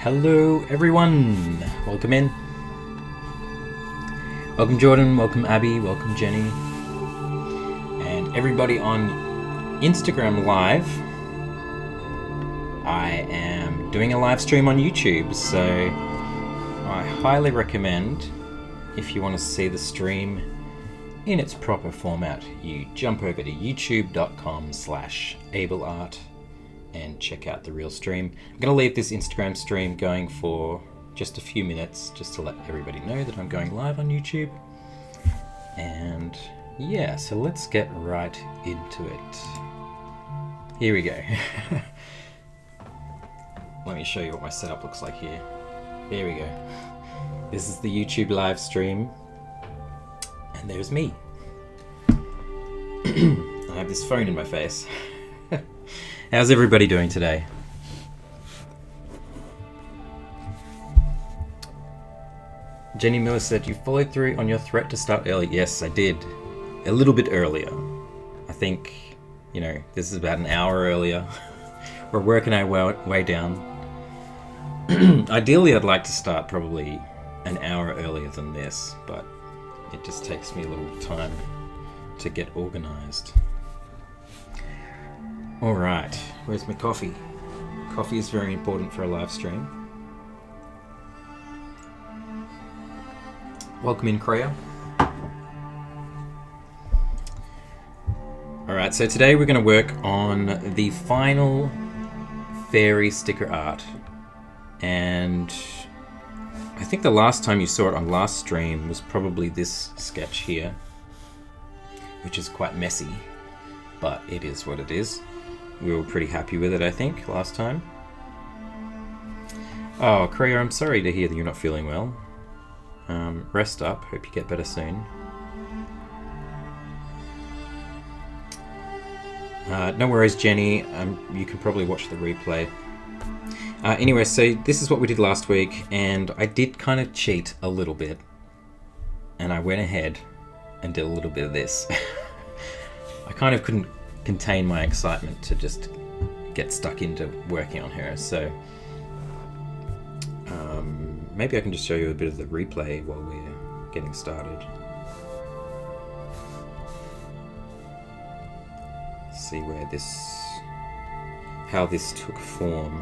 Hello everyone, welcome in. Welcome Jordan, welcome Abby, welcome Jenny. And everybody on Instagram Live. I am doing a live stream on YouTube, so I highly recommend, if you want to see the stream in its proper format, you jump over to youtube.com/ableart and check out the real stream. I'm going to leave this Instagram stream going for just a few minutes, just to let everybody know that I'm going live on YouTube. And yeah, so let's get right into it. Here we go. Let me show you what my setup looks like here. There we go. This is the YouTube live stream. And there's me. I have this phone in my face. How's everybody doing today? Jenny Miller said, you followed through on your threat to start early. Yes, I did. A little bit earlier. I think, this is about an hour earlier. We're working our way down. Ideally, I'd like to start probably an hour earlier than this, but it just takes me a little time to get organized. All right, where's my coffee? Coffee is very important for a live stream. Welcome in, Kreia. All right, so today we're going to work on the Final Faerie sticker art. And I think the last time you saw it on last stream was probably this sketch here, which is quite messy, but it is what it is. We were pretty happy with it, I think, last time. Oh, Kreia, I'm sorry to hear that you're not feeling well. Rest up. Hope you get better soon. No worries, Jenny. You can probably watch the replay. Anyway, so this is what we did last week, and I did kind of cheat a little bit. And I went ahead and did a little bit of this. I kind of couldn't contain my excitement to just get stuck into working on her, so maybe I can just show you a bit of the replay while we're getting started. See how this took form.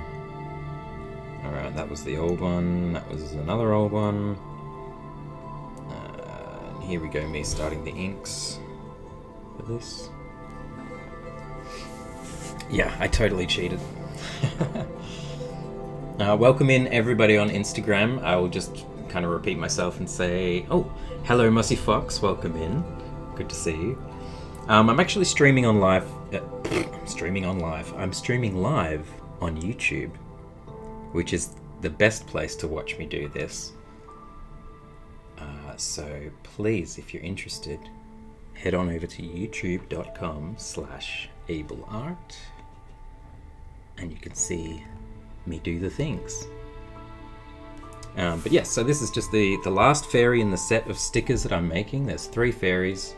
Alright, that was the old one, that was another old one. And here we go, me starting the inks for this. Yeah, I totally cheated. Welcome in everybody on Instagram. I will just kind of repeat myself and say, oh, hello Mossy Fox, welcome in. Good to see you. I'm actually streaming on live. I'm streaming live on YouTube, which is the best place to watch me do this. So please, if you're interested, head on over to youtube.com/ableart. And you can see me do the things. But yes, so this is just the last fairy in the set of stickers that I'm making. There's 3 fairies.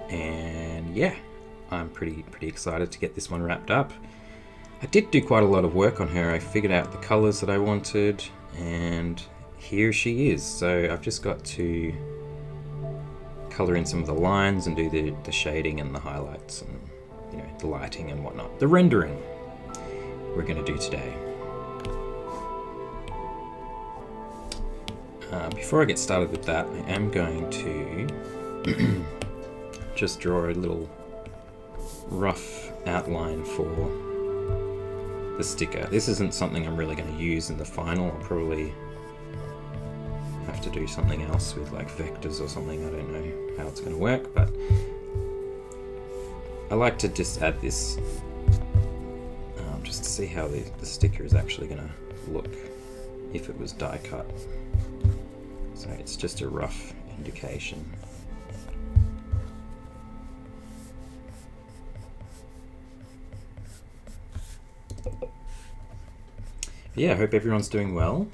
And yeah, I'm pretty excited to get this one wrapped up. I did do quite a lot of work on her. I figured out the colors that I wanted, and here she is. So I've just got to color in some of the lines and do the shading and the highlights and the lighting and whatnot. The rendering we're going to do today. Before I get started with that, I am going to just draw a little rough outline for the sticker. This isn't something I'm really going to use in the final. I'll probably have to do something else with like vectors or something. I don't know how it's going to work, but I like to just add this just to see how the sticker is actually going to look if it was die cut. So it's just a rough indication. Yeah, I hope everyone's doing well.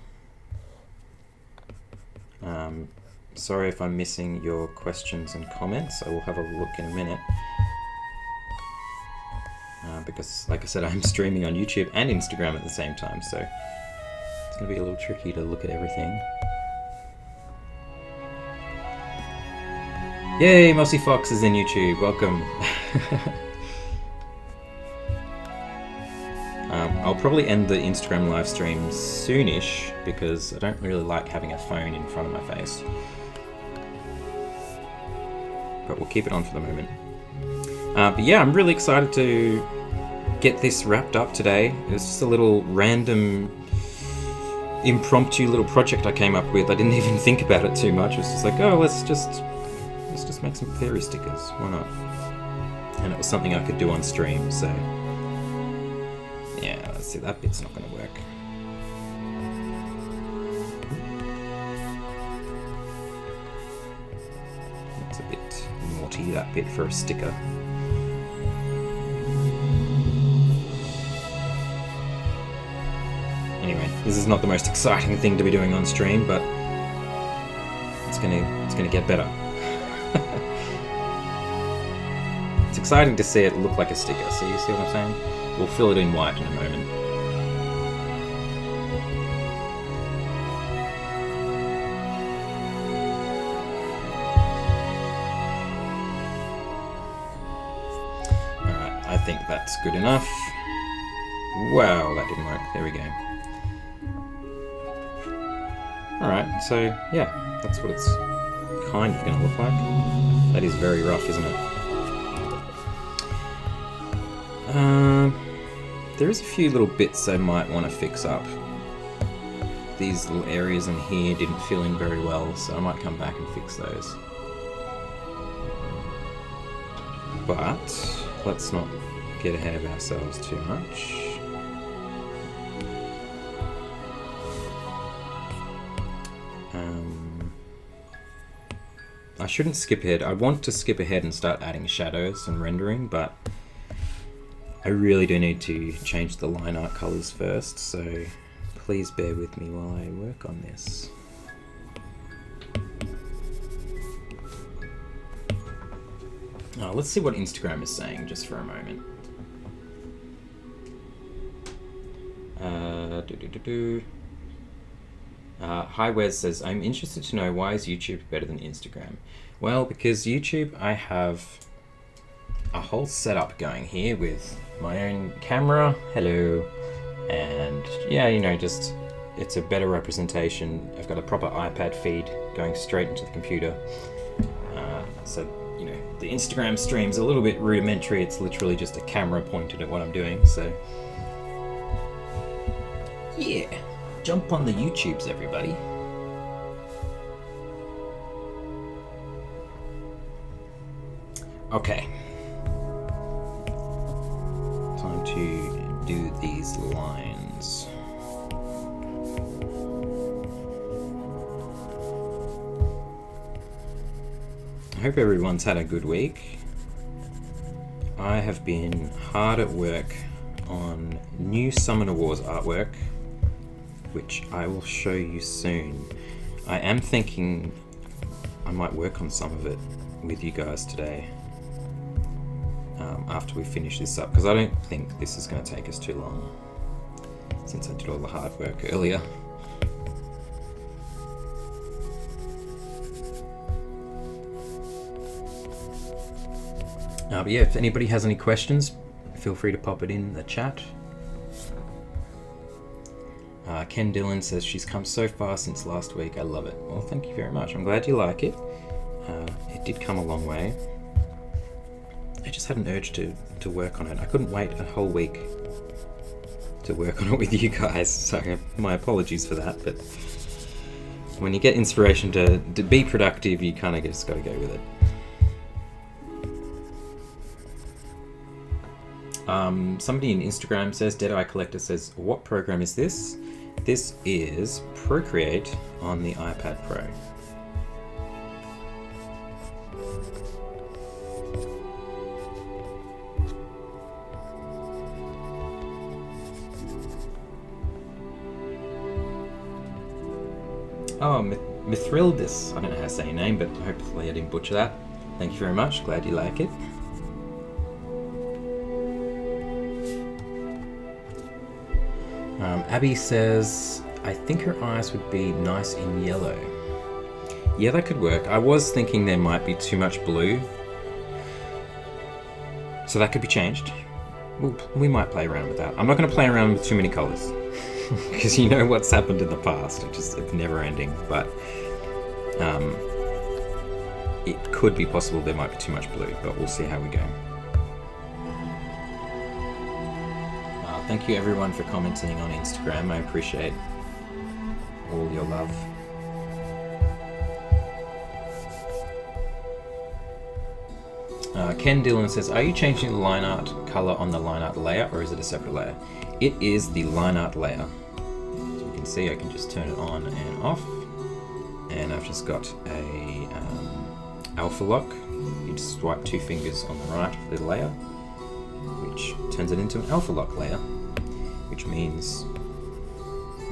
Sorry if I'm missing your questions and comments. I will have a look in a minute. Because, like I said, I'm streaming on YouTube and Instagram at the same time, so It's going to be a little tricky to look at everything. Yay, Mossy Fox is in YouTube. Welcome. I'll probably end the Instagram live stream soonish because I don't really like having a phone in front of my face. But we'll keep it on for the moment. But yeah, I'm really excited to get this wrapped up today. It's just a little random, impromptu little project I came up with. I didn't even think about it too much. It was just like, oh, let's just make some fairy stickers. Why not? And it was something I could do on stream, so yeah, let's see, that bit's not going to work. It's a bit naughty, that bit, for a sticker. Anyway, this is not the most exciting thing to be doing on stream, but it's gonna get better. It's exciting to see it look like a sticker. So you see what I'm saying? We'll fill it in white in a moment. Alright, I think that's good enough. Wow, that didn't work. There we go. Alright, so yeah, that's what it's kind of going to look like. That is very rough, isn't it? There is a few little bits I might want to fix up. These little areas in here didn't fill in very well, so I might come back and fix those. But let's not get ahead of ourselves too much. I shouldn't skip ahead. I want to skip ahead and start adding shadows and rendering, but I really do need to change the line art colors first, so please bear with me while I work on this. Oh, let's see what Instagram is saying just for a moment. Hi Wes says, I'm interested to know, why is YouTube better than Instagram? Well, because YouTube, I have a whole setup going here with my own camera, hello, and yeah, you know, just it's a better representation. I've got a proper iPad feed going straight into the computer. So, you know, the Instagram stream's a little bit rudimentary. It's literally just a camera pointed at what I'm doing, so yeah. Jump on the YouTubes, everybody. Okay. Time to do these lines. I hope everyone's had a good week. I have been hard at work on new Summoner Wars artwork, which I will show you soon. I am thinking I might work on some of it with you guys today after we finish this up, because I don't think this is going to take us too long since I did all the hard work earlier. But yeah, if anybody has any questions, feel free to pop it in the chat. Ken Dillon says, she's come so far since last week. I love it. Well, thank you very much. I'm glad you like it. It did come a long way. I just had an urge to work on it. I couldn't wait a whole week to work on it with you guys, so my apologies for that. But when you get inspiration to be productive, you kind of just got to go with it. Somebody in Instagram says, Deadeye Collector says, what program is this? This is Procreate on the iPad Pro. Oh, Mithrildis. I don't know how to say your name, but hopefully I didn't butcher that. Thank you very much. Glad you like it. Abby says, I think her eyes would be nice in yellow. Yeah, that could work. I was thinking there might be too much blue, so that could be changed. We might play around with that. I'm not going to play around with too many colours, because you know what's happened in the past. It's never ending, but it could be possible there might be too much blue, but we'll see how we go. Thank you everyone for commenting on Instagram. I appreciate all your love. Ken Dillon says, are you changing the line art color on the line art layer, or is it a separate layer? It is the line art layer. So you can see I can just turn it on and off. And I've just got a alpha lock. You just swipe 2 fingers on the right of the layer, which turns it into an alpha lock layer, which means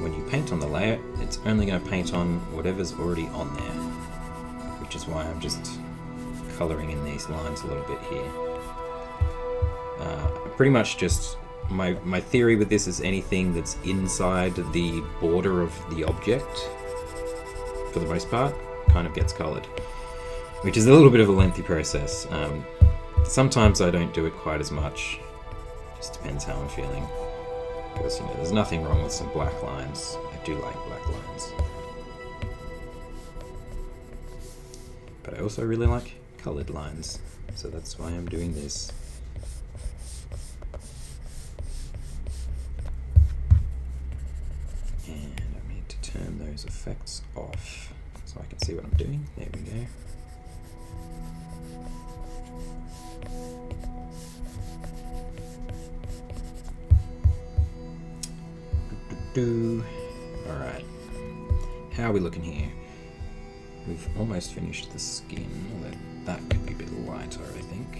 when you paint on the layer, it's only going to paint on whatever's already on there, which is why I'm just colouring in these lines a little bit here. Pretty much just my theory with this is anything that's inside the border of the object, for the most part, kind of gets coloured, which is a little bit of a lengthy process. Sometimes I don't do it quite as much, just depends how I'm feeling, because you know there's nothing wrong with some black lines. I do like black lines, but I also really like coloured lines, so that's why I'm doing this. And I need to turn those effects off so I can see what I'm doing. There we go. Alright, how are we looking here? We've almost finished the skin, although that could be a bit lighter, I think.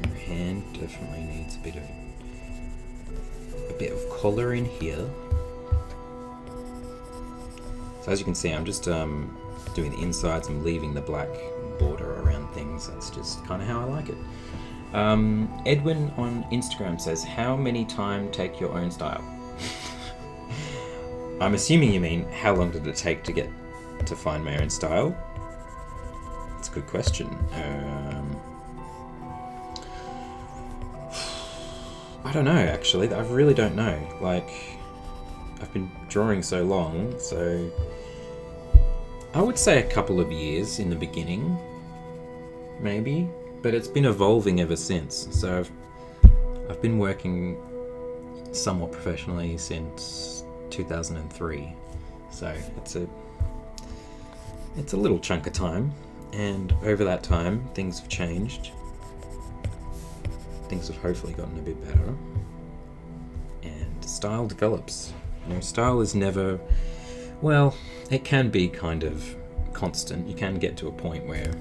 Her hand definitely needs a bit of colour in here. So as you can see, I'm just doing the insides. I'm leaving the black border around things. That's just kind of how I like it. Edwin on Instagram says, how many time take your own style? I'm assuming you mean how long did it take to get to find my own style? That's a good question. I don't know, actually. I really don't know. Like, I've been drawing so long, so I would say a couple of years in the beginning, maybe, but it's been evolving ever since. So I've been working somewhat professionally since 2003, so it's a little chunk of time, and over that time things have changed. Things have hopefully gotten a bit better, and style develops. You know, style is never, well, it can be kind of constant. You can get to a point where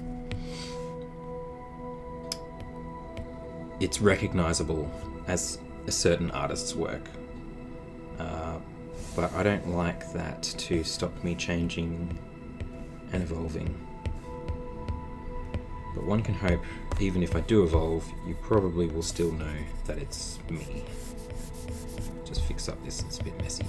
it's recognizable as a certain artist's work. But I don't like that to stop me changing and evolving. But one can hope, even if I do evolve, you probably will still know that it's me. Just fix up this, it's a bit messy.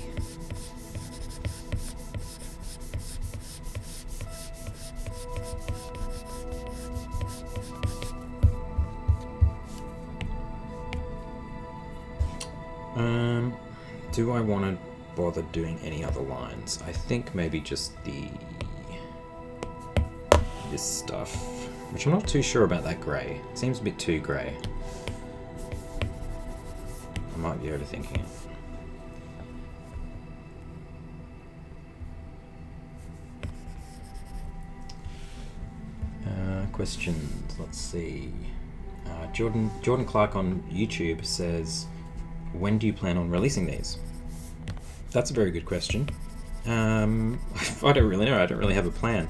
Do I want to bother doing any other lines? I think maybe just this stuff, which I'm not too sure about that grey. It seems a bit too grey. I might be overthinking it. Questions, let's see. Jordan Clark on YouTube says, when do you plan on releasing these? That's a very good question. I don't really know. I don't really have a plan.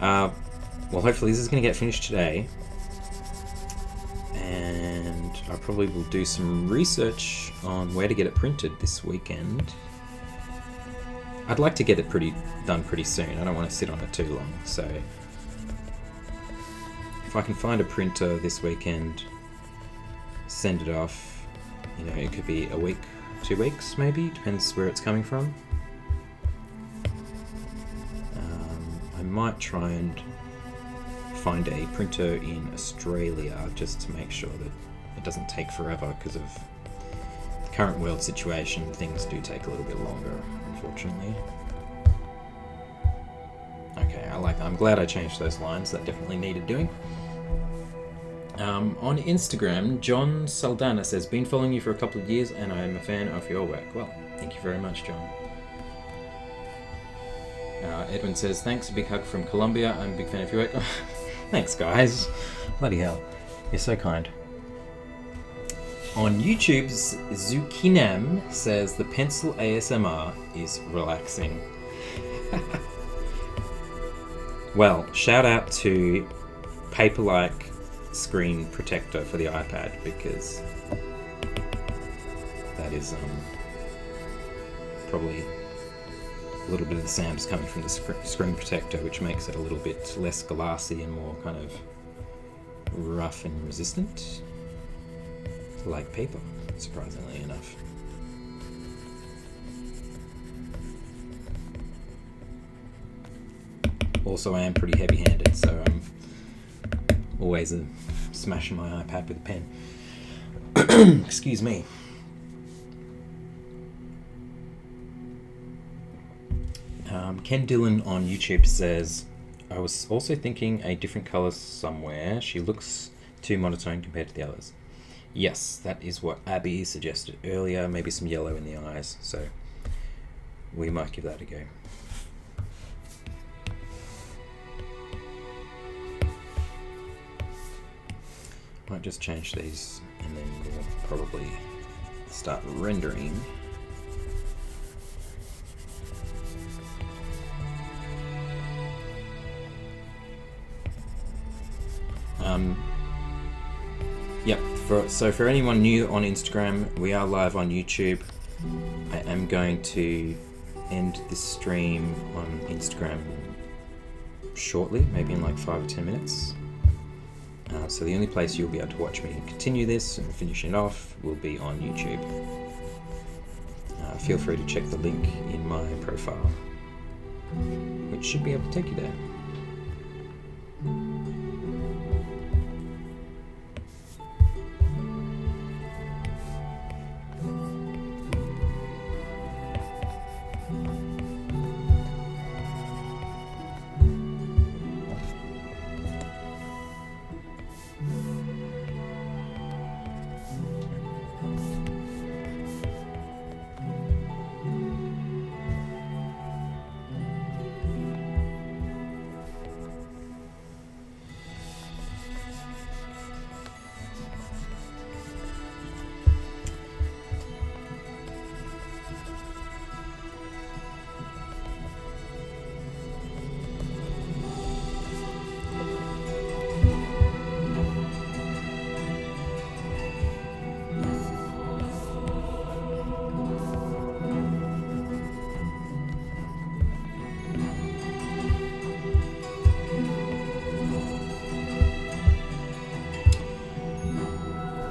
Well, hopefully this is going to get finished today, and I probably will do some research on where to get it printed this weekend. I'd like to get it done pretty soon. I don't want to sit on it too long, so if I can find a printer this weekend, send it off, You know, it could be a week, 2 weeks maybe, depends where it's coming from. I might try and find a printer in Australia just to make sure that it doesn't take forever, because of the current world situation. Things do take a little bit longer, unfortunately. Okay, I'm glad I changed those lines. That definitely needed doing. On Instagram, John Saldana says, been following you for a couple of years and I am a fan of your work. Well, thank you very much, John. Edwin says, thanks, a big hug from Colombia. I'm a big fan of your work. Thanks, guys. Bloody hell. You're so kind. On YouTube's Zukinam says, the pencil ASMR is relaxing. Well, shout out to Paper-like screen protector for the iPad, because that is probably a little bit of the sound coming from the screen protector, which makes it a little bit less glassy and more kind of rough and resistant, like paper, surprisingly enough. Also, I am pretty heavy-handed, so I'm always smashing my iPad with a pen. Excuse me. Ken Dillon on YouTube says, I was also thinking a different colour somewhere. She looks too monotone compared to the others. Yes, that is what Abby suggested earlier. Maybe some yellow in the eyes. So we might give that a go. Might just change these and then we'll probably start rendering. Yep, so for anyone new on Instagram, we are live on YouTube. I am going to end this stream on Instagram shortly, maybe in like 5 or 10 minutes. So the only place you'll be able to watch me continue this and finish it off will be on YouTube. Feel free to check the link in my profile, which should be able to take you there.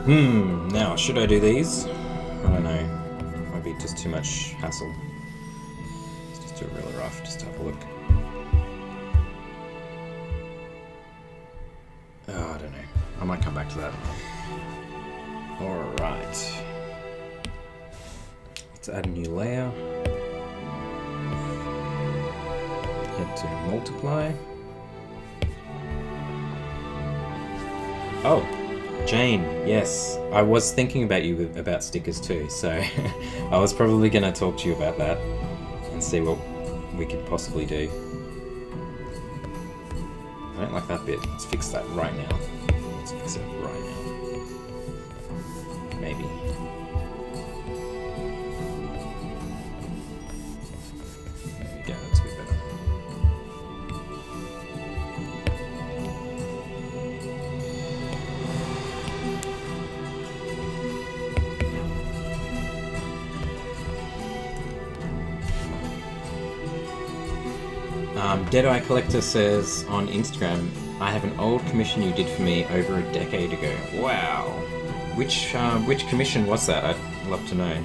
Now, should I do these? I don't know. Might be just too much hassle. Let's just do it really rough, just to have a look. Oh, I don't know. I might come back to that. Alright. Let's add a new layer. Head to multiply. Oh! Jane, yes. I was thinking about you about stickers too, so I was probably going to talk to you about that and see what we could possibly do. I don't like that bit. Let's fix that right now. Let's fix it right now. Maybe. There we go, that's a bit better. Deadeye Collector says on Instagram, I have an old commission you did for me over a decade ago. Wow. Which commission was that? I'd love to know.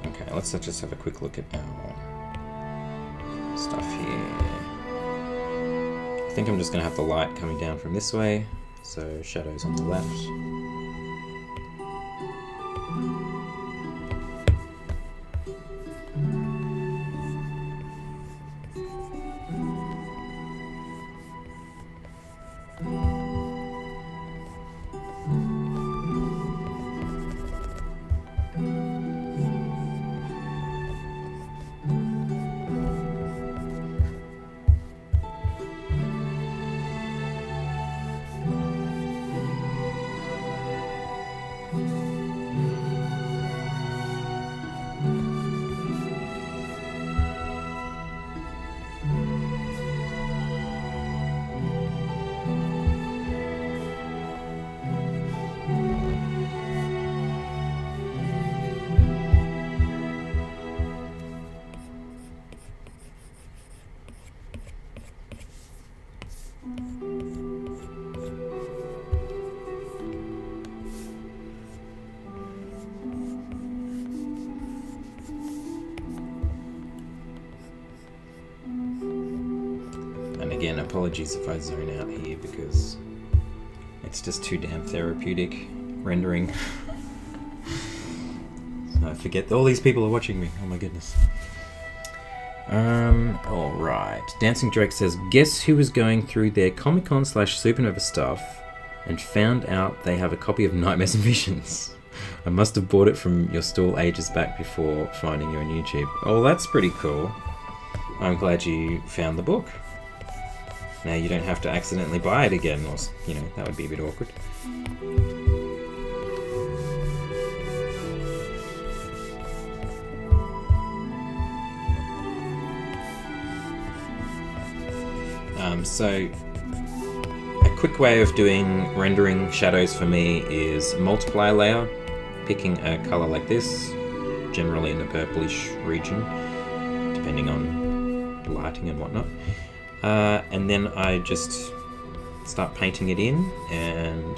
Okay, let's just have a quick look at our stuff here. I think I'm just going to have the light coming down from this way, so shadows on the left. Again, apologies if I zone out here because it's just too damn therapeutic rendering. So I forget all these people are watching me. Oh my goodness. Alright. Dancing Drake says, guess who was going through their Comic-Con / Supernova stuff and found out they have a copy of Nightmares and Visions. I must have bought it from your stall ages back before finding you on YouTube. Oh, that's pretty cool. I'm glad you found the book. Now you don't have to accidentally buy it again, or, you know, that would be a bit awkward. So a quick way of rendering shadows for me is multiply layer, picking a color like this, generally in the purplish region, depending on lighting and whatnot. And then I just start painting it in, and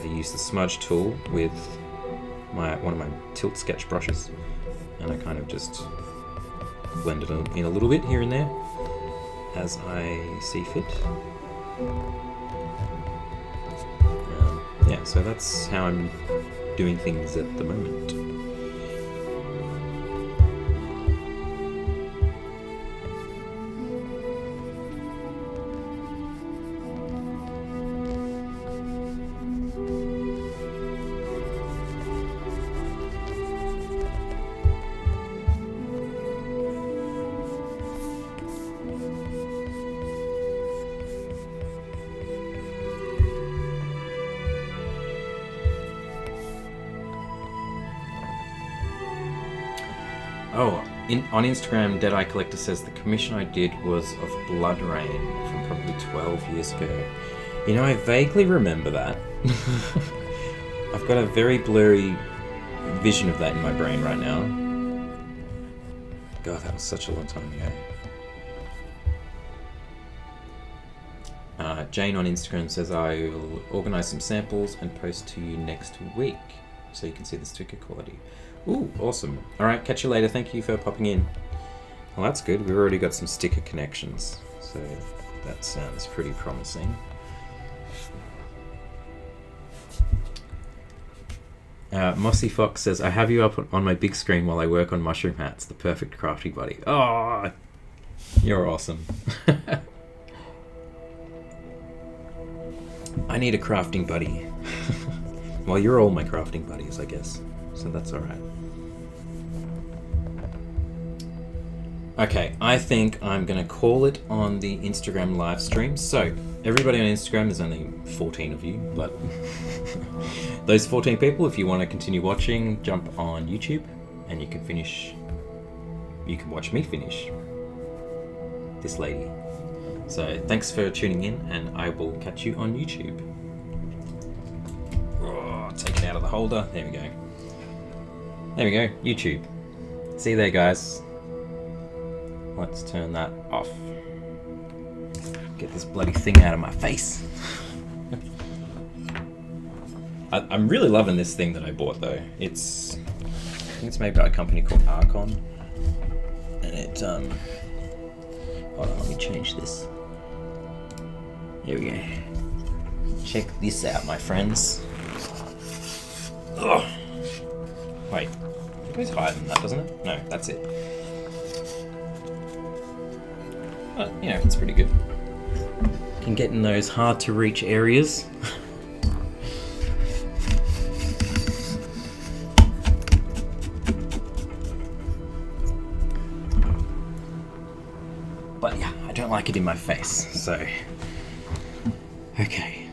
I use the smudge tool with one of my tilt sketch brushes, and I kind of just blend it in a little bit here and there as I see fit. Yeah, so that's how I'm doing things at the moment. On Instagram, Deadeye Collector says the commission I did was of Blood Rain from probably 12 years ago. You know, I vaguely remember that. I've got a very blurry vision of that in my brain right now. God, that was such a long time ago. Jane on Instagram says I'll organise some samples and post to you next week so you can see the sticker quality. Ooh, awesome. Alright, catch you later. Thank you for popping in. Well, that's good. We've already got some sticker connections, so that sounds pretty promising. Mossy Fox says, I have you up on my big screen while I work on mushroom hats. The perfect crafting buddy. Oh, you're awesome. I need a crafting buddy. Well, you're all my crafting buddies, I guess. So that's alright. Okay, I think I'm going to call it on the Instagram live stream. So, everybody on Instagram, there's only 14 of you, but those 14 people, if you want to continue watching, jump on YouTube and you can watch me finish this lady. So, thanks for tuning in, and I will catch you on YouTube. Oh, take it out of the holder. There we go. There we go, YouTube. See you there, guys. Let's turn that off. Get this bloody thing out of my face. I'm really loving this thing that I bought, though. I think it's made by a company called Archon. And it, hold on, let me change this. Here we go. Check this out, my friends. Ugh. Wait, it goes higher than that, doesn't it? No, that's it. But, you know, it's pretty good. Can get in those hard to reach areas. But yeah, I don't like it in my face, so... Okay,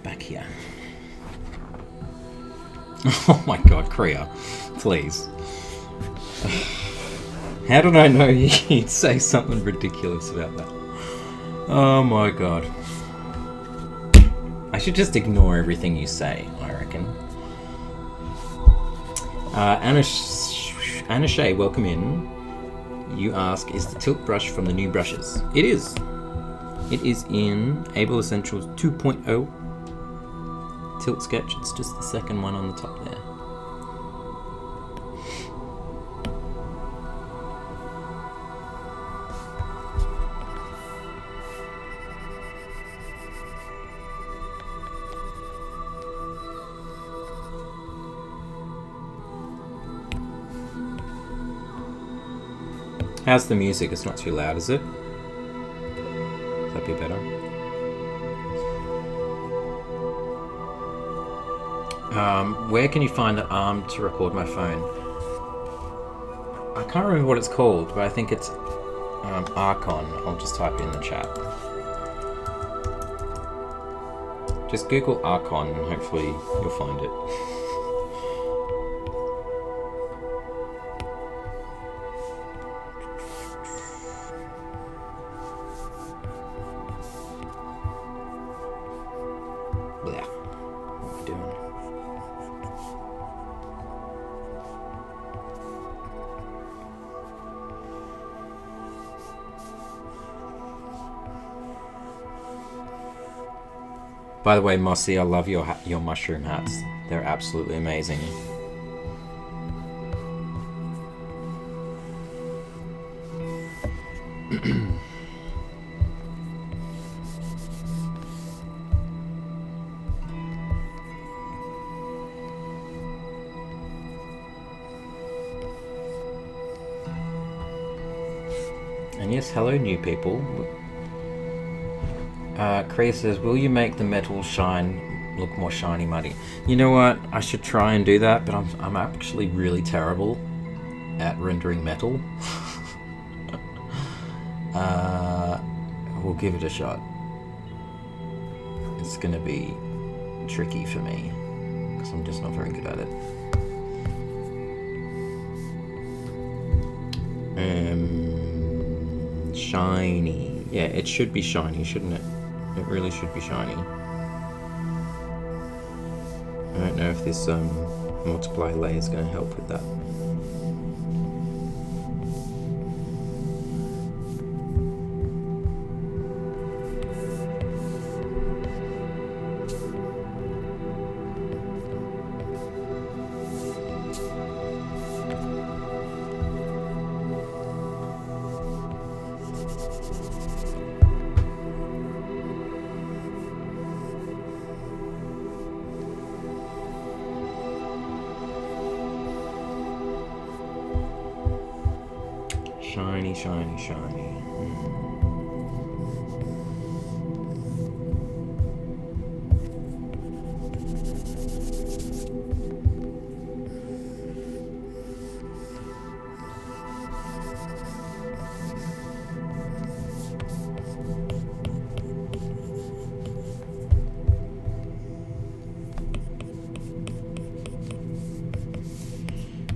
back here. Oh my god, Kriya, please. How did I know you'd say something ridiculous about that? Oh my god. I should just ignore everything you say, I reckon. Anna Shay, welcome in. You ask, is the tilt brush from the new brushes? It is. It is in Able Essentials 2.0 Tilt Sketch. It's just the second one on the top there. How's the music? It's not too loud, is it? Would that be better? Where can you find the arm to record my phone? I can't remember what it's called, but I think it's Archon. I'll just type it in the chat. Just Google Archon and hopefully you'll find it. By the way, Mossy, I love your mushroom hats. They're absolutely amazing. And yes, hello new people. Kriya says, will you make the metal shine look more shiny muddy? You know what? I should try and do that, but I'm actually really terrible at rendering metal. We'll give it a shot. It's gonna be tricky for me because I'm just not very good at it. Shiny. Yeah, it should be shiny, shouldn't it? It really should be shiny. I don't know if this multiply layer is going to help with that. Shiny, shiny, shiny.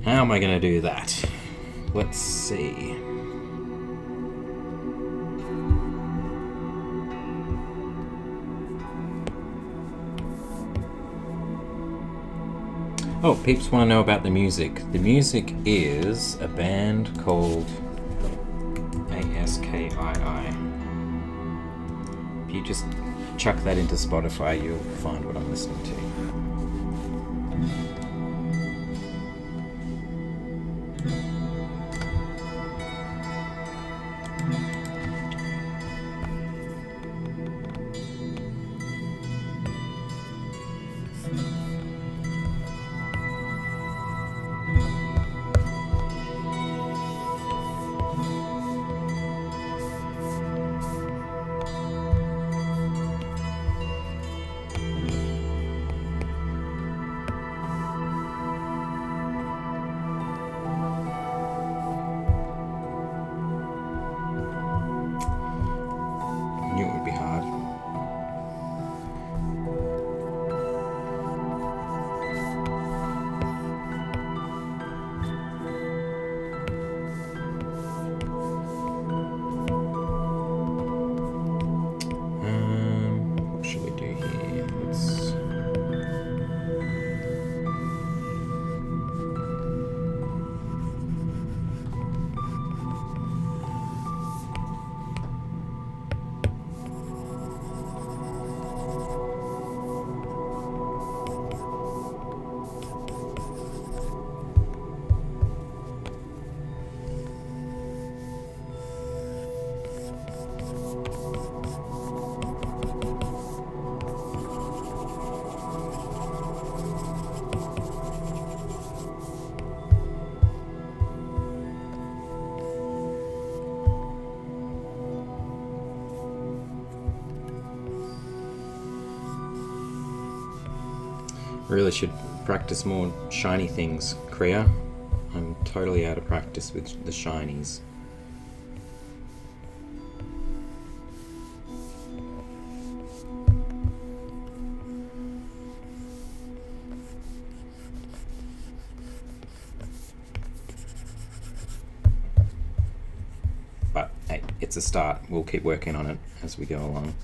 How am I going to do that? Let's see. Oh, peeps want to know about the music. The music is a band called ASKII. If you just chuck that into Spotify, you'll find what I'm listening to. Knew it would be hard. What should we do here? Let's... Really should practice more shiny things, Kriya. I'm totally out of practice with the shinies. But hey, it's a start. We'll keep working on it as we go along.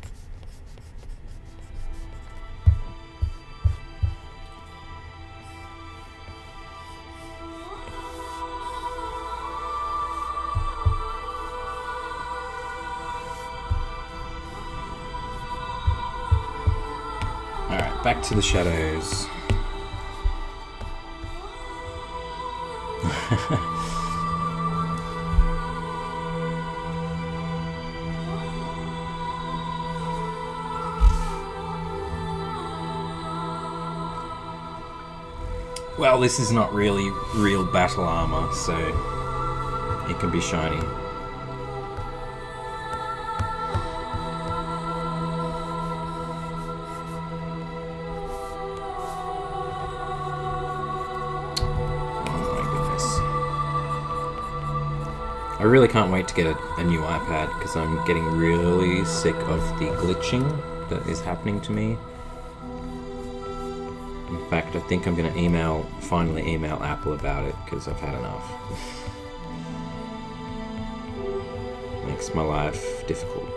Alright, back to the shadows. Well, this is not really real battle armor, so it can be shiny. I really can't wait to get a new iPad because I'm getting really sick of the glitching that is happening to me. In fact, I think I'm going to finally email Apple about it because I've had enough. Makes my life difficult.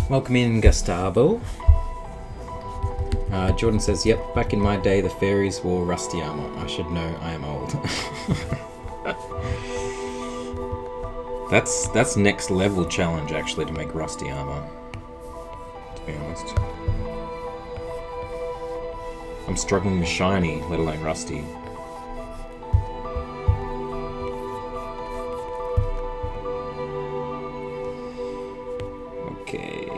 Welcome in, Gustavo. Jordan says, yep, back in my day the fairies wore rusty armor. I should know, I am old. That's next level challenge, actually, to make rusty armor, to be honest. I'm struggling with shiny, let alone rusty. Okay.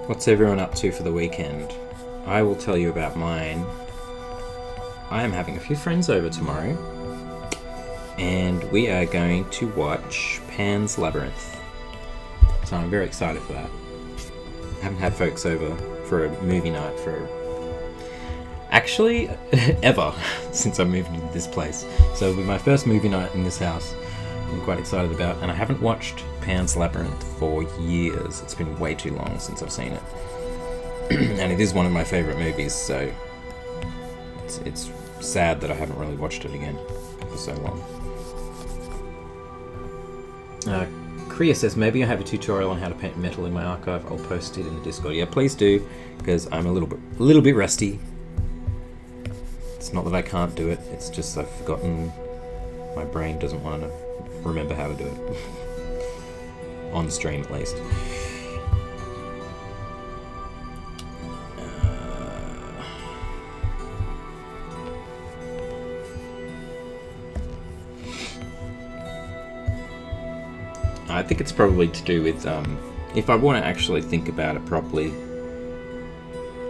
What's everyone up to for the weekend? I will tell you about mine. I am having a few friends over tomorrow, and we are going to watch Pan's Labyrinth. So I'm very excited for that. I haven't had folks over for a movie night for actually ever since I moved into this place. So it'll be my first movie night in this house. I'm quite excited about, and I haven't watched Pan's Labyrinth for years. It's been way too long since I've seen it. And it is one of my favourite movies, so it's sad that I haven't really watched it again for so long. Kriya says, maybe I have a tutorial on how to paint metal in my archive. I'll post it in the Discord. Yeah, please do, because I'm a little bit rusty. It's not that I can't do it, it's just I've forgotten. My brain doesn't want to remember how to do it. On stream, at least. I think it's probably to do with, if I want to actually think about it properly,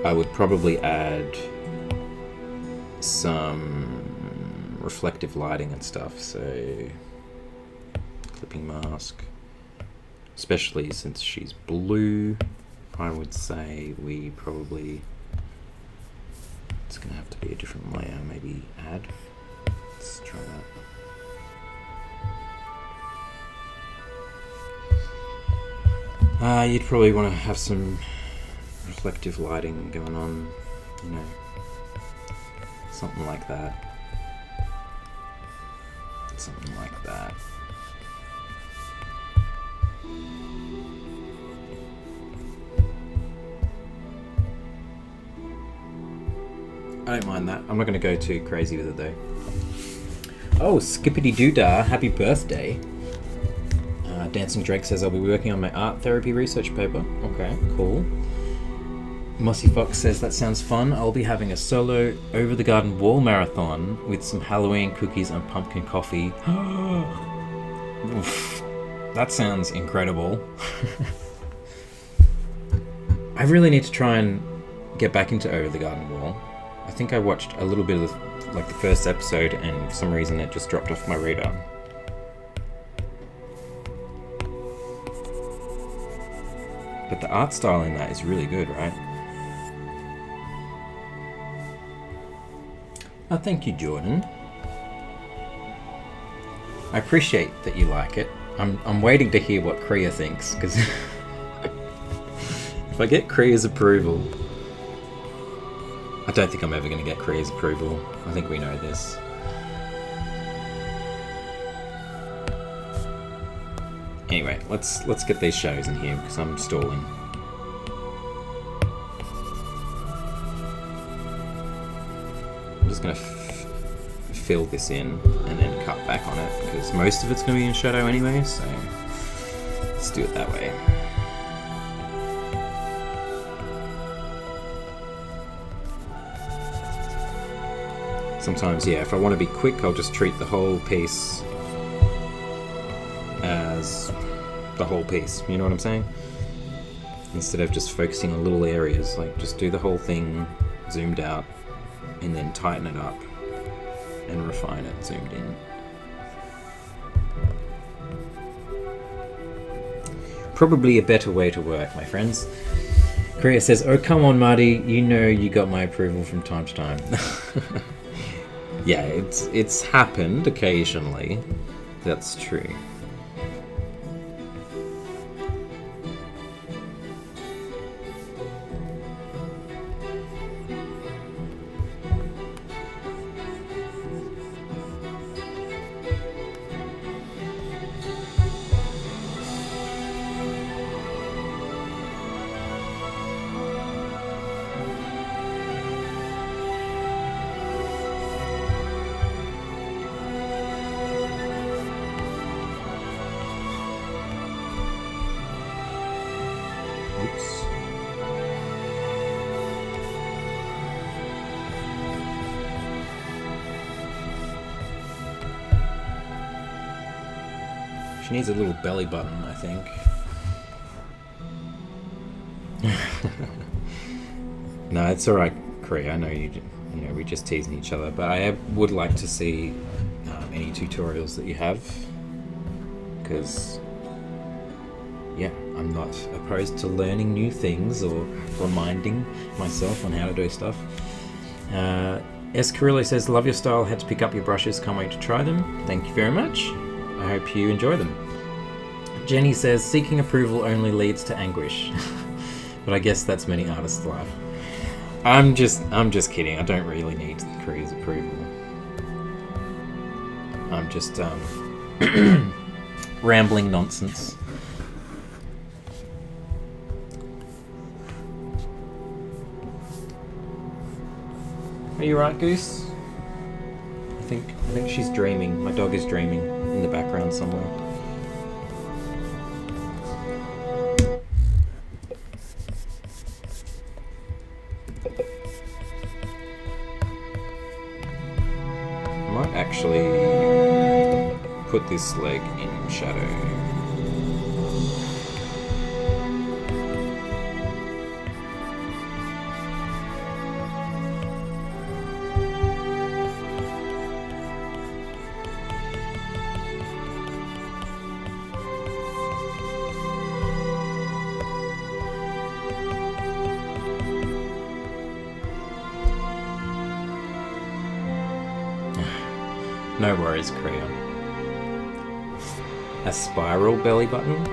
I would probably add some reflective lighting and stuff, so clipping mask, especially since she's blue, I would say we probably, it's going to have to be a different layer, maybe add, let's try that. You'd probably want to have some reflective lighting going on, you know, something like that. Something like that. I don't mind that. I'm not going to go too crazy with it though. Oh, Skippity Doodah, happy birthday. Dancing Drake says, I'll be working on my art therapy research paper. Okay, cool. Mossy Fox says, that sounds fun. I'll be having a solo over the garden wall marathon with some Halloween cookies and pumpkin coffee. Oof, that sounds incredible. I really need to try and get back into Over the Garden Wall. I think I watched a little bit of the first episode, and for some reason it just dropped off my radar. But the art style in that is really good, right? Oh, thank you, Jordan. I appreciate that you like it. I'm waiting to hear what Kriya thinks, because if I get Kriya's approval, I don't think I'm ever going to get Kriya's approval. I think we know this. Anyway, let's get these shows in here because I'm stalling. I'm just going to fill this in and then cut back on it because most of it's going to be in shadow anyway, so let's do it that way. Sometimes, yeah, if I want to be quick, I'll just treat the whole piece as the whole piece, you know what I'm saying? Instead of just focusing on little areas, like just do the whole thing zoomed out and then tighten it up and refine it zoomed in. Probably a better way to work, my friends. Kriya says, oh come on Marty, you know you got my approval from time to time. Yeah, it's happened occasionally, that's true. She needs a little belly button, I think. No, it's alright, Cree. I know you know, we're just teasing each other, but I would like to see any tutorials that you have, because, yeah, I'm not opposed to learning new things or reminding myself on how to do stuff. S. Carrillo says, love your style, had to pick up your brushes, can't wait to try them. Thank you very much. I hope you enjoy them. Jenny says, seeking approval only leads to anguish. But I guess that's many artists' life. I'm just kidding. I don't really need Cree's approval. I'm just rambling nonsense. Are you right, Goose? I think she's dreaming. My dog is dreaming in the background somewhere. I might actually put this leg in shadow. No worries, Korea. A spiral belly button?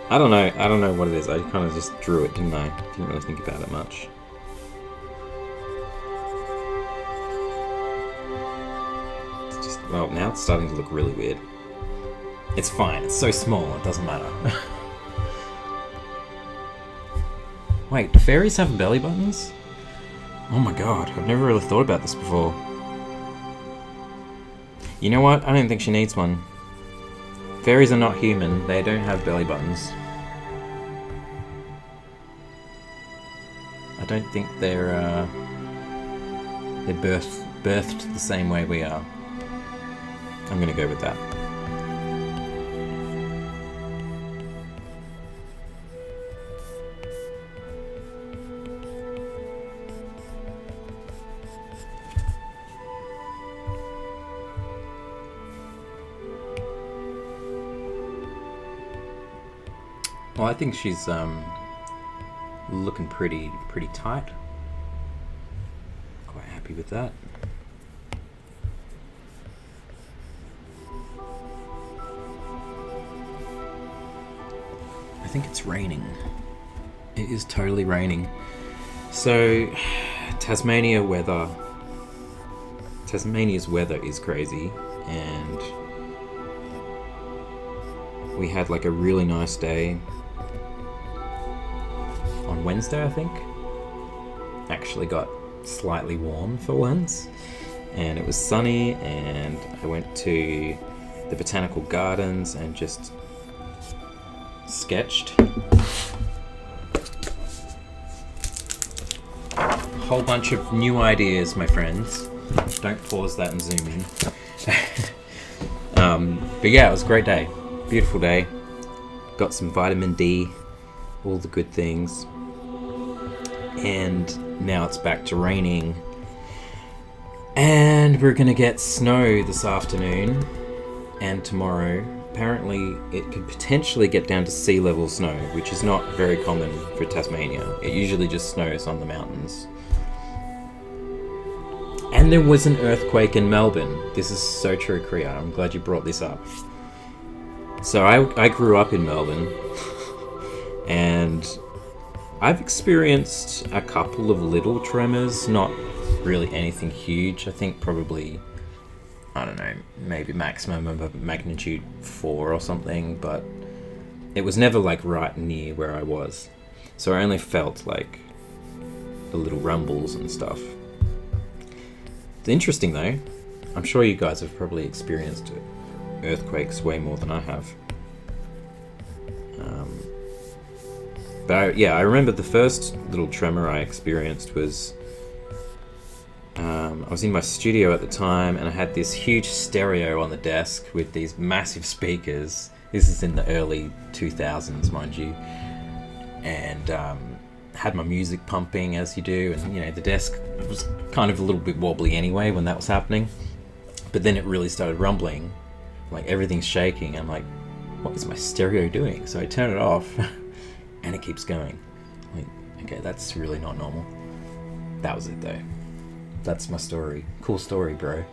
I don't know what it is. I kind of just drew it, didn't I? Didn't really think about it much. It's just, well, now it's starting to look really weird. It's fine. It's so small. It doesn't matter. Wait, do fairies have belly buttons? Oh my god, I've never really thought about this before. You know what? I don't think she needs one. Fairies are not human. They don't have belly buttons. I don't think they're birthed the same way we are. I'm gonna go with that. Well, I think she's looking pretty tight. Quite happy with that. I think it's raining. It is totally raining. So, Tasmania's weather is crazy, and we had like a really nice day on Wednesday, I think. Actually got slightly warm for once, and it was sunny, and I went to the botanical gardens and just sketched a whole bunch of new ideas, my friends. Don't pause that and zoom in. But yeah, it was a great day. Beautiful day. Got some vitamin D, all the good things. And now it's back to raining. And we're gonna get snow this afternoon and tomorrow. Apparently it could potentially get down to sea level snow, which is not very common for Tasmania. It usually just snows on the mountains. And there was an earthquake in Melbourne. This is so true, Kriya. I'm glad you brought this up. So I grew up in Melbourne, and I've experienced a couple of little tremors, not really anything huge. I think probably, I don't know, maybe maximum of magnitude 4 or something, but it was never like right near where I was. So I only felt like the little rumbles and stuff. It's interesting though. I'm sure you guys have probably experienced earthquakes way more than I have. But yeah, I remember the first little tremor I experienced was I was in my studio at the time, and I had this huge stereo on the desk with these massive speakers. This is in the early 2000s, mind you. And had my music pumping, as you do, and you know, the desk was kind of a little bit wobbly anyway when that was happening. But then it really started rumbling, like everything's shaking. I'm like, what is my stereo doing? So I turn it off, and it keeps going. Like, okay, that's really not normal. That was it though. That's my story. Cool story, bro.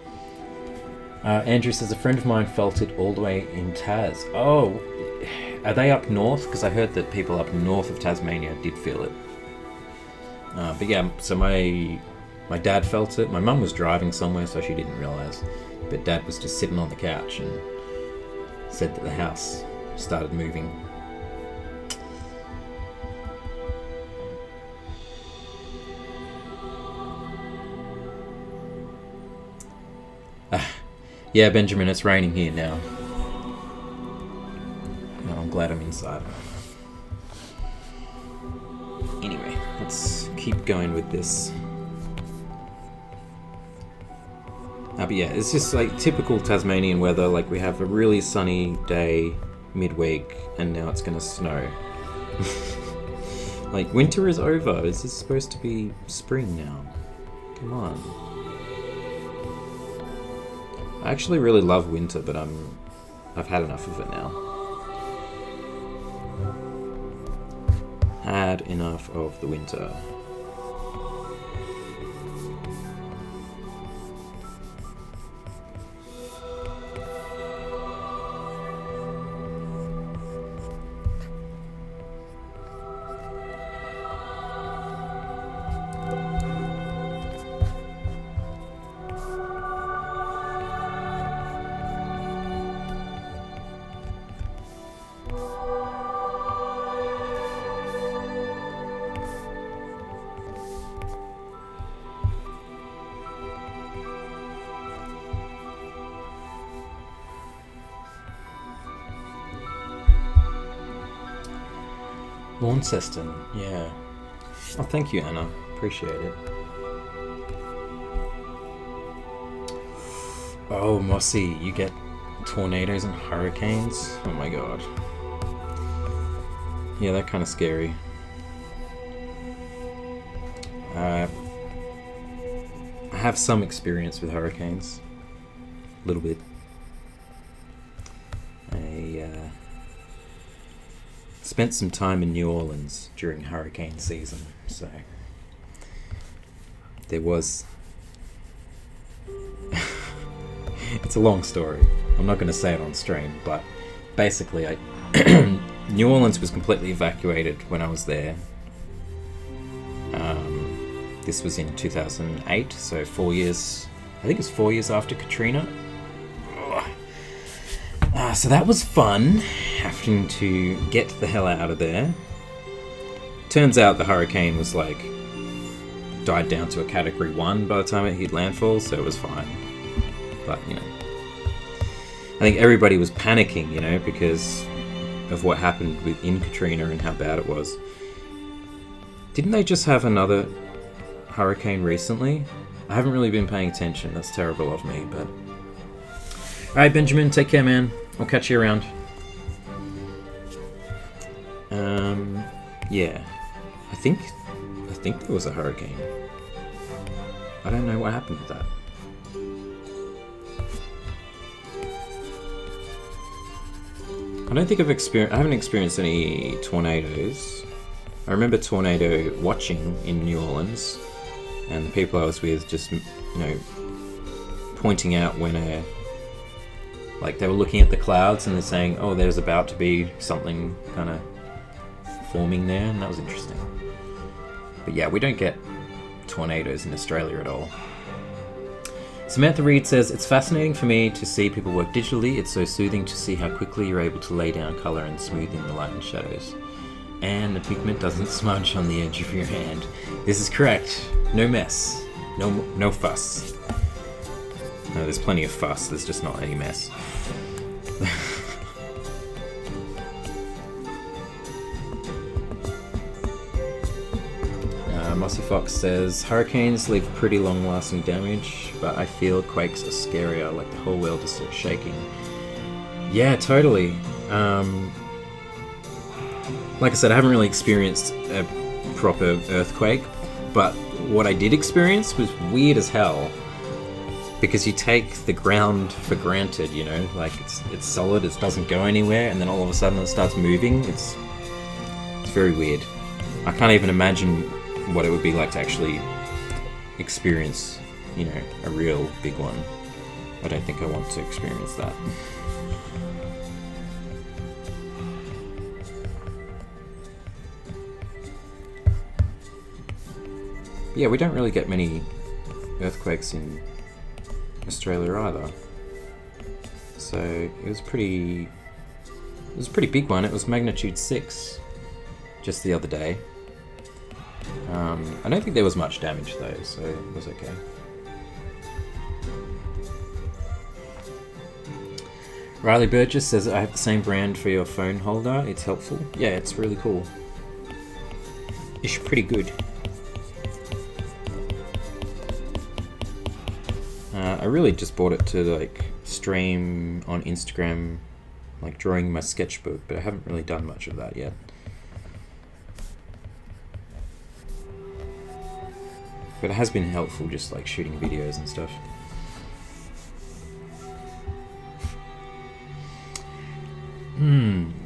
Andrew says, a friend of mine felt it all the way in Tas. Oh, are they up north? Because I heard that people up north of Tasmania did feel it. But yeah, so my dad felt it. My mum was driving somewhere, so she didn't realise. But Dad was just sitting on the couch and said that the house started moving. Yeah, Benjamin, it's raining here now. No, I'm glad I'm inside. Anyway, let's keep going with this. But yeah, it's just like typical Tasmanian weather. Like, we have a really sunny day midweek, and now it's gonna snow. Like, winter is over. Is this supposed to be spring now? Come on. I actually really love winter, but I've had enough of it now. Had enough of the winter. Launceston, yeah. Oh, thank you, Anna. Appreciate it. Oh, Mossy, you get tornadoes and hurricanes? Oh my god. Yeah, they're kind of scary. I have some experience with hurricanes. A little bit. I spent some time in New Orleans during hurricane season, so there was... It's a long story. I'm not going to say it on stream, but basically New Orleans was completely evacuated when I was there. This was in 2008, so 4 years... I think it's 4 years after Katrina. So that was fun, having to get the hell out of there. Turns out the hurricane was like died down to a category 1 by the time it hit landfall, so it was fine. But, you know, I think everybody was panicking, you know, because of what happened in Katrina and how bad it was. Didn't they just have another hurricane recently? I haven't really been paying attention. That's terrible of me, but... Alright, Benjamin, take care, man. I'll catch you around. Yeah. I think there was a hurricane. I don't know what happened with that. I don't think I haven't experienced any tornadoes. I remember tornado watching in New Orleans, and the people I was with just, you know, pointing out when like they were looking at the clouds and they're saying, oh, there's about to be something kind of forming there, and that was interesting. But yeah, we don't get tornadoes in Australia at all. Samantha Reed says, it's fascinating for me to see people work digitally. It's so soothing to see how quickly you're able to lay down colour and smooth in the light and shadows. And the pigment doesn't smudge on the edge of your hand. This is correct. No mess. No fuss. No, there's plenty of fuss, there's just not any mess. Mossy Fox says, hurricanes leave pretty long-lasting damage, but I feel quakes are scarier, like the whole world is sort of shaking. Yeah, totally. Like I said, I haven't really experienced a proper earthquake, but what I did experience was weird as hell, because you take the ground for granted, you know, like it's solid, it doesn't go anywhere, and then all of a sudden it starts moving. It's very weird. I can't even imagine what it would be like to actually experience, you know, a real big one. I don't think I want to experience that. Yeah, we don't really get many earthquakes in Australia either. So it was a pretty big one. It was magnitude 6 just the other day. I don't think there was much damage though, so it was okay. Riley Burgess says, I have the same brand for your phone holder. It's helpful. Yeah, it's really cool. It's pretty good. I really just bought it to like stream on Instagram, like drawing my sketchbook, but I haven't really done much of that yet. But it has been helpful just like shooting videos and stuff.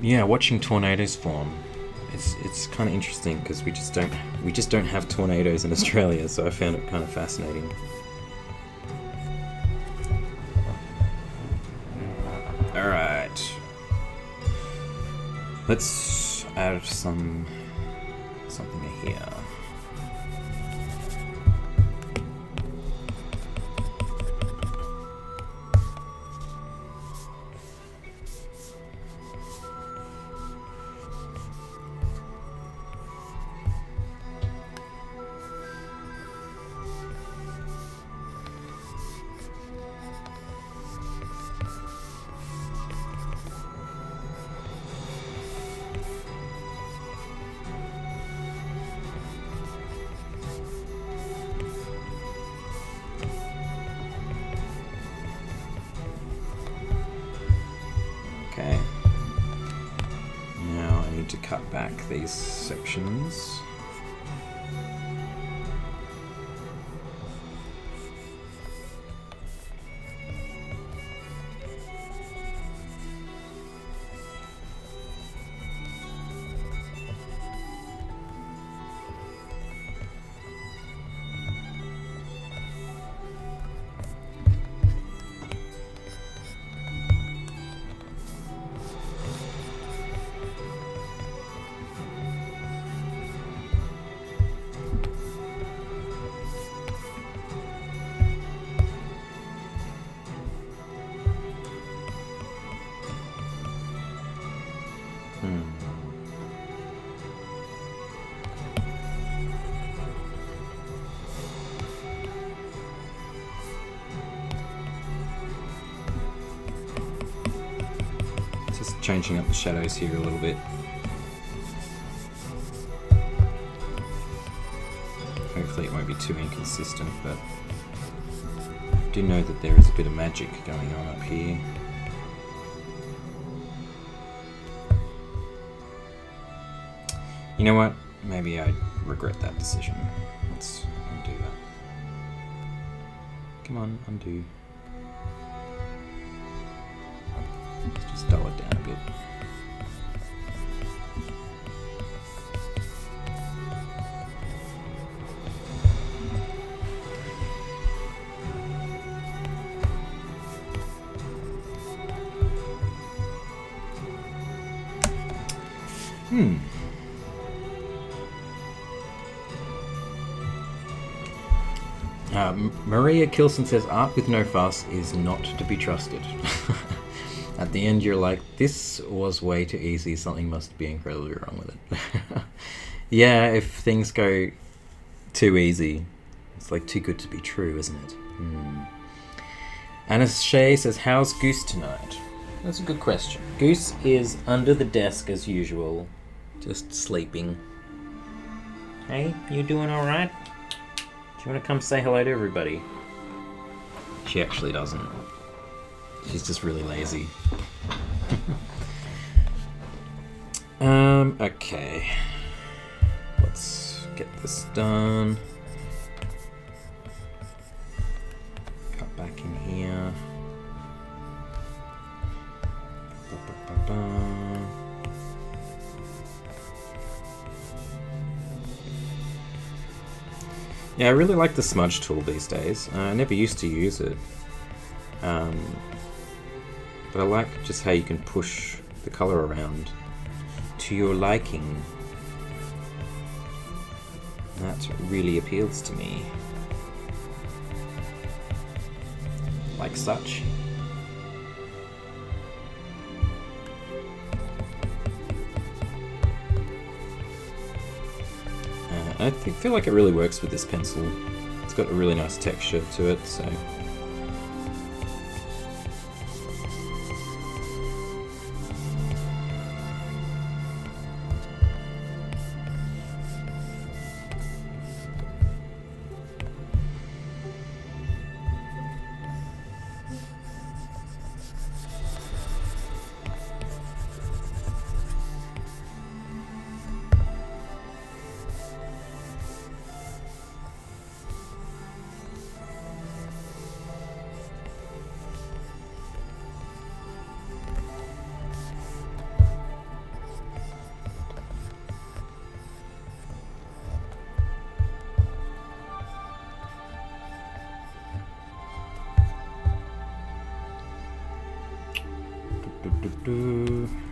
Yeah, watching tornadoes form. It's kind of interesting because we just don't have tornadoes in Australia, so I found it kind of fascinating. All right, let's add something here. Okay, now I need to cut back these sections. Just changing up the shadows here a little bit. Hopefully it won't be too inconsistent, but I do know that there is a bit of magic going on up here. You know what? Maybe I regret that decision. Let's undo that. Come on, undo. Let's just dull it down a bit. Maria Kilson says, art with no fuss is not to be trusted. At the end, you're like, this was way too easy. Something must be incredibly wrong with it. Yeah, if things go too easy, it's like too good to be true, isn't it? Anna Shea says, how's Goose tonight? That's a good question. Goose is under the desk as usual, just sleeping. Hey, you doing alright? Do you want to come say hello to everybody? She actually doesn't. She's just really lazy. Okay. Let's get this done. Cut back in here. Yeah, I really like the smudge tool these days. I never used to use it. But I like just how you can push the colour around to your liking. That really appeals to me. Like such. I feel like it really works with this pencil. It's got a really nice texture to it, so...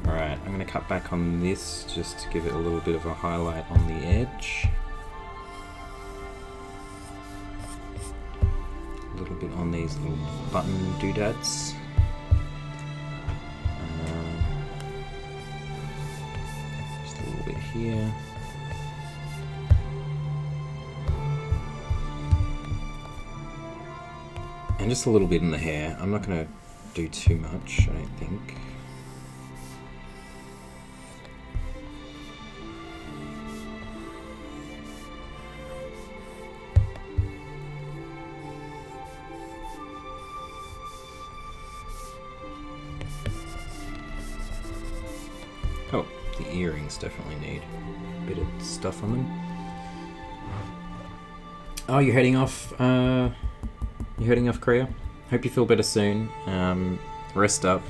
Alright, I'm going to cut back on this just to give it a little bit of a highlight on the edge. A little bit on these little button doodads. Just a little bit here. And just a little bit in the hair. I'm not going to do too much, I don't think. Oh, the earrings definitely need a bit of stuff on them. Oh, you're heading off, Korea? Hope you feel better soon. Rest up,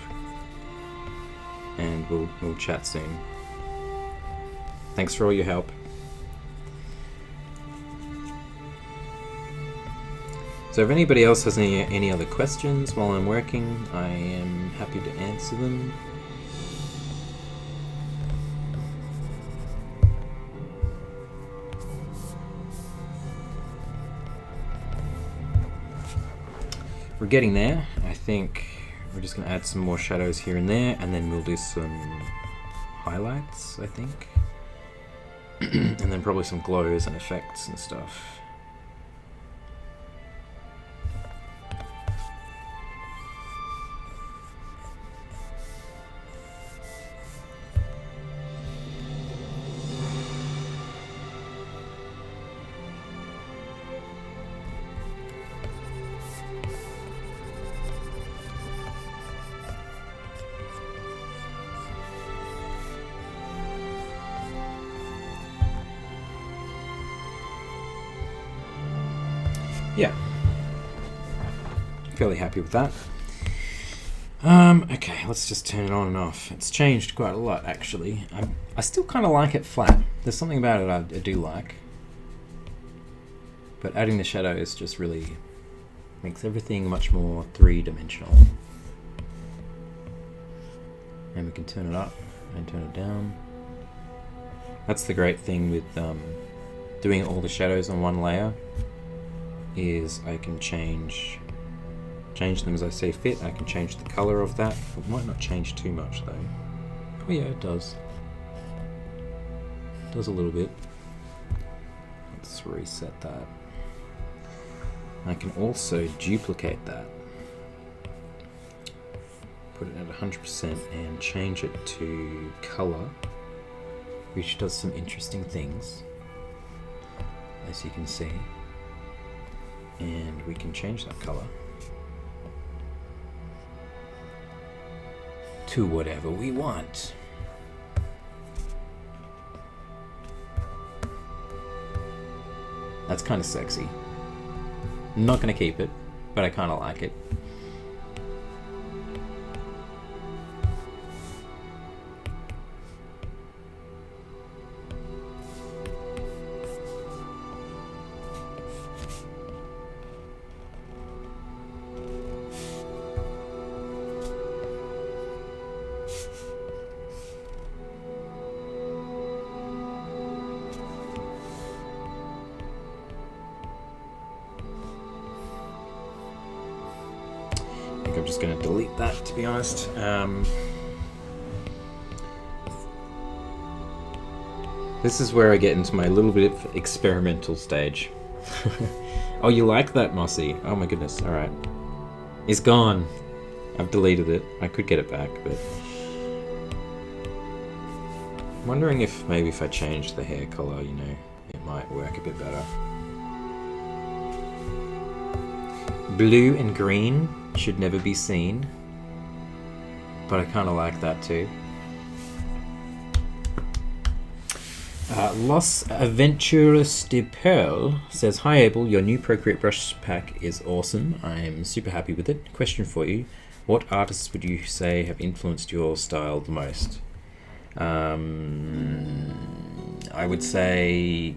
and we'll chat soon. Thanks for all your help. So if anybody else has any other questions while I'm working, I am happy to answer them. We're getting there. I think we're just going to add some more shadows here and there, and then we'll do some highlights, I think. And then probably some glows and effects and stuff. Yeah, fairly happy with that. Okay, let's just turn it on and off. It's changed quite a lot, actually. I still kind of like it flat. There's something about it I do like. But adding the shadows just really makes everything much more three-dimensional. And we can turn it up and turn it down. That's the great thing with doing all the shadows on one layer, is I can change them as I see fit. I can change the color of that. It might not change too much though. Oh yeah, it does. It does a little bit. Let's reset that. I can also duplicate that. Put it at 100% and change it to color, which does some interesting things. as you can see. And we can change that color to whatever we want. That's kind of sexy. I'm not going to keep it, but I kind of like it. I'm just going to delete that, to be honest. This is where I get into my little bit of experimental stage. Oh, you like that, Mossy? Oh my goodness, alright. It's gone. I've deleted it. I could get it back, but... I'm wondering if maybe if I change the hair color, you know, it might work a bit better. Blue and green should never be seen, but I kind of like that too. Los Aventuras de Pearl says, "Hi Abel, your new Procreate brush pack is awesome. I'm super happy with it. Question for you: what artists would you say have influenced your style the most?" I would say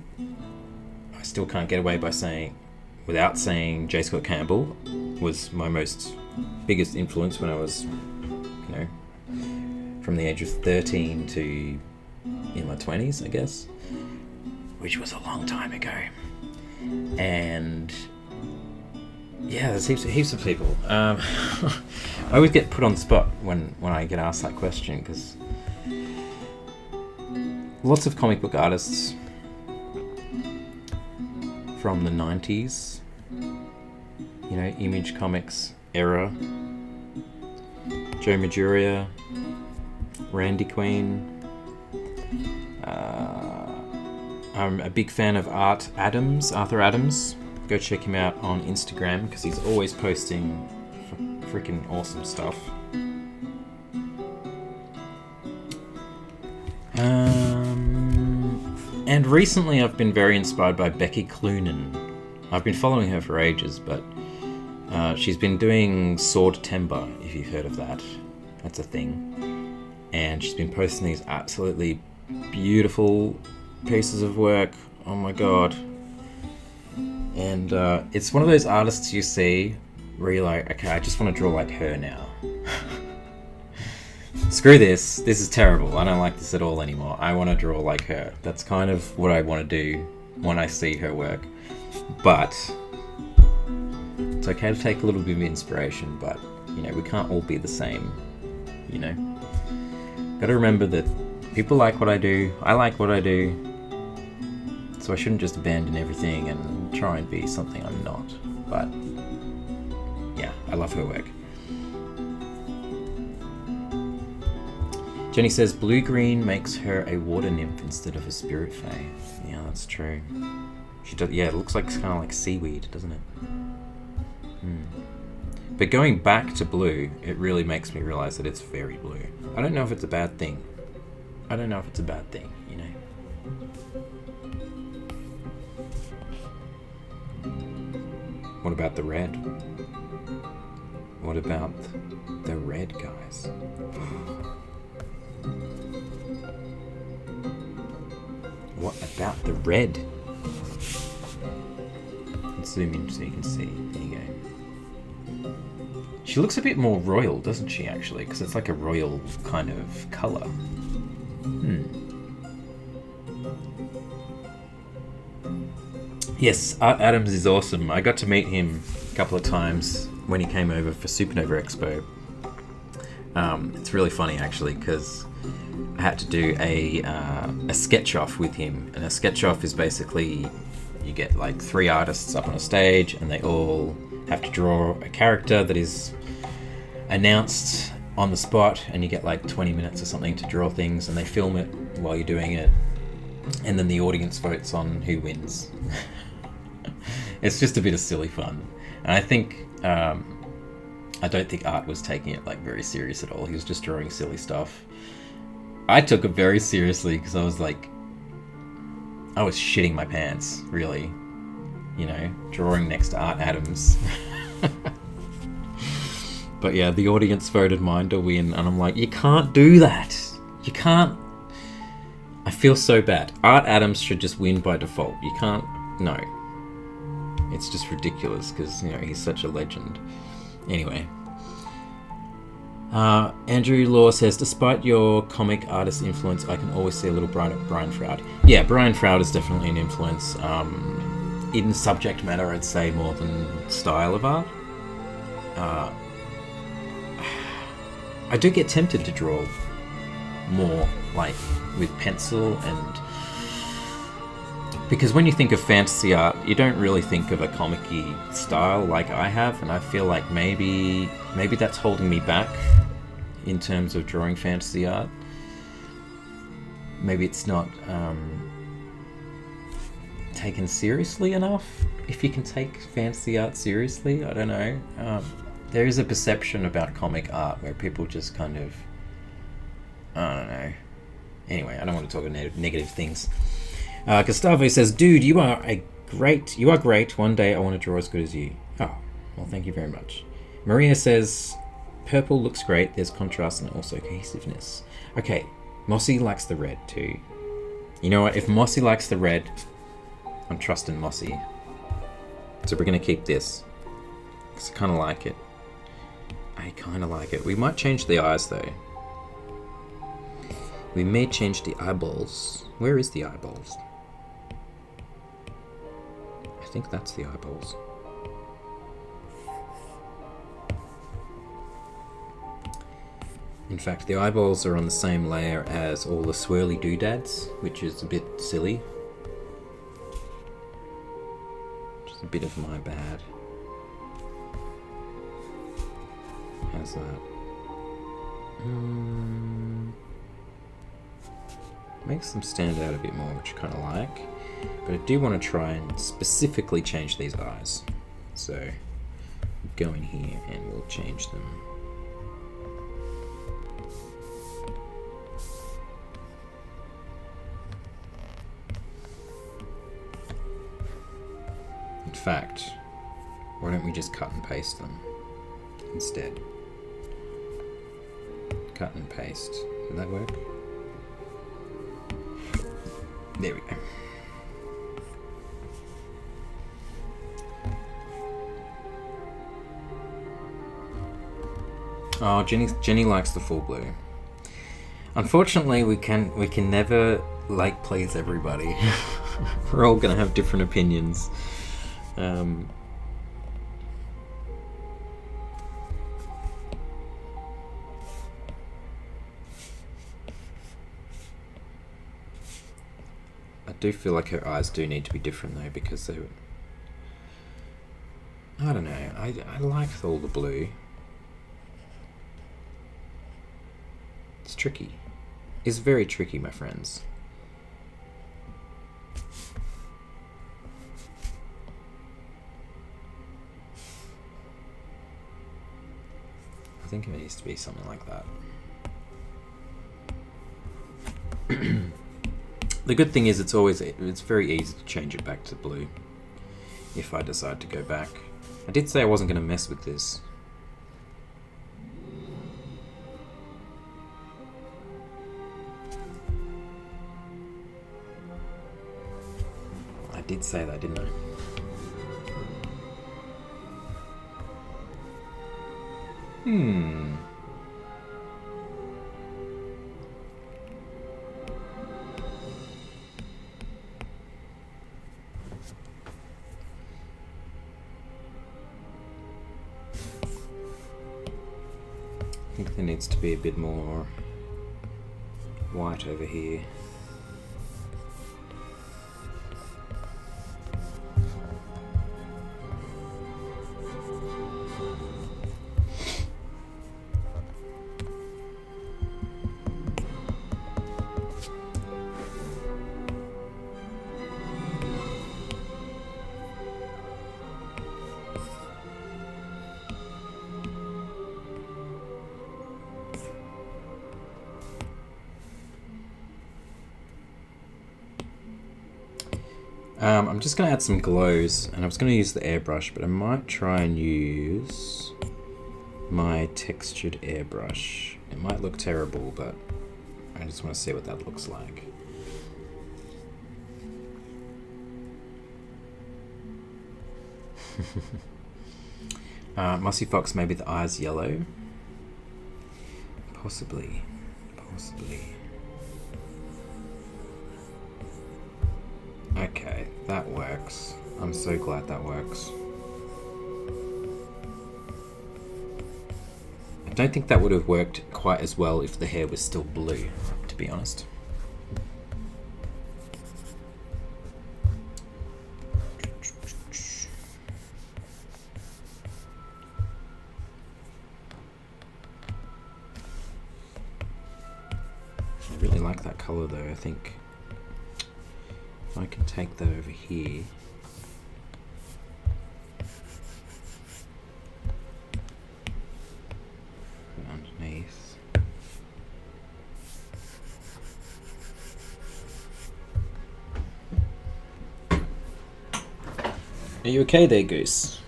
I still can't get away without saying J. Scott Campbell was my biggest influence when I was, you know, from the age of 13 to in my 20s, I guess, which was a long time ago. And yeah, there's heaps of people. I always get put on the spot when I get asked that question, because lots of comic book artists from the 90s, you know, Image Comics era. Joe Maduria, Randy Queen. I'm a big fan of Arthur Adams. Go check him out on Instagram because he's always posting freaking awesome stuff. And recently I've been very inspired by Becky Cloonan. I've been following her for ages, but she's been doing Sword Timber, if you've heard of that. That's a thing. And she's been posting these absolutely beautiful pieces of work. Oh my god. And it's one of those artists you see where you're like, okay, I just want to draw like her now. Screw this is terrible, I don't like this at all anymore, I want to draw like her. That's kind of what I want to do when I see her work. But it's okay to take a little bit of inspiration, but you know, we can't all be the same, you know. Gotta remember that people like what I do, I like what I do, so I shouldn't just abandon everything and try and be something I'm not. But yeah, I love her work. Jenny says blue-green makes her a water nymph instead of a spirit fae. Yeah, that's true. She does. Yeah, it looks like kind of like seaweed, doesn't it? But going back to blue, it really makes me realize that it's very blue. I don't know if it's a bad thing. You know. What about the red? What about the red, guys? What about the red? Let's zoom in so you can see. There you go. She looks a bit more royal, doesn't she, actually? Because it's like a royal kind of colour. Yes, Art Adams is awesome. I got to meet him a couple of times when he came over for Supernova Expo. It's really funny, actually, because I had to do a sketch-off with him. And a sketch-off is basically you get like 3 artists up on a stage and they all have to draw a character that is announced on the spot, and you get like 20 minutes or something to draw things, and they film it while you're doing it. and then the audience votes on who wins. It's just a bit of silly fun. And I think, I don't think Art was taking it like very serious at all. He was just drawing silly stuff. I took it very seriously because I was like, I was shitting my pants, really. You know, drawing next to Art Adams. But yeah, the audience voted mine to win, and I'm like, you can't do that. You can't. I feel so bad. Art Adams should just win by default. You can't. No. It's just ridiculous because, you know, he's such a legend. Anyway. Andrew Law says, despite your comic artist influence, I can always see a little Brian Froud. Yeah, Brian Froud is definitely an influence. In subject matter, I'd say more than style of art. I do get tempted to draw more like with pencil, and because when you think of fantasy art, you don't really think of a comic-y style like I have, and I feel like maybe that's holding me back in terms of drawing fantasy art. Maybe it's not taken seriously enough. If you can take fantasy art seriously, I don't know. There is a perception about comic art where people just kind of, I don't know. Anyway, I don't want to talk about negative things. Gustavo says, dude, you are great. One day I want to draw as good as you. Oh, well, thank you very much. Maria says, purple looks great. There's contrast and also cohesiveness. Okay, Mossy likes the red too. You know what? If Mossy likes the red, I'm trusting Mossy. So we're going to keep this. Because I kind of like it. We might change the eyes though. We may change the eyeballs. Where is the eyeballs? I think that's the eyeballs. In fact, the eyeballs are on the same layer as all the swirly doodads, which is a bit silly. Just a bit of my bad. How's that? Makes them stand out a bit more, which I kind of like. But I do want to try and specifically change these eyes. So, go in here and we'll change them. In fact, why don't we just cut and paste them instead? Cut and paste. Did that work? There we go. Oh, Jenny likes the full blue. Unfortunately, we can never like please everybody. We're all gonna have different opinions. I do feel like her eyes do need to be different though, because they, I don't know, I like all the blue. It's tricky. It's very tricky, my friends. I think it needs to be something like that. The good thing is it's very easy to change it back to blue if I decide to go back. I did say I wasn't going to mess with this. I did say that, didn't I? I think there needs to be a bit more white over here. I'm just going to add some glows, and I was going to use the airbrush, but I might try and use my textured airbrush. It might look terrible, but I just want to see what that looks like. Mossy Fox, maybe the eyes yellow? Possibly. Okay, that works. I'm so glad that works. I don't think that would have worked quite as well if the hair was still blue, to be honest. I really like that colour though. I think if I can take that over here. Underneath. Are you okay there, Goose?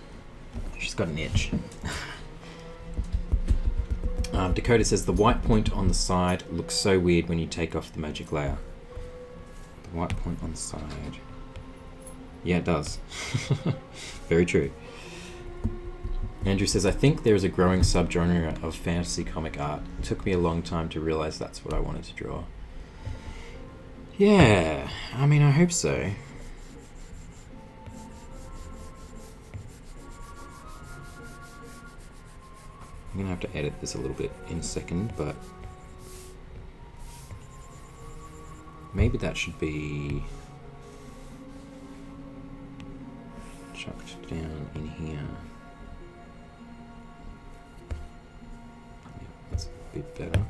She's got an itch. Dakota says the white point on the side looks so weird when you take off the magic layer. The white point on the side. Yeah, it does. Very true. Andrew says, I think there is a growing subgenre of fantasy comic art. It took me a long time to realize that's what I wanted to draw. Yeah, I mean, I hope so. I'm going to have to edit this a little bit in a second, but maybe that should be chucked down in here. Yeah, that's a bit better.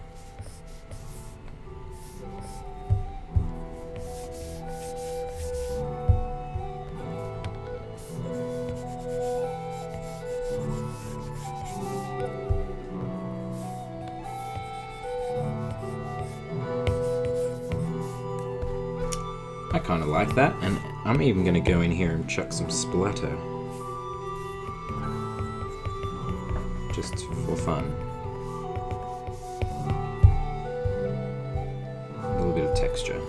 I kind of like that, and I'm even going to go in here and chuck some splatter. Just for fun. A little bit of texture.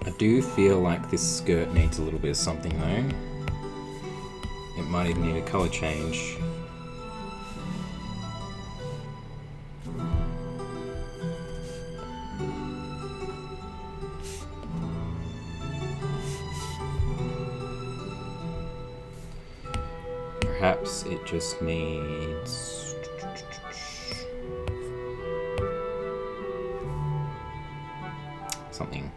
I do feel like this skirt needs a little bit of something though. It might even need a colour change. Perhaps it just needs something.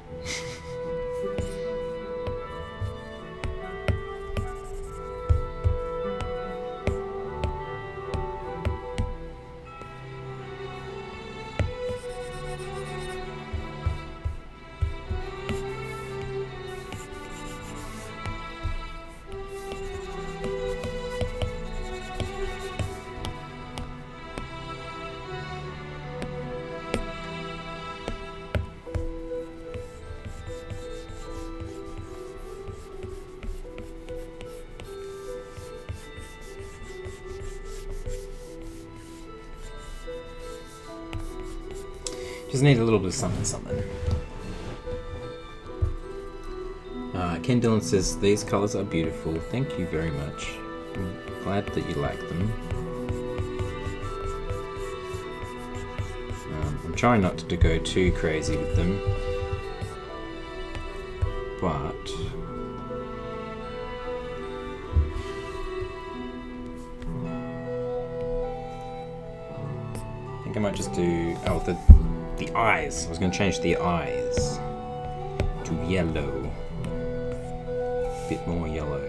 Just need a little bit of something. Ken Dillon says, these colours are beautiful. Thank you very much. I'm glad that you like them. I'm trying not to go too crazy with them. But I think I might just do the eyes. I was going to change the eyes to yellow. A bit more yellow.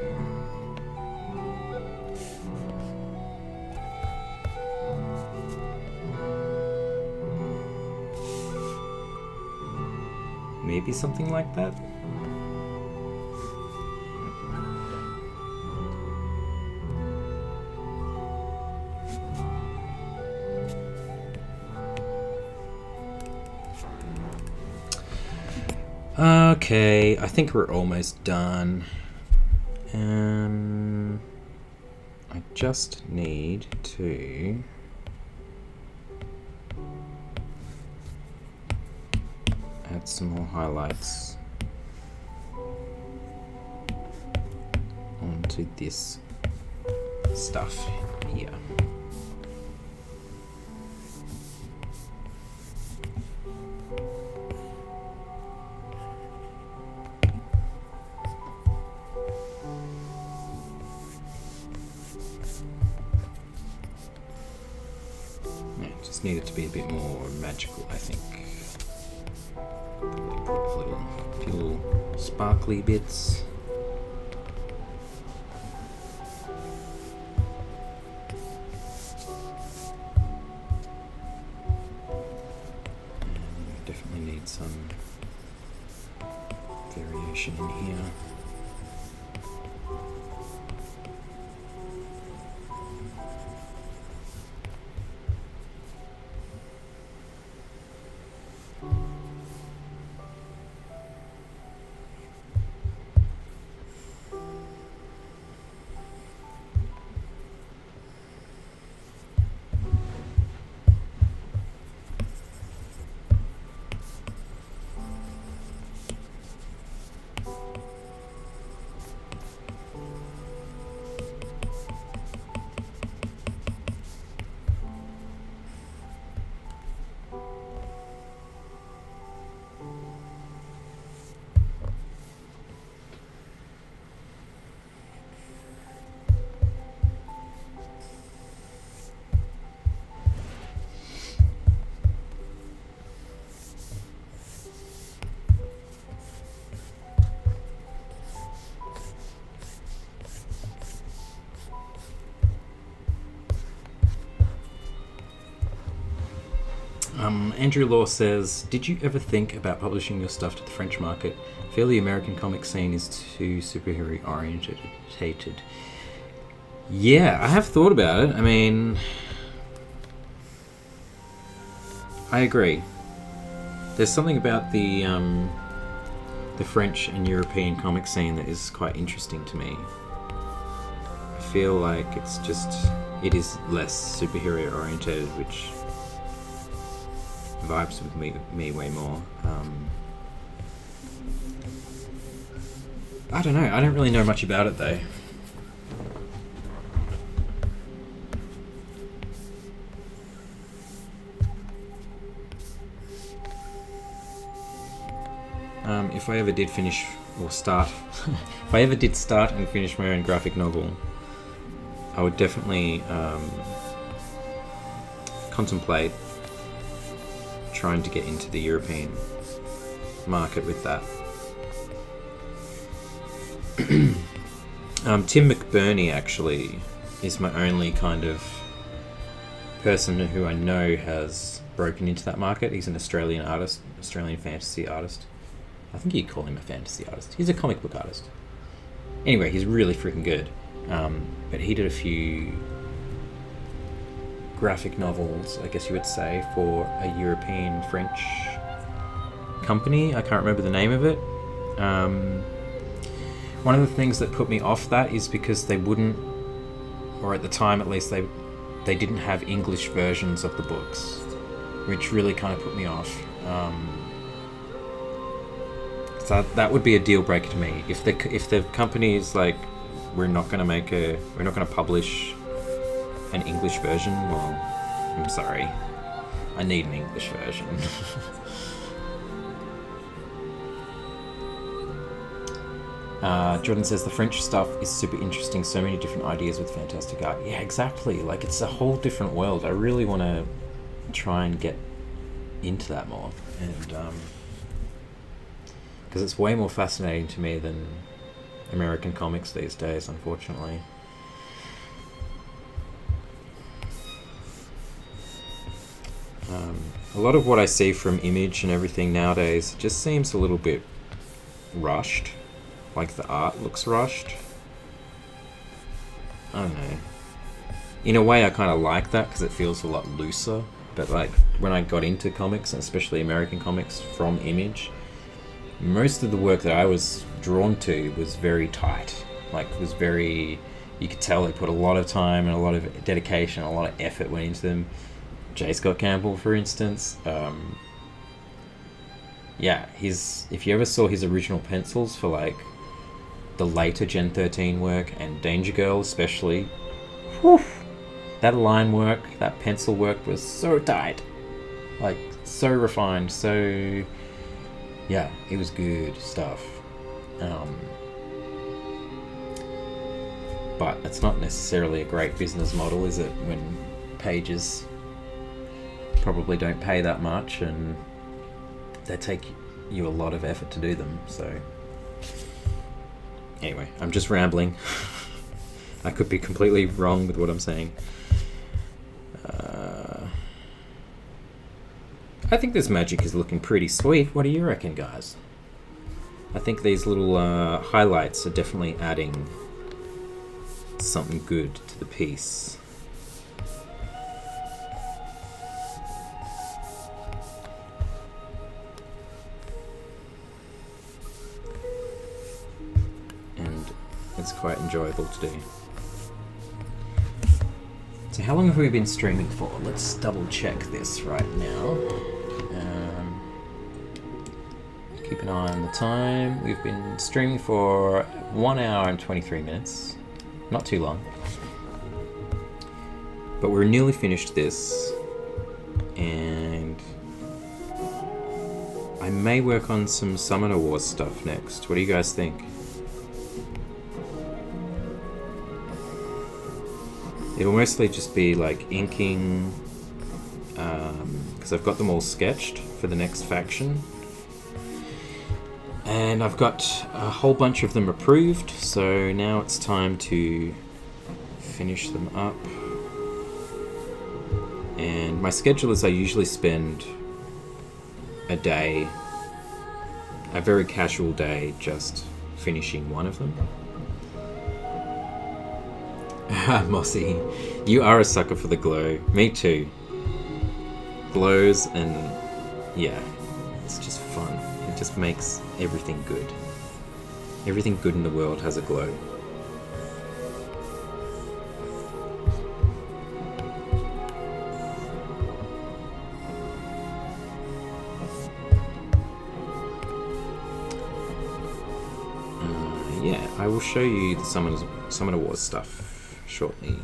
Maybe something like that. Okay, I think we're almost done. I just need to add some more highlights onto this stuff here. Just need it to be a bit more magical, I think. Probably put a few sparkly bits. And definitely need some variation in here. Andrew Law says, did you ever think about publishing your stuff to the French market? I feel the American comic scene is too superhero orientated. Yeah, I have thought about it. I mean, I agree. There's something about the French and European comic scene that is quite interesting to me. I feel like it is less superhero orientated, which vibes with me way more. I don't know. I don't really know much about it though. If I ever did finish or start, if I ever did start and finish my own graphic novel, I would definitely contemplate trying to get into the European market with that. Tim McBurney actually is my only kind of person who I know has broken into that market. He's an Australian artist, Australian fantasy artist. I think you'd call him a fantasy artist. He's a comic book artist. Anyway, he's really freaking good. But he did a few graphic novels, I guess you would say, for a European French company. I can't remember the name of it. One of the things that put me off that is because they wouldn't, or at the time at least, they didn't have English versions of the books, which really kind of put me off. So that would be a deal breaker to me. If the company is like, we're not going to publish an English version, well, I'm sorry. I need an English version. Jordan says the French stuff is super interesting, so many different ideas with fantastic art. Yeah, exactly. Like, it's a whole different world. I really want to try and get into that more, and because it's way more fascinating to me than American comics these days, unfortunately. A lot of what I see from Image and everything nowadays just seems a little bit rushed. Like the art looks rushed. I don't know. In a way I kind of like that because it feels a lot looser. But like when I got into comics, especially American comics from Image, most of the work that I was drawn to was very tight. Like was very, you could tell they put a lot of time and a lot of dedication, a lot of effort went into them. J. Scott Campbell, for instance, yeah, if you ever saw his original pencils for like the later Gen 13 work and Danger Girl especially, whew, that line work, that pencil work was so tight, like so refined, so yeah, it was good stuff. But it's not necessarily a great business model, is it, when pages probably don't pay that much and they take you a lot of effort to do them. So anyway, I'm just rambling. I could be completely wrong with what I'm saying. I think this magic is looking pretty sweet. What do you reckon, guys? I think these little highlights are definitely adding something good to the piece. And it's quite enjoyable to do. So how long have we been streaming for? Let's double check this right now. Keep an eye on the time. We've been streaming for 1 hour and 23 minutes. Not too long. But we're nearly finished this. And I may work on some Summoner Wars stuff next. What do you guys think? It'll mostly just be like inking, because I've got them all sketched for the next faction. And I've got a whole bunch of them approved, so now it's time to finish them up. And my schedule is I usually spend a day, a very casual day, just finishing one of them. Mossy, you are a sucker for the glow. Me too. Glows and yeah, it's just fun. It just makes everything good. Everything good in the world has a glow. Yeah, I will show you the Summoner Wars stuff shortly.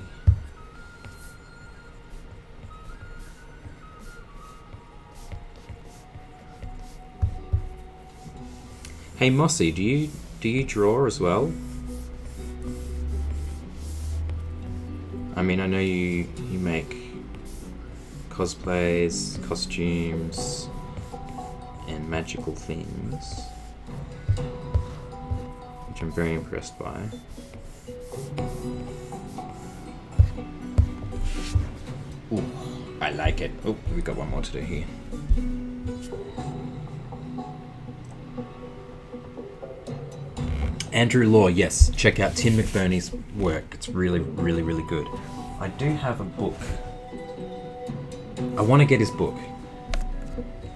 Hey Mossy, do you draw as well? I mean, I know you make cosplays, costumes, and magical things, which I'm very impressed by. Ooh, I like it. Oh, we've got one more to do here. Andrew Law, yes, check out Tim McBurney's work. It's really, really, really good. I do have a book. I want to get his book.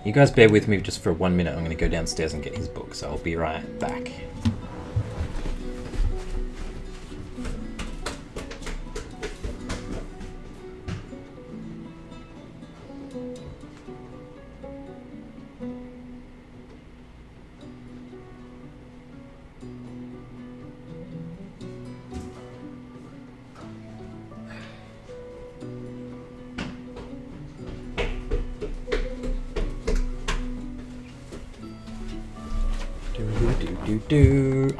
You guys bear with me just for 1 minute. I'm going to go downstairs and get his book, so I'll be right back.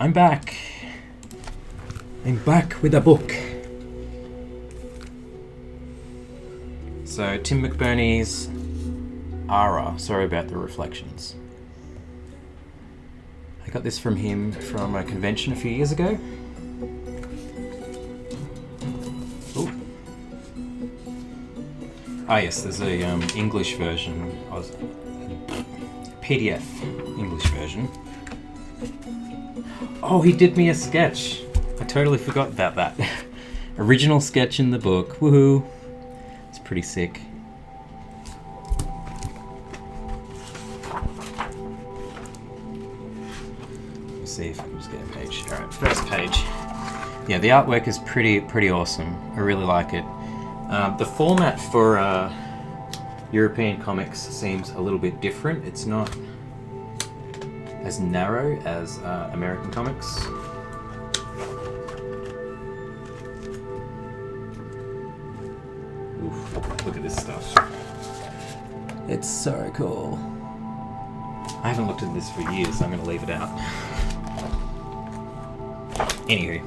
I'm back. I'm back with a book. So Tim McBurney's Ara. Sorry about the reflections. I got this from him from a convention a few years ago. Ooh. Ah yes, there's a English version PDF English version. Oh, he did me a sketch. I totally forgot about that. Original sketch in the book. Woohoo! It's pretty sick. Let's see if I can just get a page. Alright, first page. Yeah, the artwork is pretty awesome. I really like it. The format for European comics seems a little bit different. It's not as narrow as American comics. Oof, look at this stuff. It's so cool. I haven't looked at this for years, so I'm going to leave it out. Anywho,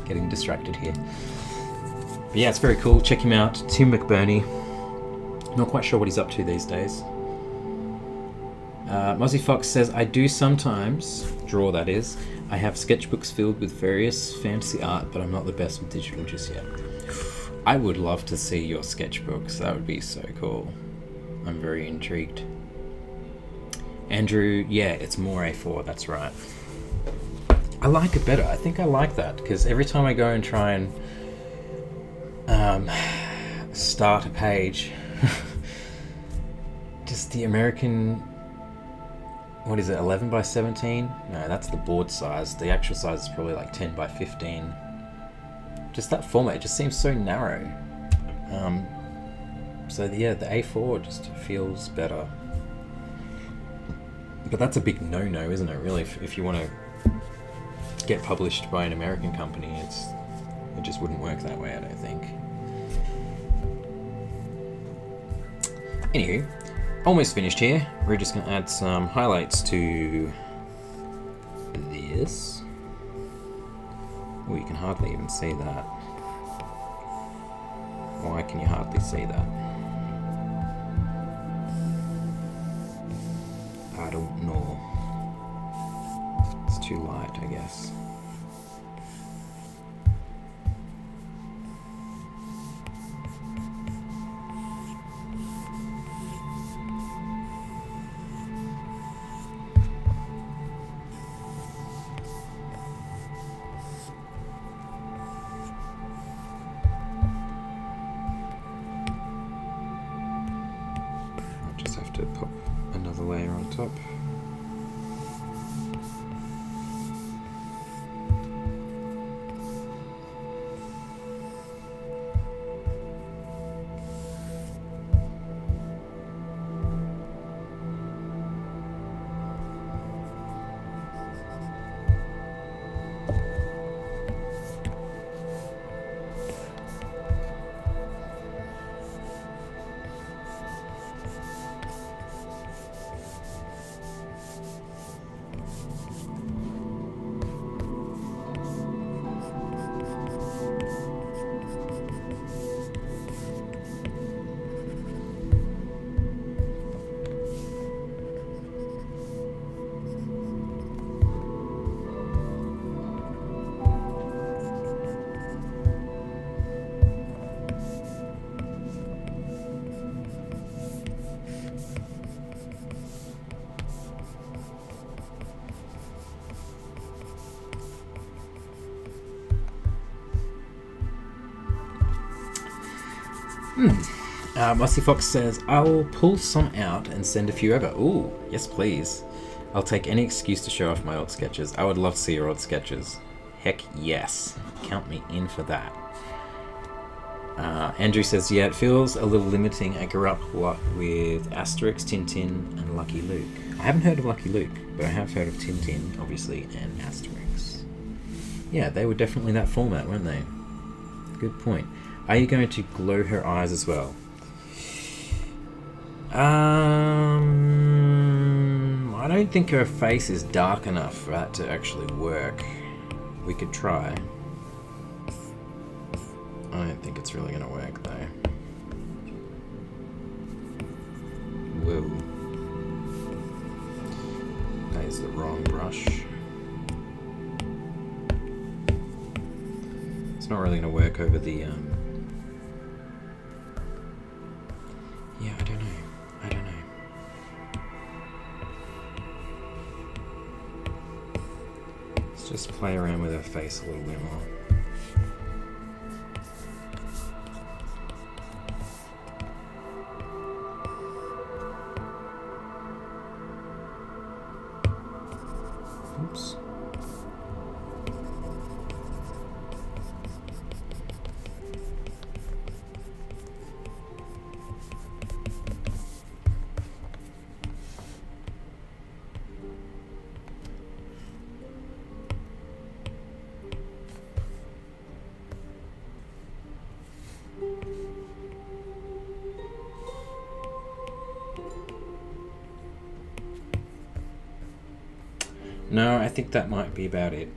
getting distracted here. But yeah, it's very cool. Check him out, Tim McBurney. Not quite sure what he's up to these days. Mozzie Fox says, I do sometimes draw, that is. I have sketchbooks filled with various fantasy art, but I'm not the best with digital just yet. I would love to see your sketchbooks. That would be so cool. I'm very intrigued. Andrew, yeah, it's more A4, that's right. I like it better. I think I like that, because every time I go and try and start a page, just the American, what is it, 11 by 17? No, that's the board size. The actual size is probably like 10 by 15. Just that format, it just seems so narrow. So yeah, the A4 just feels better. But that's a big no-no, isn't it, really? If you want to get published by an American company, it just wouldn't work that way, I don't think. Anywho, almost finished here. We're just going to add some highlights to this. Oh, you can hardly even see that. Why can you hardly see that? I don't know. It's too light, I guess. I'll just have to pop another layer on top. Mossy Fox says, I'll pull some out and send a few over. Ooh, yes please. I'll take any excuse to show off my old sketches. I would love to see your old sketches. Heck yes. Count me in for that. Andrew says, yeah, it feels a little limiting. I grew up with Asterix, Tintin, and Lucky Luke. I haven't heard of Lucky Luke, but I have heard of Tintin, obviously, and Asterix. Yeah, they were definitely that format, weren't they? Good point. Are you going to glow her eyes as well? I don't think her face is dark enough for that to actually work. We could try. I don't think it's really going to work though. Whoa. That is the wrong brush. It's not really going to work over the... Yeah, I don't know. Just play around with her face a little bit more. Oops. No, I think that might be about it.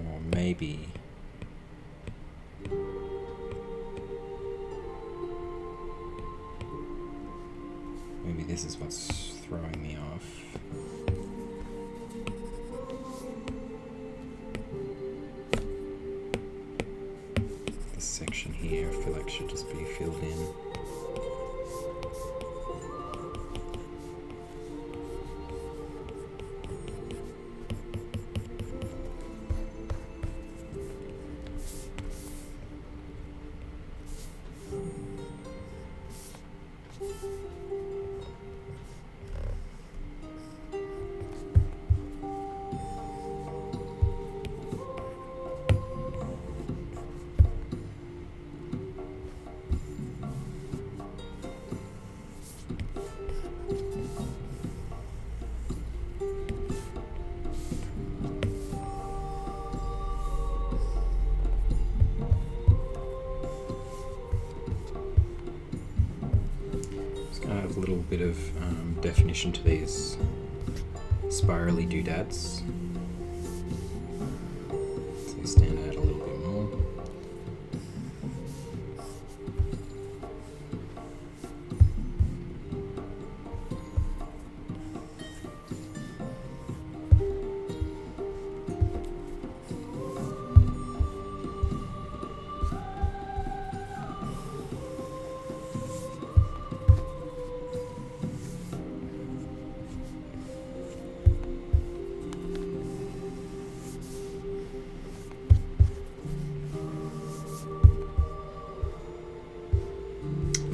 Or maybe... maybe this is what's throwing me off. This section here, I feel like should just be filled in. A little bit of definition to these spirally doodads, so they stand out a little bit more.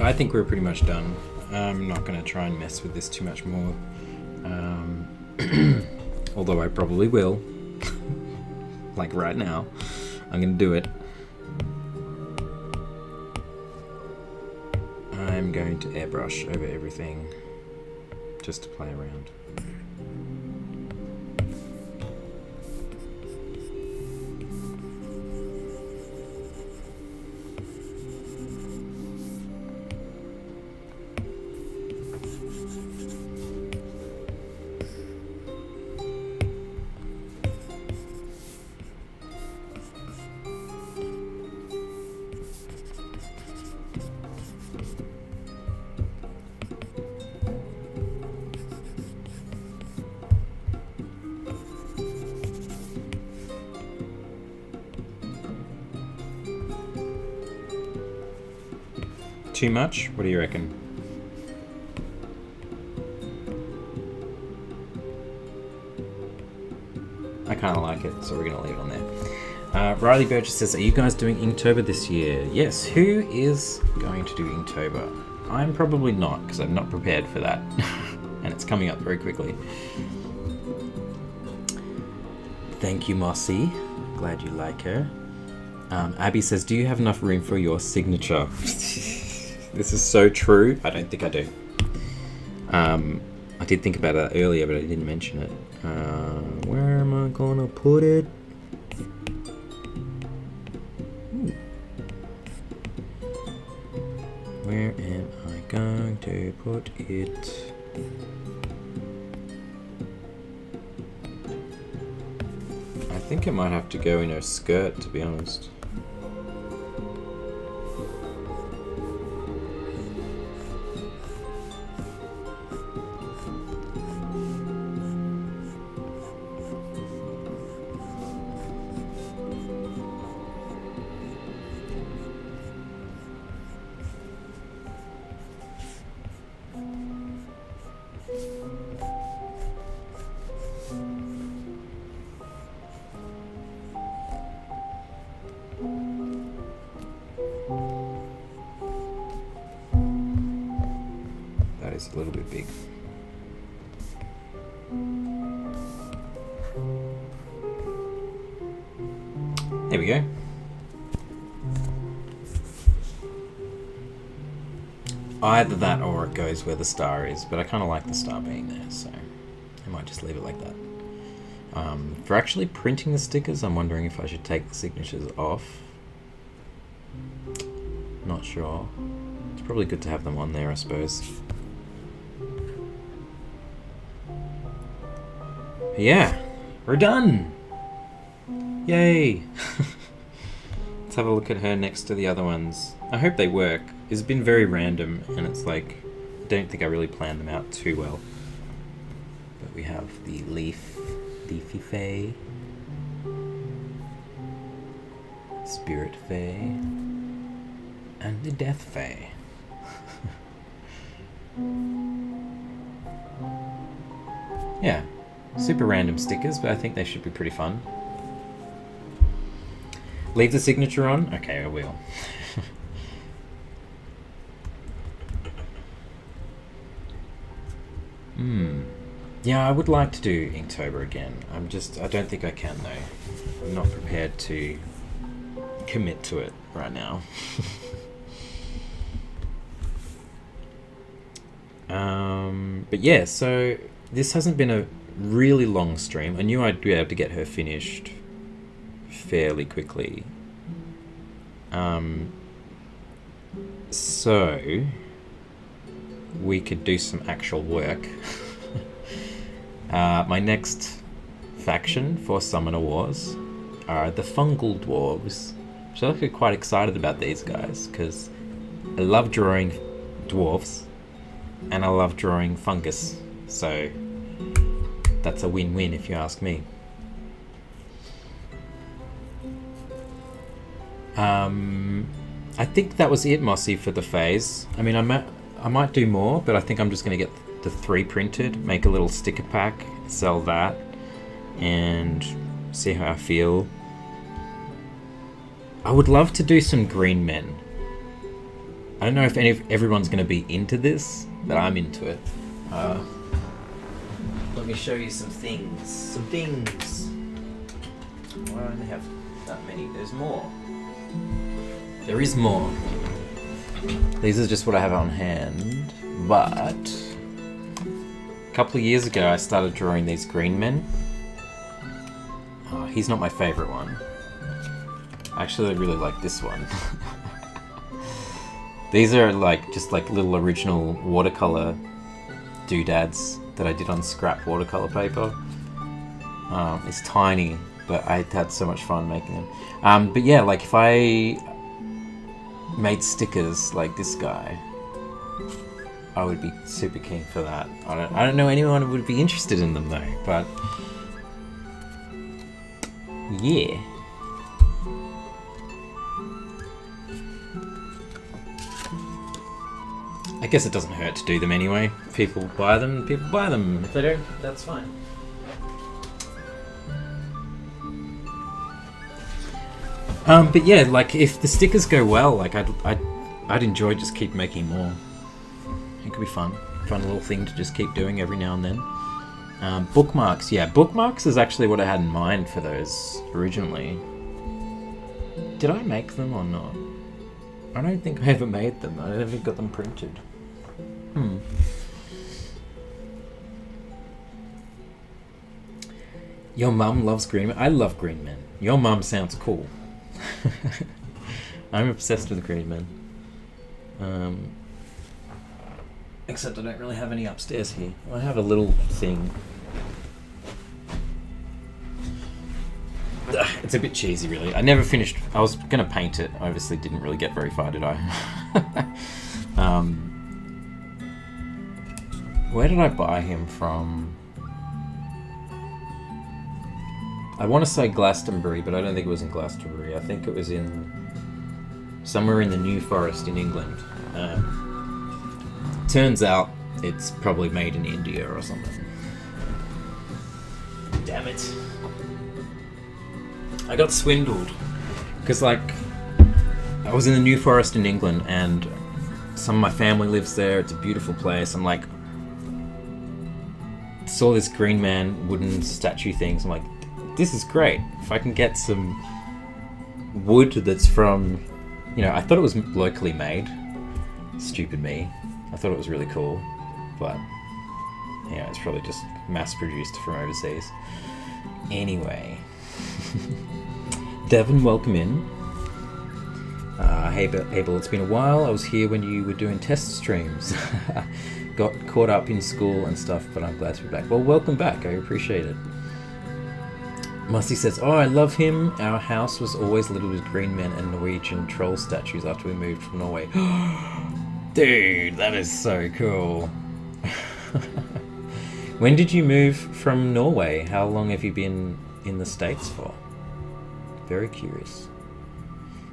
I think we're pretty much done. I'm not going to try and mess with this too much more. Although I probably will. Like right now. I'm going to do it. I'm going to airbrush over everything just to play around. Too much? What do you reckon? I kind of like it, so we're going to leave it on there. Riley Burgess says, are you guys doing Inktober this year? Yes. Who is going to do Inktober? I'm probably not, because I'm not prepared for that. And it's coming up very quickly. Thank you, Mossy. Glad you like her. Abby says, do you have enough room for your signature? This is so true. I don't think I do. I did think about that earlier, but I didn't mention it. Where am I gonna put it? Ooh. Where am I going to put it? I think it might have to go in her skirt, to be honest. That is a little bit big. There we go. Either that or it goes where the star is, but I kind of like the star being there, so I might just leave it like that. For actually printing the stickers, I'm wondering if I should take the signatures off. Not sure. It's probably good to have them on there, I suppose. Yeah, we're done! Yay! Let's have a look at her next to the other ones. I hope they work. It's been very random, and it's like, I don't think I really planned them out too well. But we have the Leafy Fae, Spirit Fae, and the Death Fae. Yeah, super random stickers, but I think they should be pretty fun. Leave the signature on? Okay, I will. Yeah, I would like to do Inktober again. I don't think I can though. I'm not prepared to commit to it right now. But yeah, so this hasn't been a really long stream. I knew I'd be able to get her finished fairly quickly. So we could do some actual work. My next faction for Summoner Wars are the Fungal Dwarves. So I'm actually quite excited about these guys because I love drawing dwarves and I love drawing fungus. So that's a win-win if you ask me. I think that was it, Mossy, for the phase. I mean, I might do more, but I think I'm just going to get the 3 printed, make a little sticker pack, sell that, and see how I feel. I would love to do some green men. I don't know if everyone's going to be into this, but I'm into it. Let me show you some things. Why do I only have that many? There's more. There is more. These are just what I have on hand, but a couple of years ago I started drawing these green men. He's not my favourite one. Actually, I really like this one. These are just little original watercolour doodads that I did on scrap watercolour paper. It's tiny, but I had so much fun making them. But yeah, if I made stickers like this guy, I would be super keen for that. I don't know anyone who would be interested in them though, but yeah. I guess it doesn't hurt to do them anyway. If people buy them. If they don't, that's fine. But yeah, if the stickers go well, I'd enjoy just keep making more. It could be fun little thing to just keep doing every now and then. Bookmarks, yeah, bookmarks is actually what I had in mind for those originally. Did I make them or not? I don't think I ever made them. I never got them printed. Your mum loves green men. I love green men. Your mum sounds cool. I'm obsessed with green men. Except I don't really have any upstairs here. I have a little thing. It's a bit cheesy, really. I never finished. I was going to paint it. I obviously didn't really get very far, did I? Where did I buy him from? I want to say Glastonbury, but I don't think it was in Glastonbury. I think it was in somewhere in the New Forest in England. Turns out it's probably made in India or something. Damn it. I got swindled. Because, I was in the New Forest in England and Some of my family lives there. It's a beautiful place. I'm like, saw this Green Man wooden statue things. I'm like, this is great. If I can get some wood that's from, I thought it was locally made. Stupid me. I thought it was really cool, but it's probably just mass produced from overseas. Anyway, Devon, welcome in. Hey Abel, it's been a while. I was here when you were doing test streams. Got caught up in school and stuff, but I'm glad to be back. Well, welcome back. I appreciate it. Mussy says, oh, I love him. Our house was always littered with green men and Norwegian troll statues after we moved from Norway. Dude, that is so cool. When did you move from Norway? How long have you been in the States for? Very curious.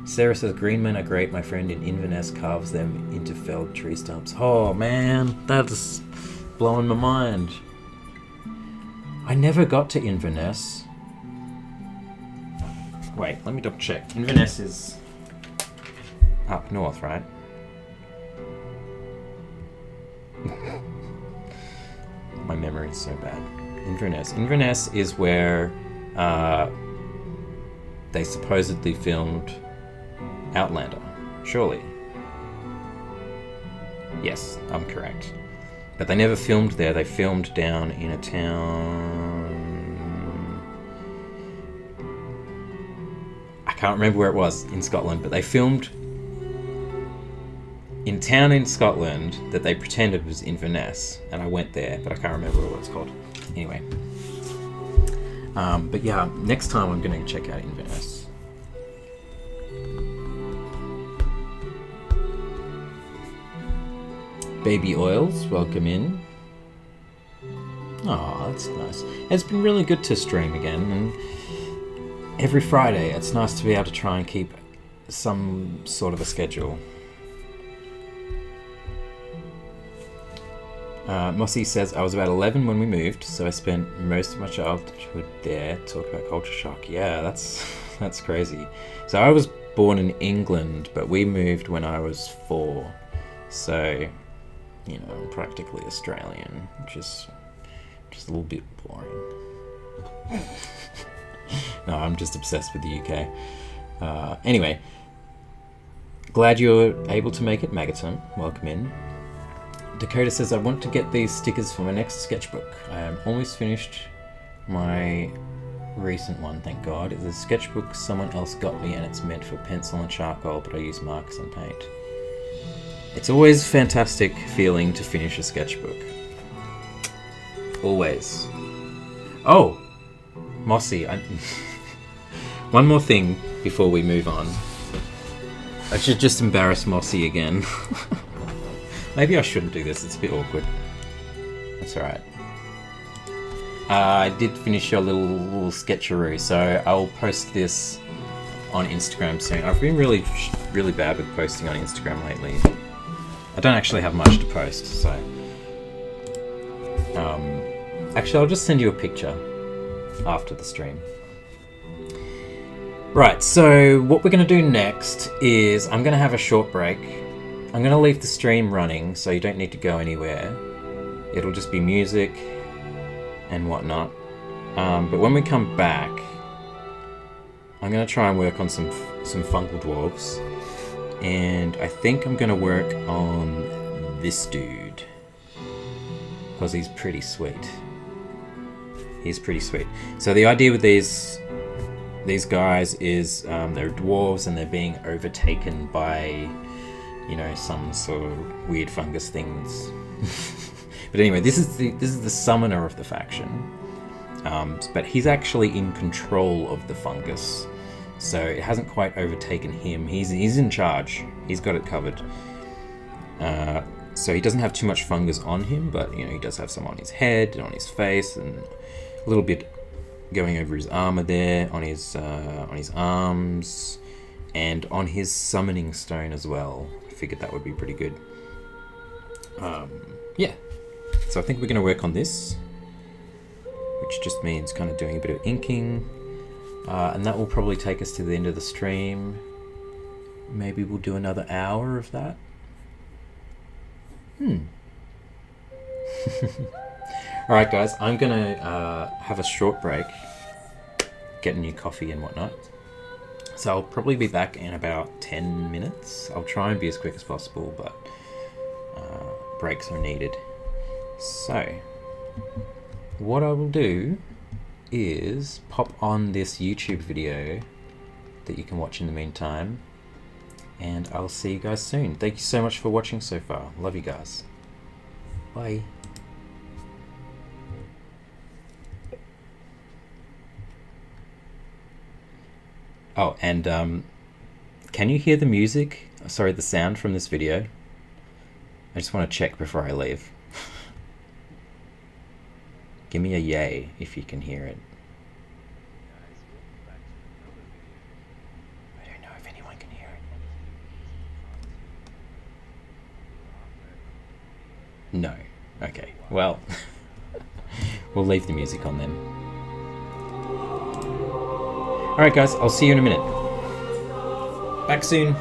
Sarah says, green men are great. My friend in Inverness carves them into felled tree stumps. Oh man, that's blowing my mind. I never got to Inverness. Wait, let me double check. Inverness is up north, right? My memory is so bad. Inverness. Inverness is where they supposedly filmed Outlander. Surely. Yes, I'm correct. But they never filmed there. They filmed down in a town... I can't remember where it was in Scotland, but they filmed in a town in Scotland that they pretended was Inverness, and I went there, but I can't remember what it's called. Anyway. But yeah, next time I'm going to check out Inverness. Baby Oils, welcome in. Oh, that's nice. It's been really good to stream again, and every Friday it's nice to be able to try and keep some sort of a schedule. Mossy says, I was about 11 when we moved, so I spent most of my childhood there. Talk about culture shock. Yeah, that's crazy. So I was born in England, but we moved when I was 4. So, I'm practically Australian, which is just a little bit boring. No, I'm just obsessed with the UK. Anyway, glad you're able to make it, Magaton. Welcome in. Dakota says, I want to get these stickers for my next sketchbook. I am almost finished my recent one, thank God. It's a sketchbook someone else got me, and it's meant for pencil and charcoal, but I use markers and paint. It's always a fantastic feeling to finish a sketchbook. Always. Oh! Mossy, one more thing before we move on. I should just embarrass Mossy again. Maybe I shouldn't do this, it's a bit awkward. That's alright. I did finish your little sketcheroo, so I'll post this on Instagram soon. I've been really bad with posting on Instagram lately. I don't actually have much to post, so... actually, I'll just send you a picture after the stream. Right, so what we're going to do next is I'm going to have a short break. I'm going to leave the stream running, so you don't need to go anywhere. It'll just be music and whatnot. But when we come back, I'm going to try and work on some fungal dwarves. And I think I'm going to work on this dude, because he's pretty sweet. He's pretty sweet. So the idea with these guys is they're dwarves and they're being overtaken by, some sort of weird fungus things. But anyway, this is the summoner of the faction. But he's actually in control of the fungus. So it hasn't quite overtaken him. He's in charge. He's got it covered. So he doesn't have too much fungus on him, but he does have some on his head and on his face, and a little bit going over his armor there, on his arms, and on his summoning stone as well. I figured that would be pretty good. Yeah. So I think we're going to work on this, which just means kind of doing a bit of inking. And that will probably take us to the end of the stream. Maybe we'll do another hour of that. Alright guys, I'm gonna have a short break, get a new coffee and whatnot. So I'll probably be back in about 10 minutes. I'll try and be as quick as possible, but breaks are needed. So, what I will do is pop on this YouTube video that you can watch in the meantime, and I'll see you guys soon. Thank you so much for watching so far. Love you guys. Bye. Oh, and can you hear the music? Sorry, the sound from this video? I just want to check before I leave. Give me a yay if you can hear it. I don't know if anyone can hear it. No. Okay, well, we'll leave the music on then. Alright guys, I'll see you in a minute. Back soon.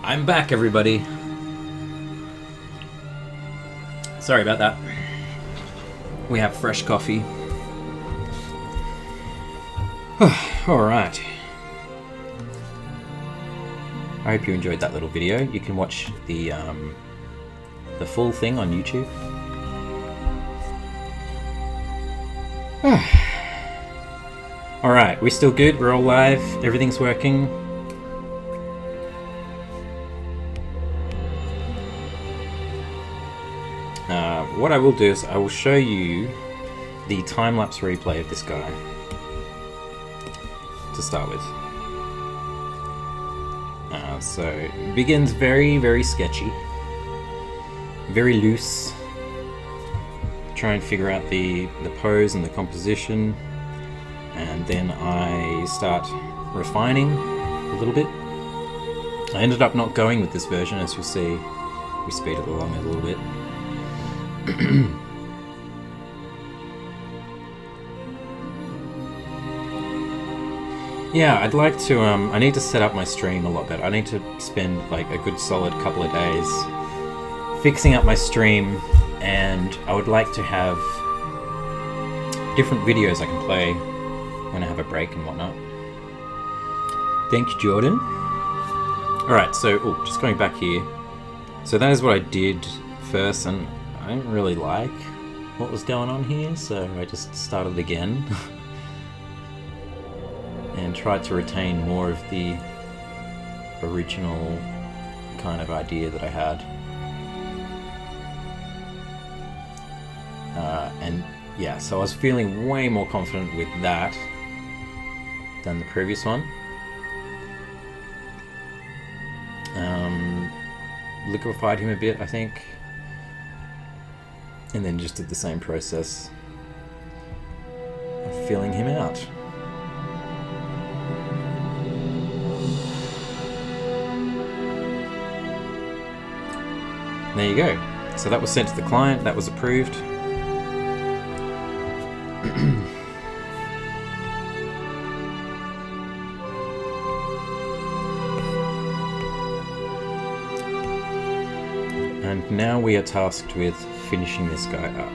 I'm back, everybody. Sorry about that. We have fresh coffee. Alright. I hope you enjoyed that little video. You can watch the full thing on YouTube. Alright, we're still good, we're all live, everything's working. What I will do is I will show you the time-lapse replay of this guy to start with. So it begins very, very sketchy, very loose. Try and figure out the pose and the composition, and then I start refining a little bit. I ended up not going with this version, as you'll see. We speed it along a little bit. Yeah, I'd like to, I need to set up my stream a lot better. I need to spend like a good solid couple of days fixing up my stream, and I would like to have different videos I can play when I have a break and whatnot. Thank you, Jordan. Alright, so, just going back here. So that is what I did first, and I didn't really like what was going on here, so I just started again. And tried to retain more of the original kind of idea that I had. And yeah, so I was feeling way more confident with that than the previous one. Liquefied him a bit, I think. And then just did the same process of filling him out. There you go. So that was sent to the client, that was approved. And now we are tasked with finishing this guy up.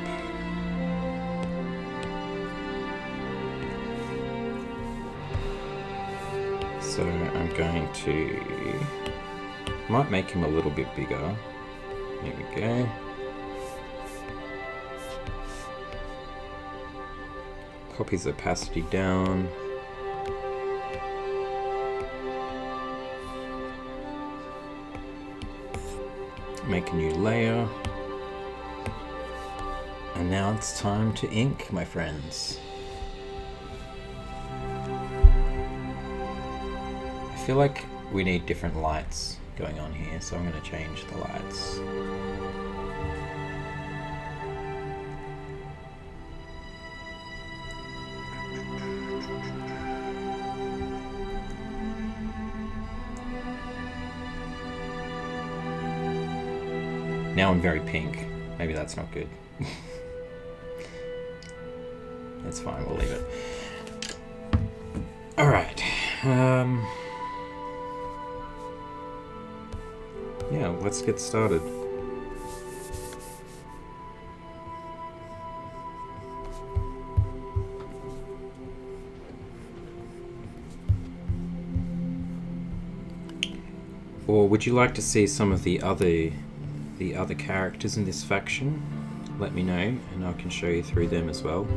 So I'm going to... might make him a little bit bigger. There we go. Copy his opacity down. Make a new layer. And now it's time to ink, my friends. I feel like we need different lights going on here, so I'm going to change the lights. Now I'm very pink. Maybe that's not good. That's fine, we'll leave it. Alright. Yeah, let's get started. Or would you like to see some of the other characters in this faction? Let me know and I can show you through them as well.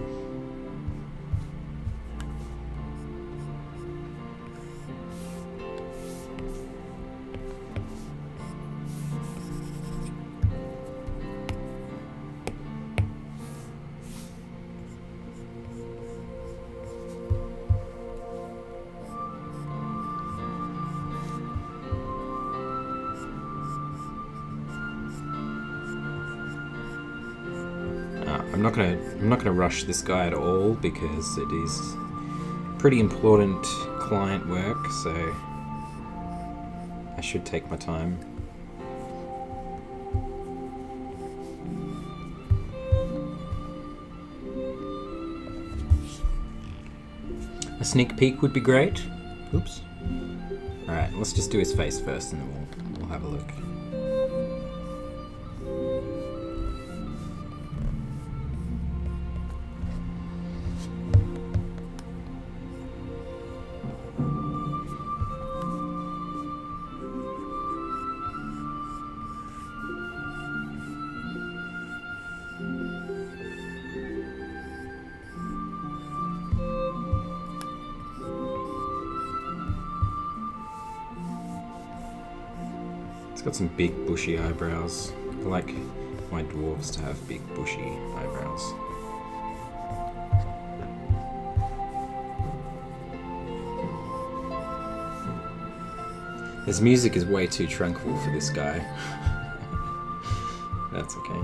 I'm not gonna rush this guy at all because it is pretty important client work, so I should take my time. A sneak peek would be great. Oops. Alright, let's just do his face first and then we'll have a look. It's got some big bushy eyebrows. I like my dwarves to have big bushy eyebrows. His music is way too tranquil for this guy. That's okay.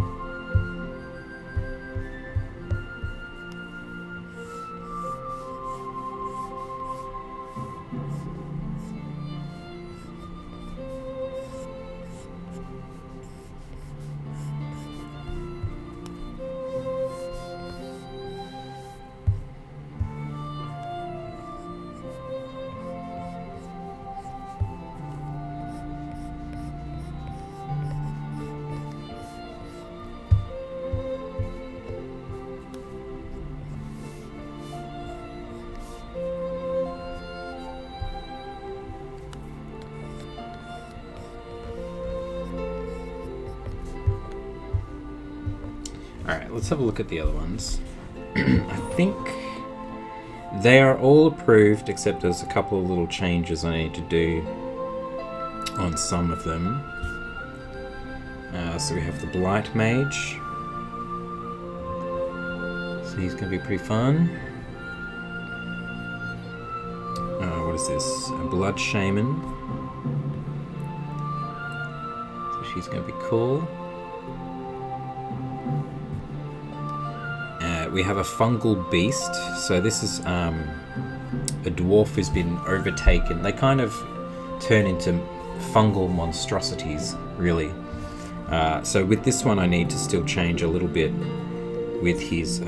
Alright, let's have a look at the other ones. I think they are all approved, except there's a couple of little changes I need to do on some of them. So we have the Blight Mage. So he's going to be pretty fun. What is this? A Blood Shaman. So she's going to be cool. We have a fungal beast, so this is a dwarf who's been overtaken. They kind of turn into fungal monstrosities, really. So with this one I need to still change a little bit with his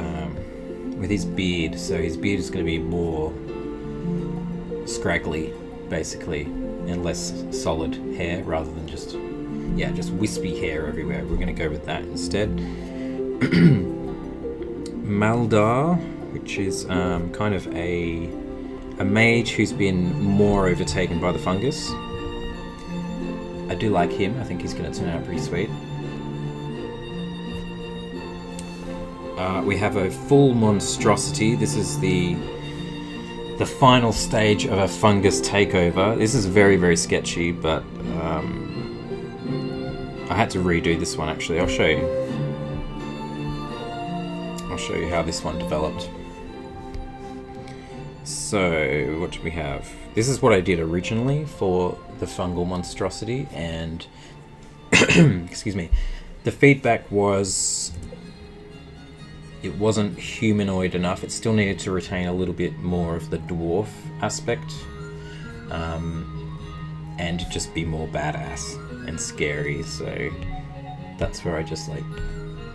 beard. So his beard is going to be more scraggly, basically, and less solid hair rather than just wispy hair everywhere. We're going to go with that instead. Maldar, which is kind of a mage who's been more overtaken by the fungus. I do like him. I think he's going to turn out pretty sweet. We have a full monstrosity. This is the final stage of a fungus takeover. This is very, very sketchy, but I had to redo this one actually. I'll show you. I'll show you how this one developed. So, what do we have? This is what I did originally for the fungal monstrosity, and excuse me, the feedback was it wasn't humanoid enough. It still needed to retain a little bit more of the dwarf aspect, and just be more badass and scary. So that's where I just like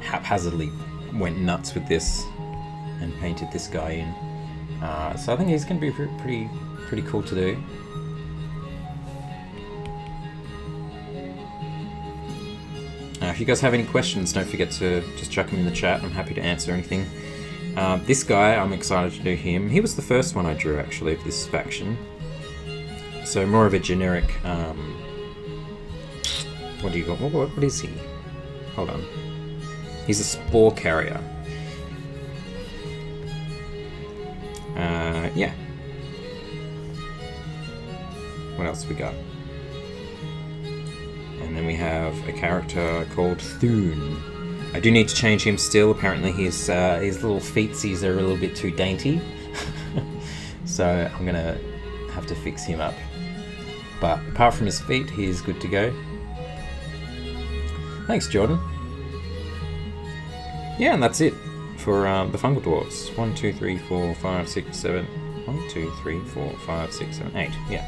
haphazardly went nuts with this and painted this guy in. So I think he's going to be pretty cool to do. If you guys have any questions, don't forget to just chuck them in the chat. I'm happy to answer anything. This guy, I'm excited to do him. He was the first one I drew actually of this faction. So more of a generic. What do you got? What is he? Hold on. He's a spore carrier. Yeah. What else we got? And then we have a character called Thune. I do need to change him still. Apparently his little feetsies are a little bit too dainty. So I'm going to have to fix him up. But apart from his feet, he's good to go. Thanks, Jordan. Yeah, and that's it for the fungal dwarves. 1, 2, 3, 4, 5, 6, 7. 1, 2, 3, 4, 5, 6, 7, 8. Yeah.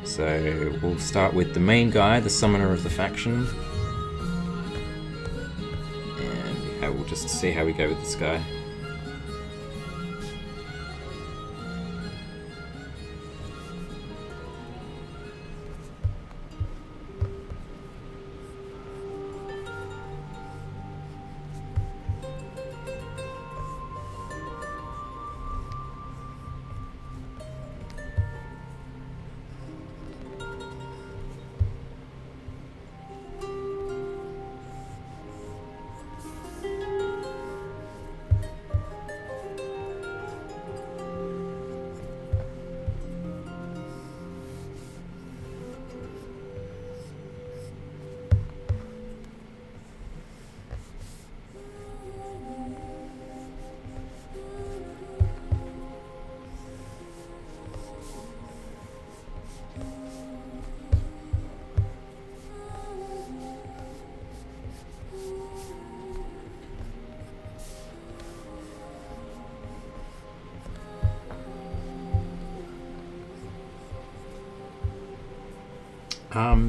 So we'll start with the main guy, the summoner of the faction. And yeah, we'll just see how we go with this guy.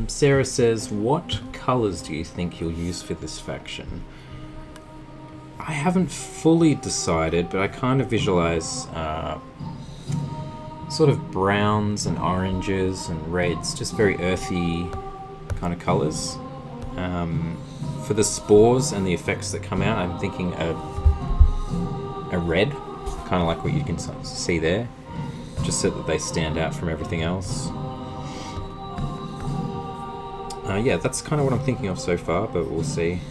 Sarah says, what colours do you think you'll use for this faction? I haven't fully decided, but I kind of visualise sort of browns and oranges and reds, just very earthy kind of colours. For the spores and the effects that come out, I'm thinking a red, kind of like what you can see there, just so that they stand out from everything else. Yeah, that's kind of what I'm thinking of so far, but we'll see.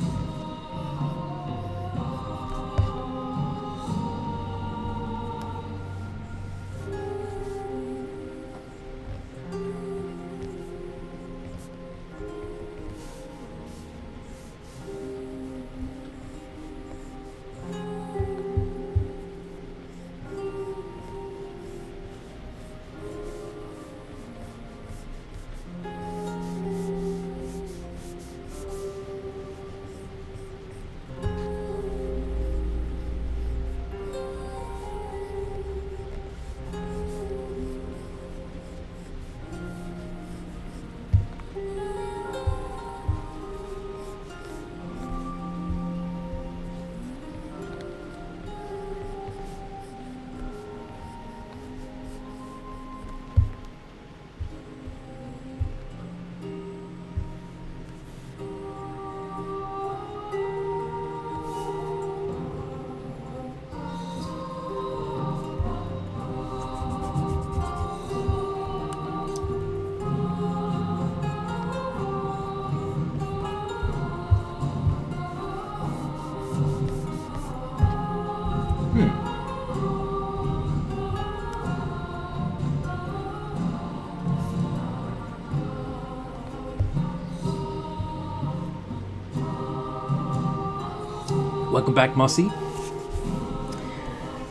Welcome back, Mossy.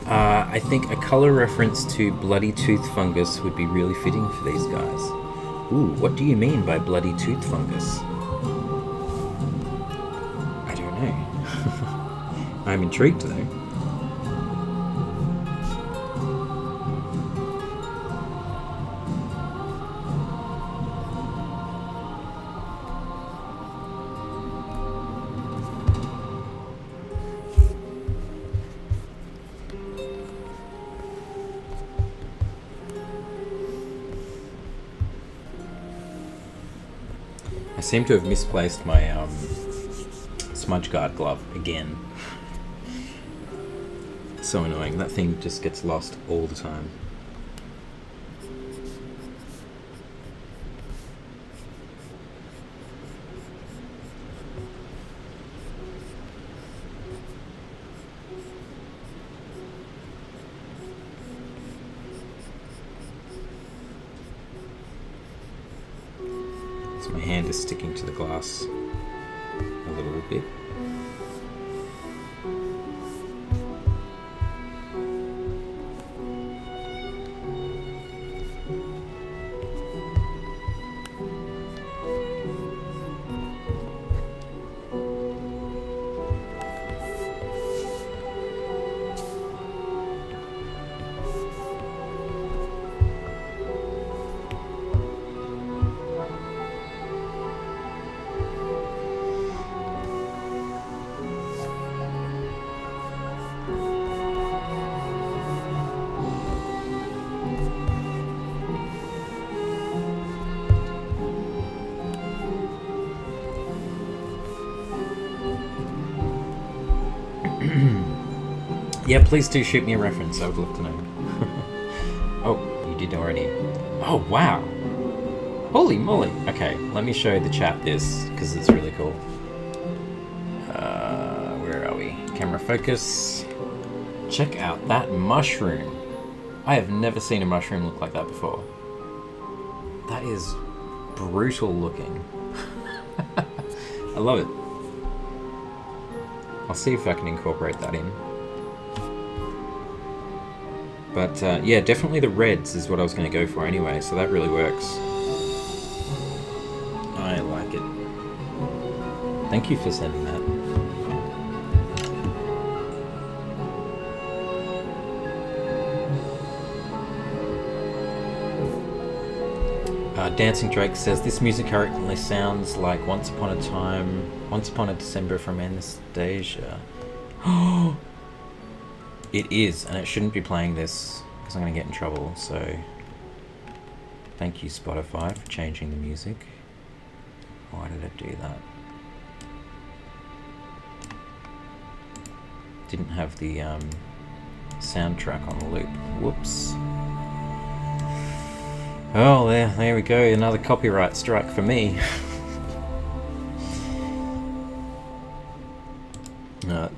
I think a colour reference to bloody tooth fungus would be really fitting for these guys. Ooh, what do you mean by bloody tooth fungus? I don't know. I'm intrigued though. I seem to have misplaced my smudge guard glove again. So annoying. That thing just gets lost all the time. My hand is sticking to the glass a little bit. Yeah, please do shoot me a reference. I would love to know. Oh, you did already. Oh, wow. Holy moly. Okay, let me show the chat this, because it's really cool. Where are we? Camera focus. Check out that mushroom. I have never seen a mushroom look like that before. That is brutal looking. I love it. I'll see if I can incorporate that in. But yeah, definitely the reds is what I was going to go for anyway, so that really works. I like it. Thank you for sending that. Dancing Drake says this music currently sounds like Once Upon a December from Anastasia. Oh, it is, and it shouldn't be playing this because I'm going to get in trouble. So, thank you Spotify for changing the music. Why did it do that? Didn't have the soundtrack on the loop. Whoops. Oh, there we go. Another copyright strike for me.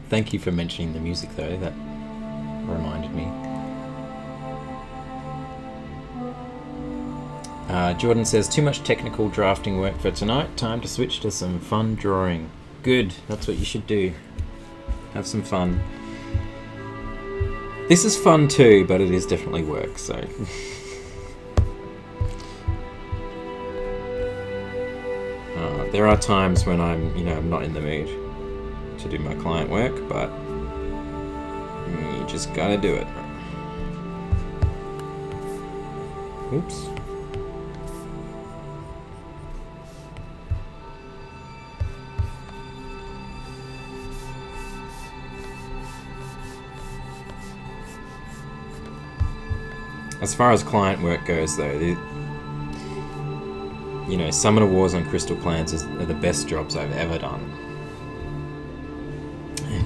Thank you for mentioning the music, though. That reminded me. Jordan says, too much technical drafting work for tonight. Time to switch to some fun drawing. Good. That's what you should do. Have some fun. This is fun too, but it is definitely work, so... there are times when I'm not in the mood to do my client work, but you just gotta do it. Oops. As far as client work goes, though, Summoner Wars on Crystal Clans are the best jobs I've ever done.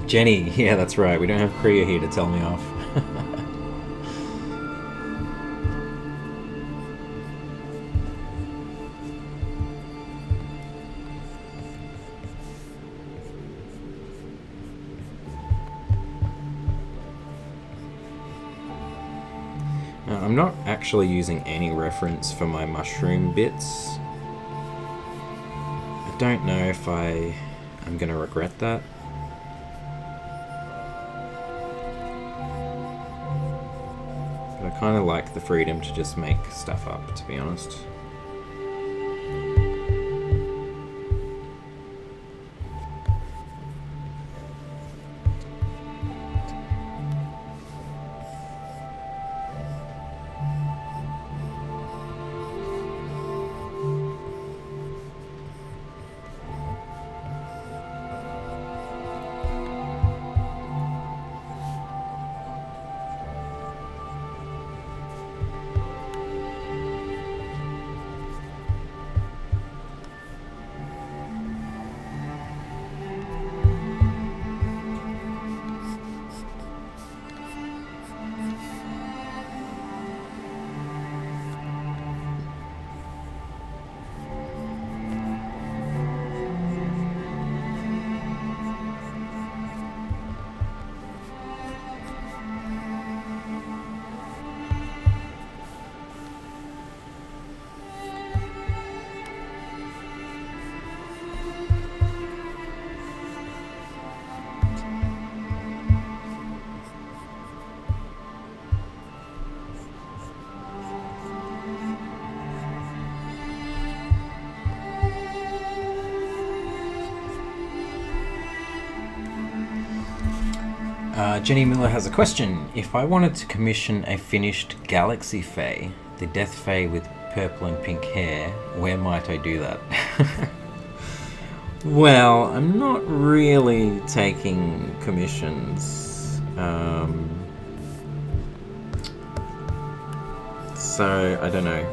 Jenny, yeah, that's right. We don't have Kriya here to tell me off. Now, I'm not actually using any reference for my mushroom bits. I don't know if I'm going to regret that. But I kind of like the freedom to just make stuff up, to be honest. Jenny Miller has a question. If I wanted to commission a finished Galaxy Fae, the Death Fae with purple and pink hair, where might I do that? Well, I'm not really taking commissions. So, I don't know.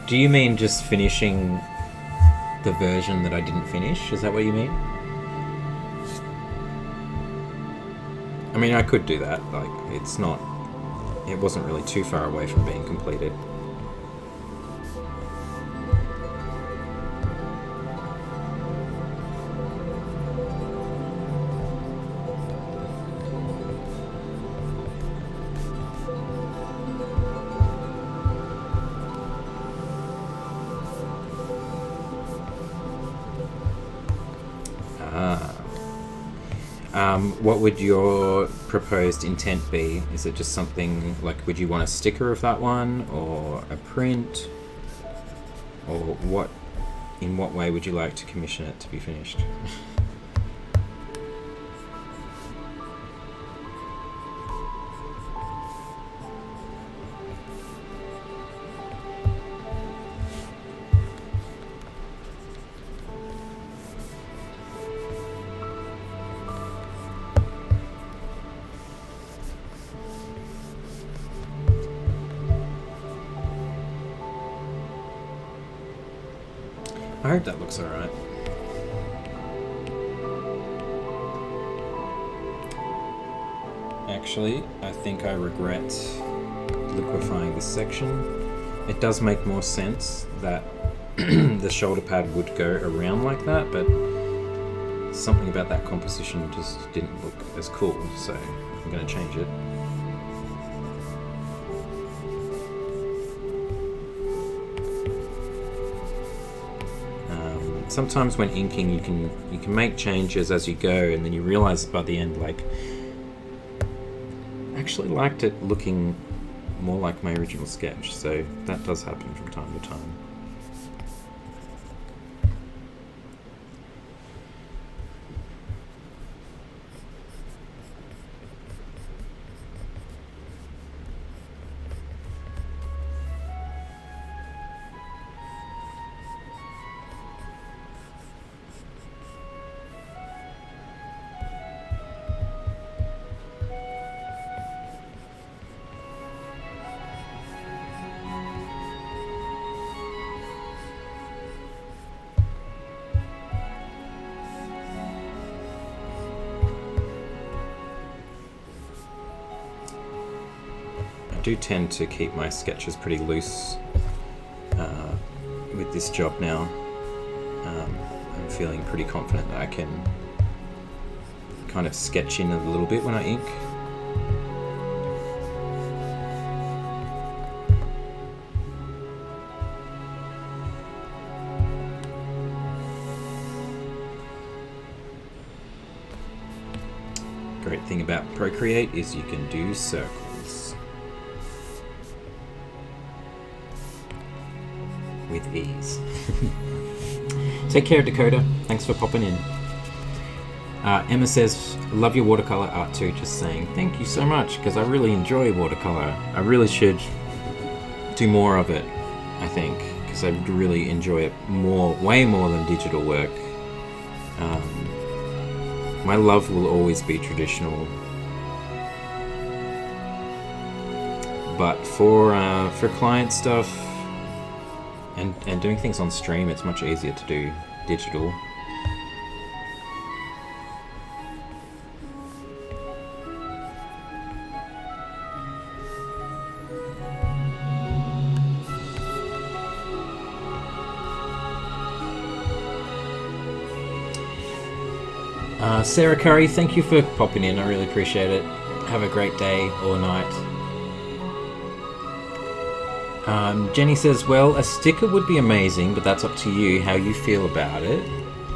Do you mean just finishing the version that I didn't finish? Is that what you mean? I mean, I could do that. Like, it wasn't really too far away from being completed. What would your proposed intent be? Is it just something like, would you want a sticker of that one, or a print, or what? In what way would you like to commission it to be finished? I hope that looks alright. Actually, I think I regret liquefying this section. It does make more sense that the shoulder pad would go around like that, but something about that composition just didn't look as cool, so I'm going to change it. Sometimes when inking you can make changes as you go, and then you realize by the end, like, I actually liked it looking more like my original sketch, so that does happen from time to time. I do tend to keep my sketches pretty loose with this job now. I'm feeling pretty confident that I can kind of sketch in a little bit when I ink. Great thing about Procreate is you can do circles with ease. Take care, Dakota. Thanks for popping in. Emma says, love your watercolor art too. Just saying thank you so much, because I really enjoy watercolor. I really should do more of it, I think, because I really enjoy it way more than digital work. My love will always be traditional, but for client stuff and doing things on stream, it's much easier to do digital. Sarah Curry, thank you for popping in. I really appreciate it. Have a great day or night. Jenny says, well, a sticker would be amazing, but that's up to you how you feel about it.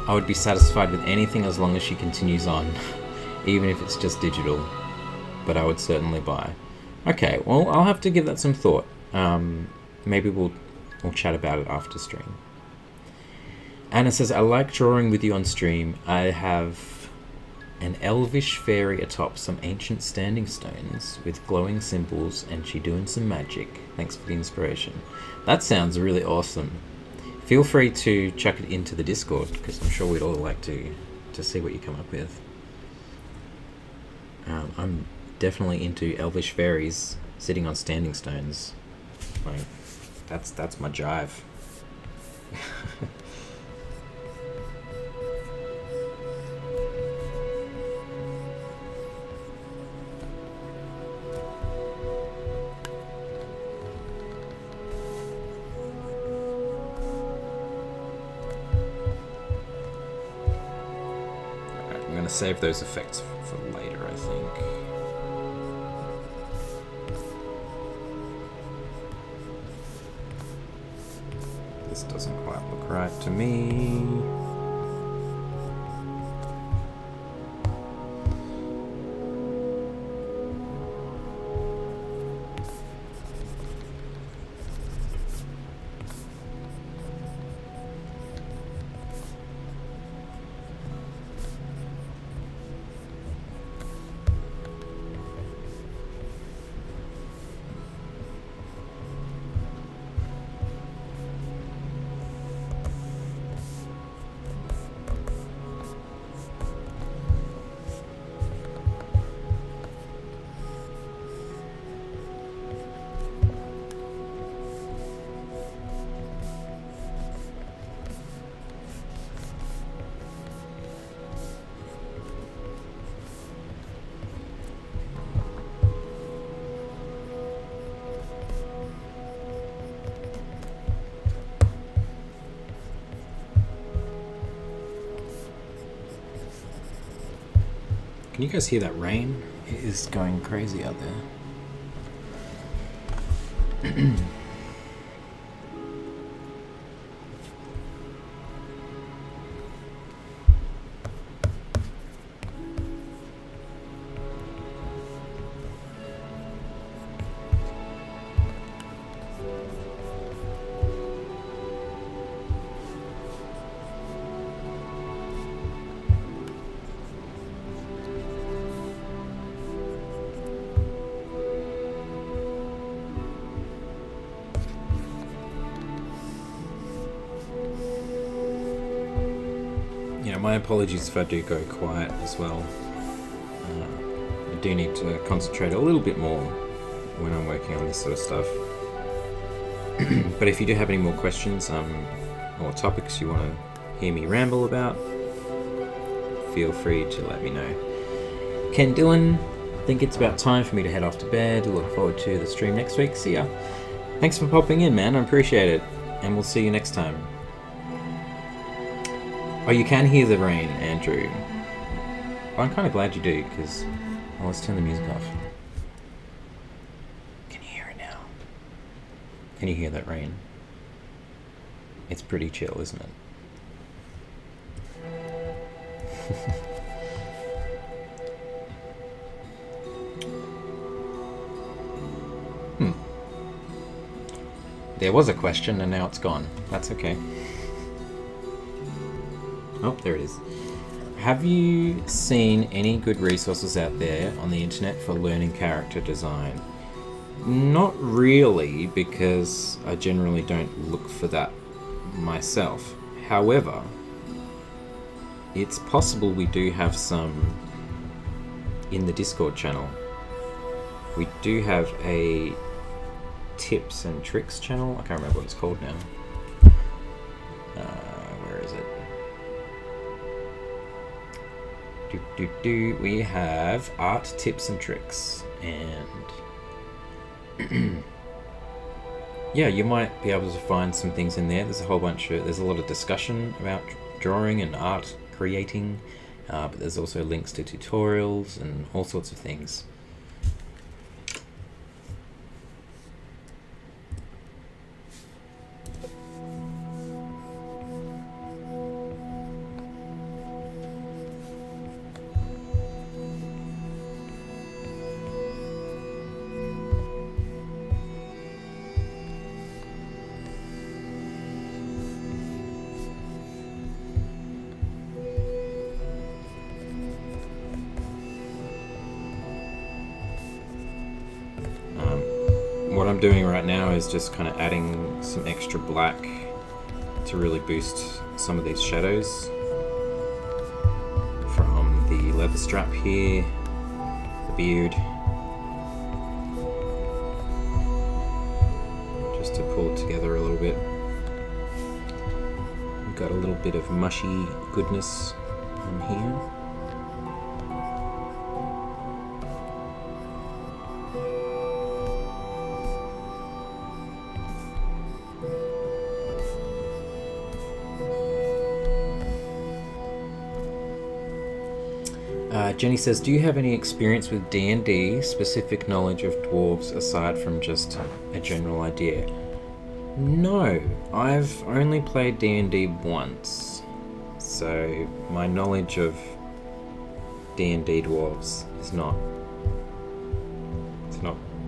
I would be satisfied with anything as long as she continues on, even if it's just digital, but I would certainly buy. Okay, well, I'll have to give that some thought. Maybe we'll chat about it after stream. Anna says, I like drawing with you on stream. I have an elvish fairy atop some ancient standing stones with glowing symbols, and she doing some magic. Thanks for the inspiration. That sounds really awesome. Feel free to chuck it into the Discord, because I'm sure we'd all like to see what you come up with. I'm definitely into elvish fairies sitting on standing stones. Like, that's my jive. Save those effects for later, I think. This doesn't quite look right to me. Can you guys hear that rain? It is going crazy out there. My apologies if I do go quiet as well. I do need to concentrate a little bit more when I'm working on this sort of stuff. But if you do have any more questions or topics you want to hear me ramble about, feel free to let me know. Ken Dillon, I think it's about time for me to head off to bed. Look forward to the stream next week. See ya. Thanks for popping in, man. I appreciate it. And we'll see you next time. Oh, you can hear the rain, Andrew. Well, I'm kind of glad you do, because... Oh, let's turn the music off. Can you hear it now? Can you hear that rain? It's pretty chill, isn't it? There was a question, and now it's gone. That's okay. Oh, there it is. Have you seen any good resources out there on the internet for learning character design? Not really, because I generally don't look for that myself. However, it's possible we do have some in the Discord channel. We do have a tips and tricks channel. I can't remember what it's called now. Where is it? We have art tips and tricks, and yeah, you might be able to find some things in there. There's a whole bunch of, there's a lot of discussion about drawing and art creating, but there's also links to tutorials and all sorts of things. What I'm doing right now is just kind of adding some extra black to really boost some of these shadows from the leather strap here, the beard, just to pull it together a little bit. We've got a little bit of mushy goodness on here. Jenny says, do you have any experience with D&D, specific knowledge of dwarves aside from just a general idea? No, I've only played D&D once, so my knowledge of D&D dwarves is not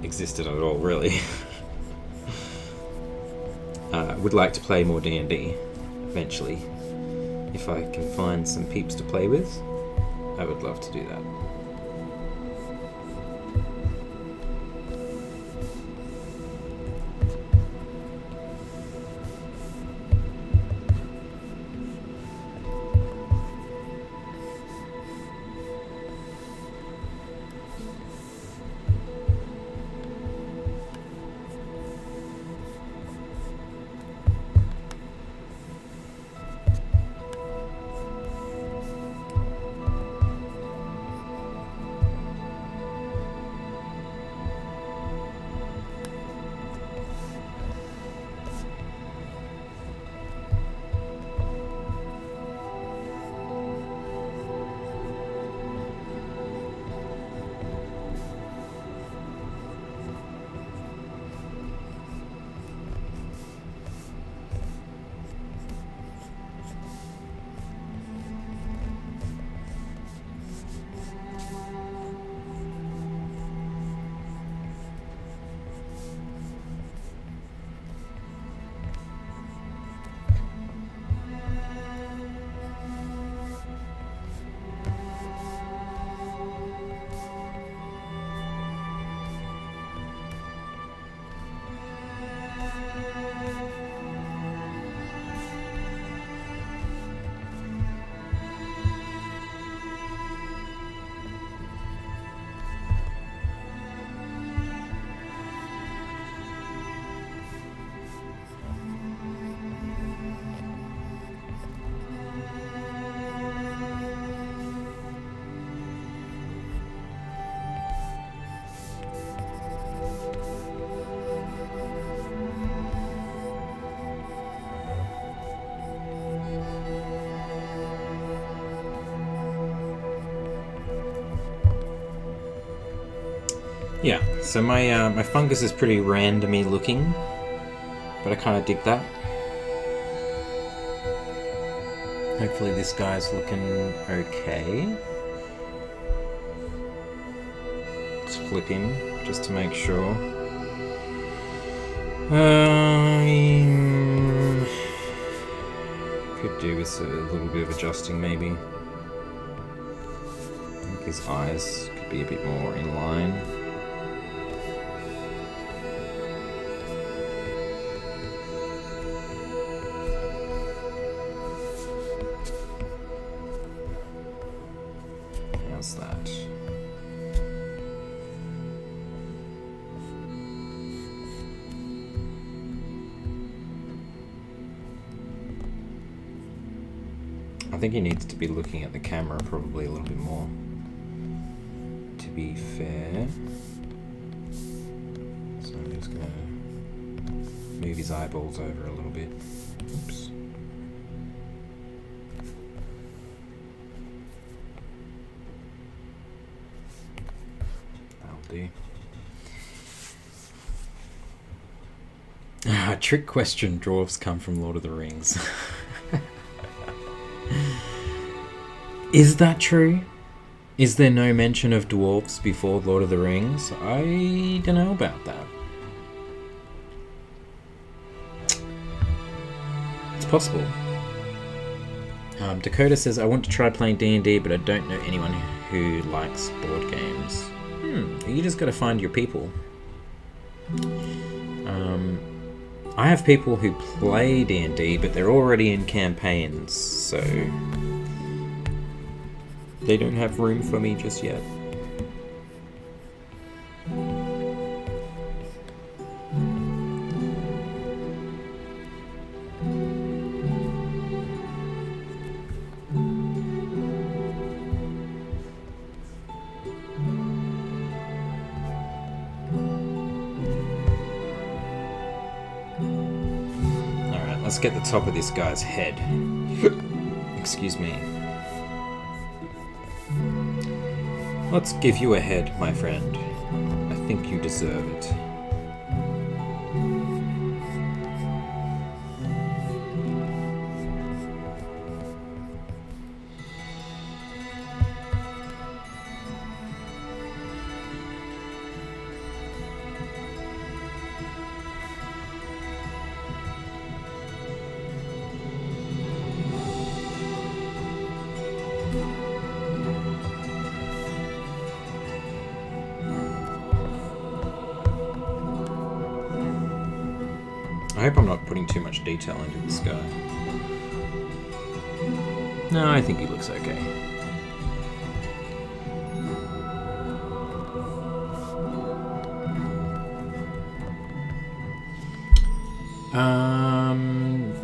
existed at all, really. Would like to play more D&D eventually. If I can find some peeps to play with, I would love to do that. Yeah, so my fungus is pretty randomy looking, but I kind of dig that. Hopefully this guy's looking okay. Let's flip him just to make sure. Could do with a little bit of adjusting maybe. I think his eyes could be a bit more in line. How's that? I think he needs to be looking at the camera probably a little bit more, to be fair. So I'm just going to move his eyeballs over a little bit. Oops. That'll do. Trick question, dwarves come from Lord of the Rings. Is that true? Is there no mention of dwarves before Lord of the Rings? I don't know about that. It's possible. Dakota says, I want to try playing D&D, but I don't know anyone who likes board games. You just got to find your people. I have people who play D&D, but they're already in campaigns, so they don't have room for me just yet. Alright, let's get the top of this guy's head. Excuse me. Let's give you a head, my friend. I think you deserve it. I hope I'm not putting too much detail into this guy. No, I think he looks okay.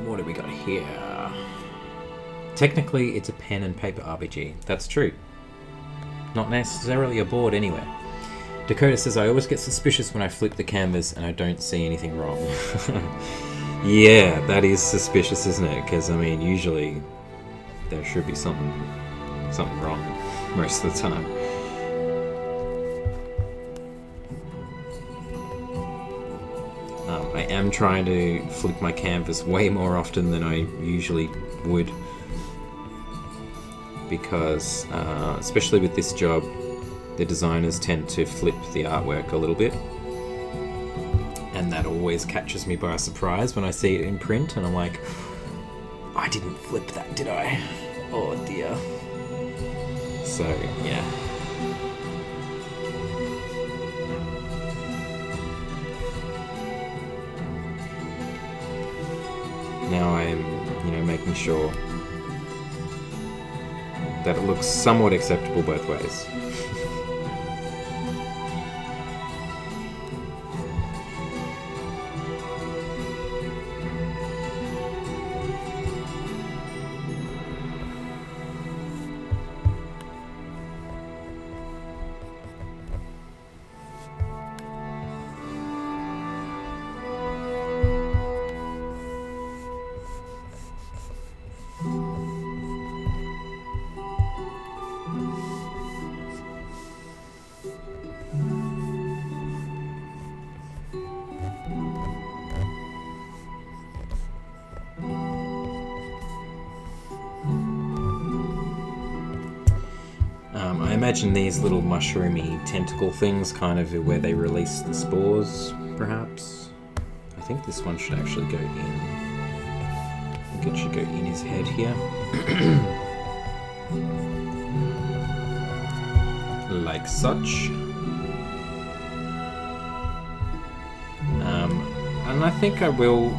What do we got here? Technically, it's a pen and paper RPG. That's true. Not necessarily a board anyway. Dakota says, I always get suspicious when I flip the canvas and I don't see anything wrong. Yeah, that is suspicious, isn't it? Because, I mean, usually there should be something wrong most of the time. I am trying to flip my canvas way more often than I usually would. Because, especially with this job, the designers tend to flip the artwork a little bit, and that always catches me by surprise when I see it in print, and I'm like, I didn't flip that, did I? Oh dear. So, yeah. Now I'm, making sure that it looks somewhat acceptable both ways. imagine these little mushroomy tentacle things kind of where they release the spores, perhaps. I think this one should actually go in. I think it should go in his head here. Like such. And I think I will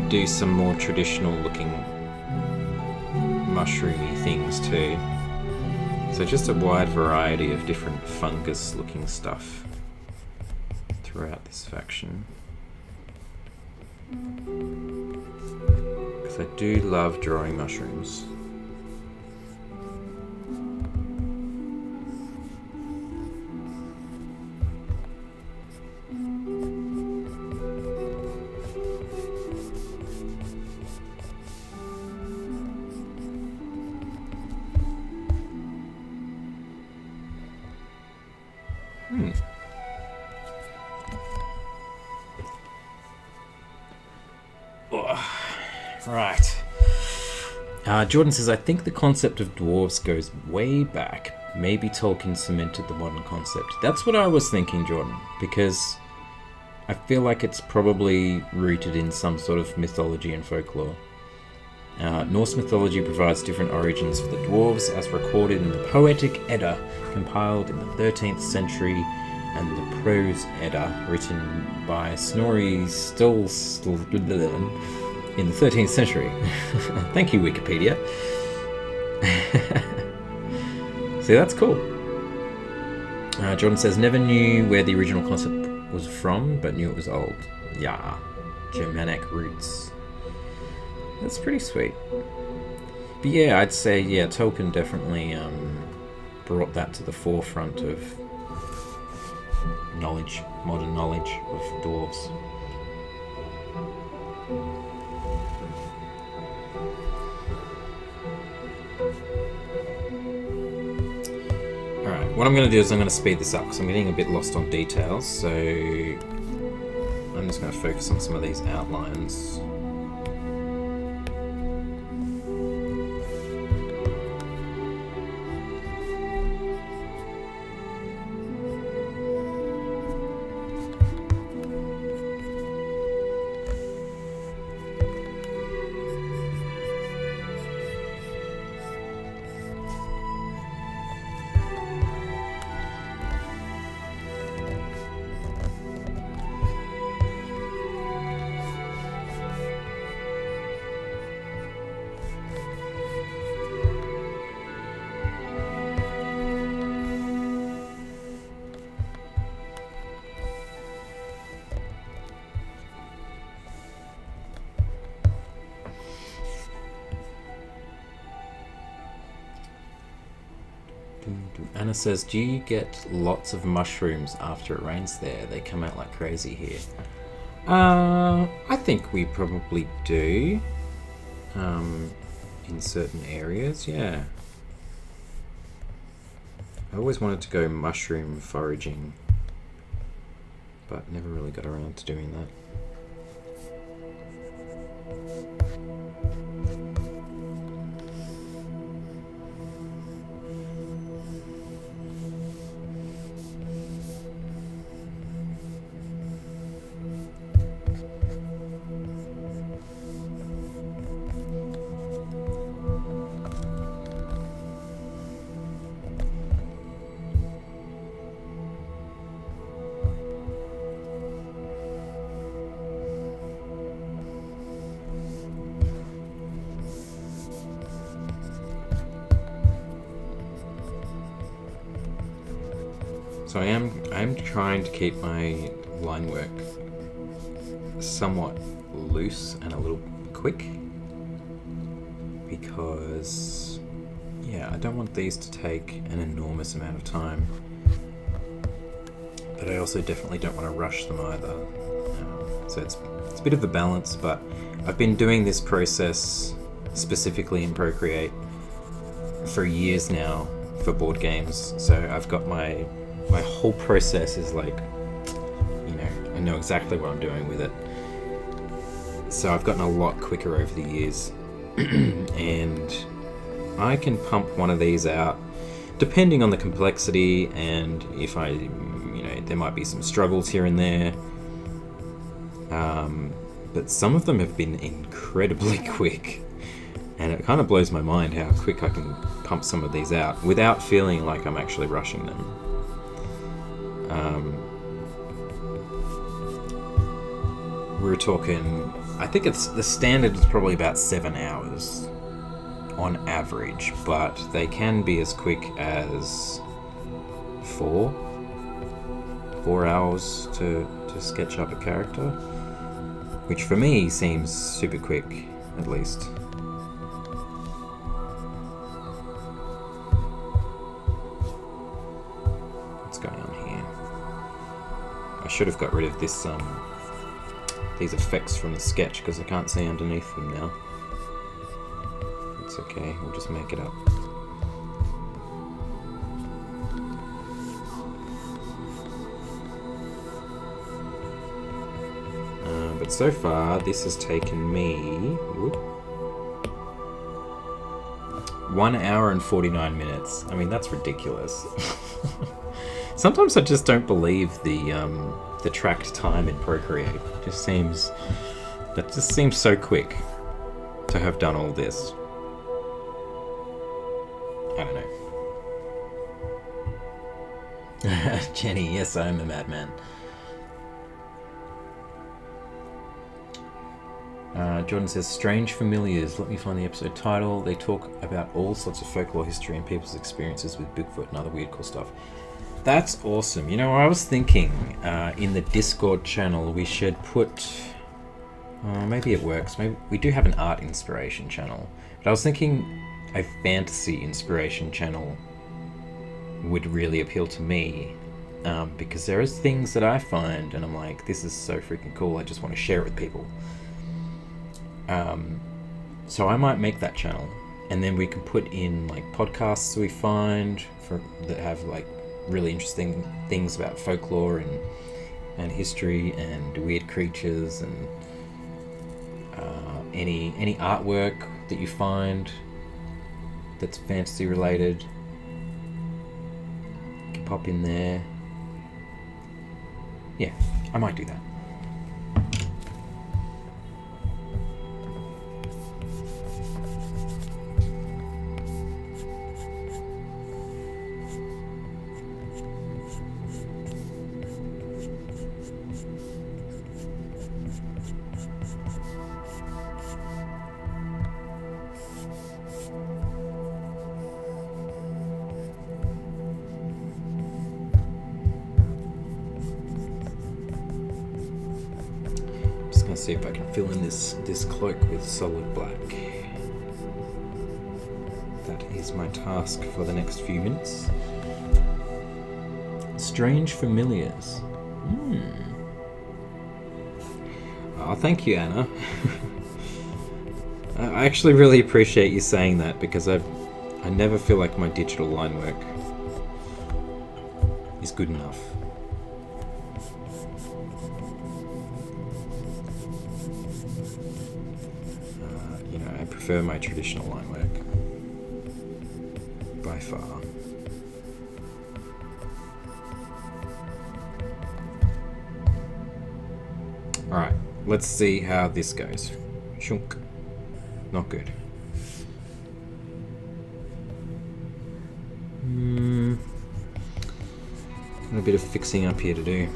do some more traditional looking mushroomy things too. So just a wide variety of different fungus looking stuff throughout this faction. Because I do love drawing mushrooms. Right. Jordan says, I think the concept of dwarves goes way back. Maybe Tolkien cemented the modern concept. That's what I was thinking, Jordan, because I feel like it's probably rooted in some sort of mythology and folklore. Norse mythology provides different origins for the dwarves, as recorded in the Poetic Edda, compiled in the 13th century, and the Prose Edda, written by Snorri Sturluson in the 13th century. Thank you, Wikipedia. See, that's cool. Jordan says, never knew where the original concept was from, but knew it was old. Yeah, Germanic roots. That's pretty sweet. But yeah, I'd say, yeah, Tolkien definitely brought that to the forefront of knowledge, modern knowledge of dwarves. Alright, what I'm going to do is I'm going to speed this up because I'm getting a bit lost on details, so I'm just going to focus on some of these outlines. Anna says, do you get lots of mushrooms after it rains there? They come out like crazy here. I think we probably do. In certain areas, yeah. I always wanted to go mushroom foraging, but never really got around to doing that. So I am trying to keep my line work somewhat loose and a little quick, because yeah, I don't want these to take an enormous amount of time, but I also definitely don't want to rush them either. So it's a bit of a balance, but I've been doing this process specifically in Procreate for years now for board games, so I've got my whole process is like, you know, I know exactly what I'm doing with it. So I've gotten a lot quicker over the years. And I can pump one of these out depending on the complexity, and if there might be some struggles here and there. But some of them have been incredibly quick, and it kind of blows my mind how quick I can pump some of these out without feeling like I'm actually rushing them. We're talking, I think the standard is probably about 7 hours on average, but they can be as quick as 4 hours to sketch up a character, which for me seems super quick, at least. What's going on here? I should have got rid of this these effects from the sketch because I can't see underneath them now. It's okay, we'll just make it up. But so far, this has taken me 1 hour and 49 minutes. I mean, that's ridiculous. Sometimes I just don't believe the tracked time in Procreate. It just seems so quick to have done all this. I don't know. Jenny, yes, I am a madman. Jordan says, Strange Familiars. Let me find the episode title. They talk about all sorts of folklore history and people's experiences with Bigfoot and other weird cool stuff. That's awesome. You know, I was thinking in the Discord channel we should put... maybe it works. Maybe we do have an art inspiration channel. But I was thinking a fantasy inspiration channel would really appeal to me. Because there is things that I find and I'm like, this is so freaking cool. I just want to share it with people. So I might make that channel, and then we can put in like podcasts we find that have like really interesting things about folklore and history and weird creatures, and any artwork that you find that's fantasy related. You can pop in there. Yeah, I might do that. See if I can fill in this cloak with solid black. That is my task for the next few minutes. Strange Familiars. Oh, thank you, Anna. I actually really appreciate you saying that, because I never feel like my digital line work is good enough. I prefer my traditional line work by far. Alright, let's see how this goes. Shunk. Not good. A bit of fixing up here to do.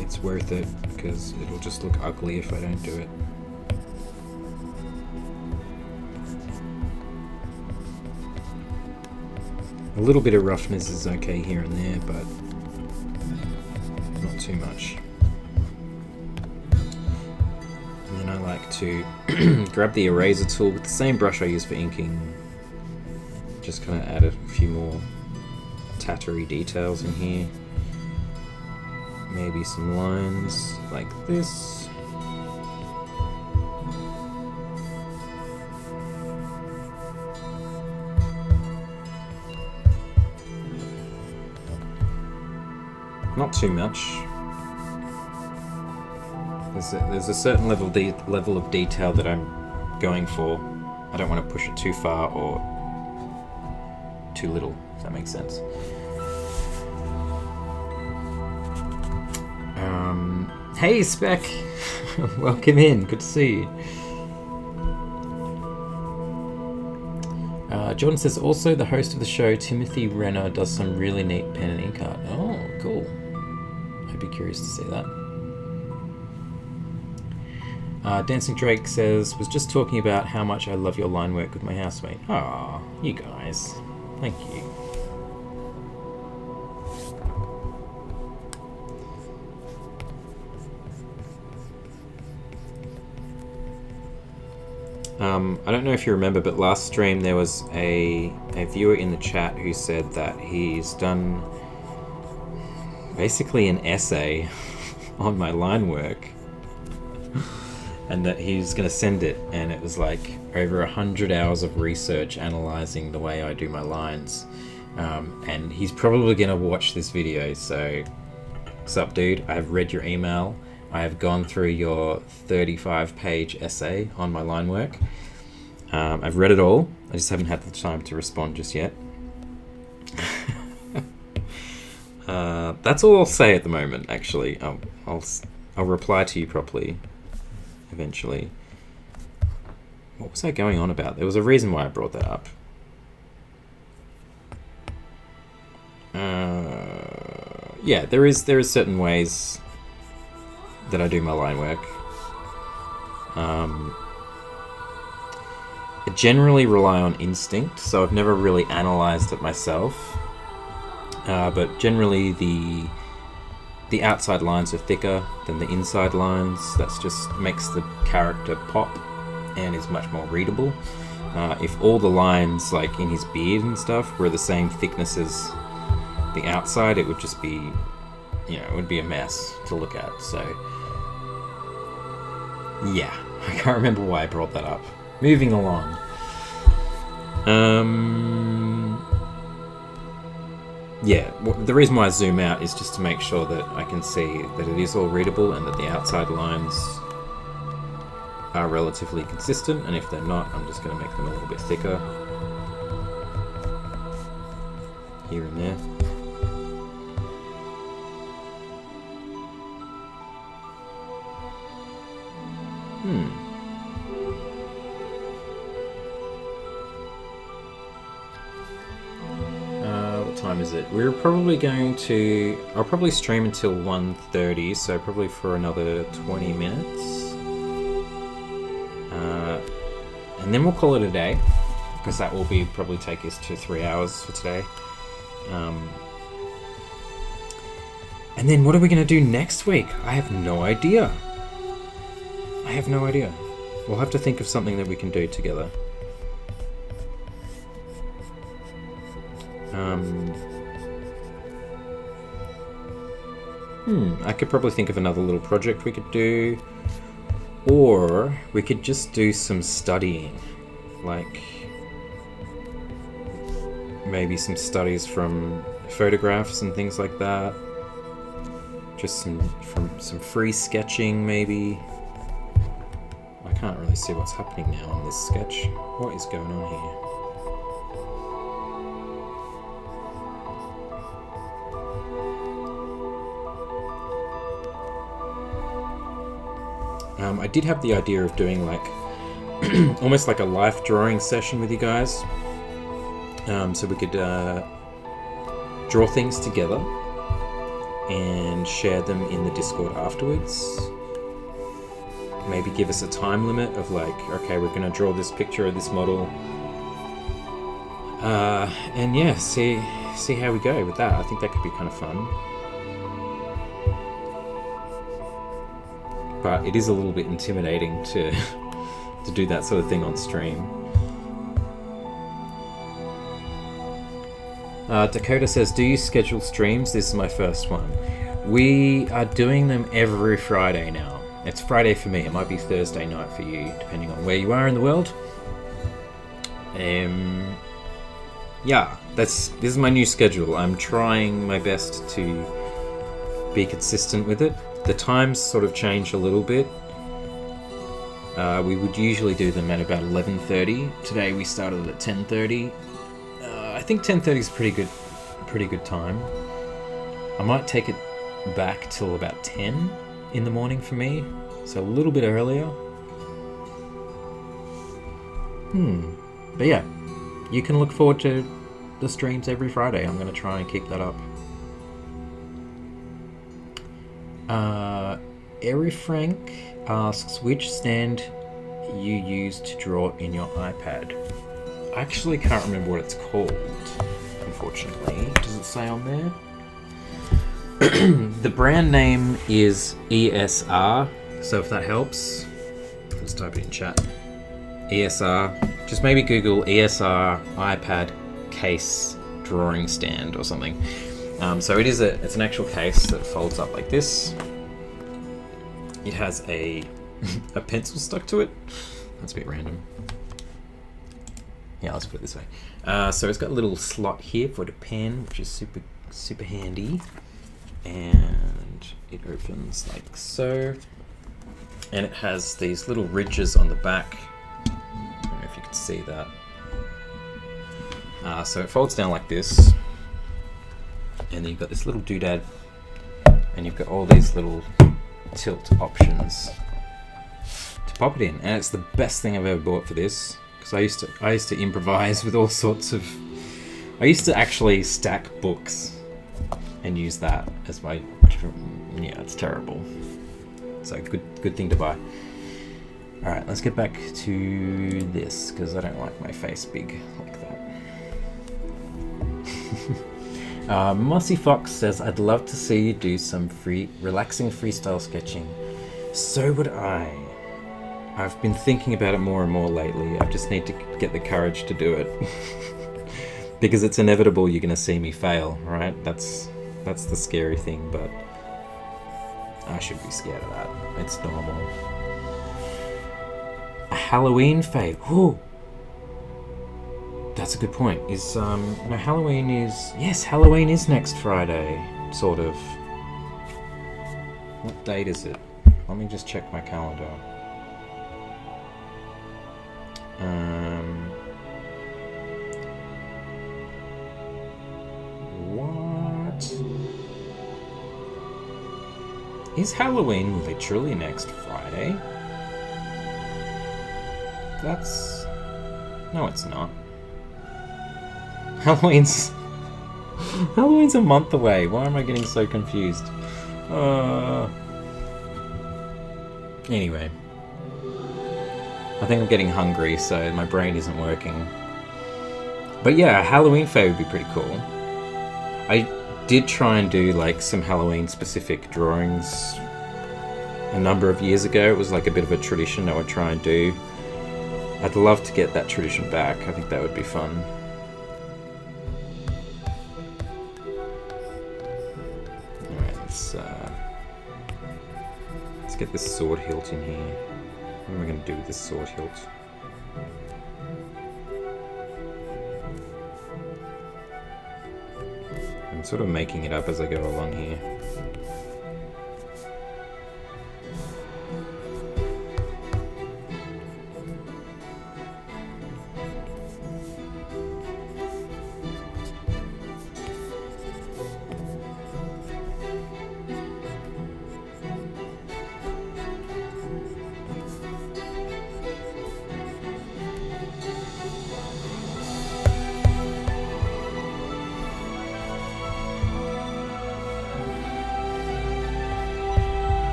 It's worth it, because it'll just look ugly if I don't do it. A little bit of roughness is okay here and there, but not too much. And then I like to grab the eraser tool with the same brush I use for inking. Just kind of add a few more tattery details in here. Maybe some lines like this. Not too much. There's a certain level of detail that I'm going for. I don't want to push it too far or too little, if that makes sense. Hey Spec! Welcome in, good to see you. Jordan says, also the host of the show, Timothy Renner, does some really neat pen and ink art. Oh, cool. I'd be curious to see that. Dancing Drake says, was just talking about how much I love your line work with my housemate. Aw, you guys. Thank you. I don't know if you remember, but last stream there was a viewer in the chat who said that he's done basically an essay on my line work and that he's going to send it, and it was like over 100 hours of research analysing the way I do my lines, and he's probably going to watch this video. So sup dude, I have read your email. I have gone through your 35-page essay on my line work. I've read it all. I just haven't had the time to respond just yet. That's all I'll say at the moment, actually. I'll reply to you properly eventually. What was I going on about? There was a reason why I brought that up. Yeah, there is certain ways that I do my line work. I generally rely on instinct, so I've never really analysed it myself. But generally the outside lines are thicker than the inside lines. That's just makes the character pop and is much more readable. If all the lines, like in his beard and stuff, were the same thickness as the outside, it would just be, it would be a mess to look at. So yeah, I can't remember why I brought that up. Moving along. Yeah, the reason why I zoom out is just to make sure that I can see that it is all readable and that the outside lines are relatively consistent, and if they're not, I'm just going to make them a little bit thicker here and there. What time is it? We're probably going to... I'll probably stream until 1:30, so probably for another 20 minutes. And then we'll call it a day, because that will probably take us to 3 hours for today. And then what are we going to do next week? I have no idea. We'll have to think of something that we can do together. I could probably think of another little project we could do. Or we could just do some studying. Like maybe some studies from photographs and things like that. Just some free sketching maybe. I can't really see what's happening now on this sketch. What is going on here? I did have the idea of doing like almost like a life drawing session with you guys. So we could draw things together and share them in the Discord afterwards. Maybe give us a time limit of like, okay, we're going to draw this picture of this model. And yeah, see how we go with that. I think that could be kind of fun. But it is a little bit intimidating to do that sort of thing on stream. Dakota says, do you schedule streams? This is my first one. We are doing them every Friday now. It's Friday for me. It might be Thursday night for you, depending on where you are in the world. Yeah, this is my new schedule. I'm trying my best to be consistent with it. The times sort of change a little bit. We would usually do them at about 11:30. Today we started at 10:30. I think 10:30 is a pretty good time. I might take it back till about 10 in the morning for me, so a little bit earlier. But yeah, you can look forward to the streams every Friday. I'm going to try and keep that up. Eri Frank asks which stand you use to draw in your iPad. I actually can't remember what it's called, unfortunately. Does it say on there? The brand name is ESR, so if that helps, let's type it in chat. ESR, just maybe Google ESR iPad case drawing stand or something. So it's an actual case that folds up like this. It has a pencil stuck to it. That's a bit random. Yeah, let's put it this way. So it's got a little slot here for the pen, which is super handy. And it opens like so. And it has these little ridges on the back. I don't know if you can see that. So it folds down like this. And then you've got this little doodad. And you've got all these little tilt options to pop it in. And it's the best thing I've ever bought for this. Because I used to improvise with all sorts of... I used to actually stack books and use that as my... Yeah, it's terrible. So good thing to buy. Alright, let's get back to this, because I don't like my face big like that. Mossy Fox says, I'd love to see you do some relaxing freestyle sketching. So would I. I've been thinking about it more and more lately. I just need to get the courage to do it. Because it's inevitable you're going to see me fail, right? That's the scary thing, but I should be scared of that. It's normal. A Halloween fade. Ooh. That's a good point. Halloween is... Yes, Halloween is next Friday, sort of. What date is it? Let me just check my calendar. What? Is Halloween literally next Friday? No, it's not. Halloween's a month away. Why am I getting so confused? Anyway. I think I'm getting hungry, so my brain isn't working. But yeah, Halloween fair would be pretty cool. I did try and do like some Halloween specific drawings a number of years ago. It was like a bit of a tradition I would try and do. I'd love to get that tradition back. I think that would be fun. Alright, let's get this sword hilt in here. What am I going to do with this sword hilt? I'm sort of making it up as I go along here.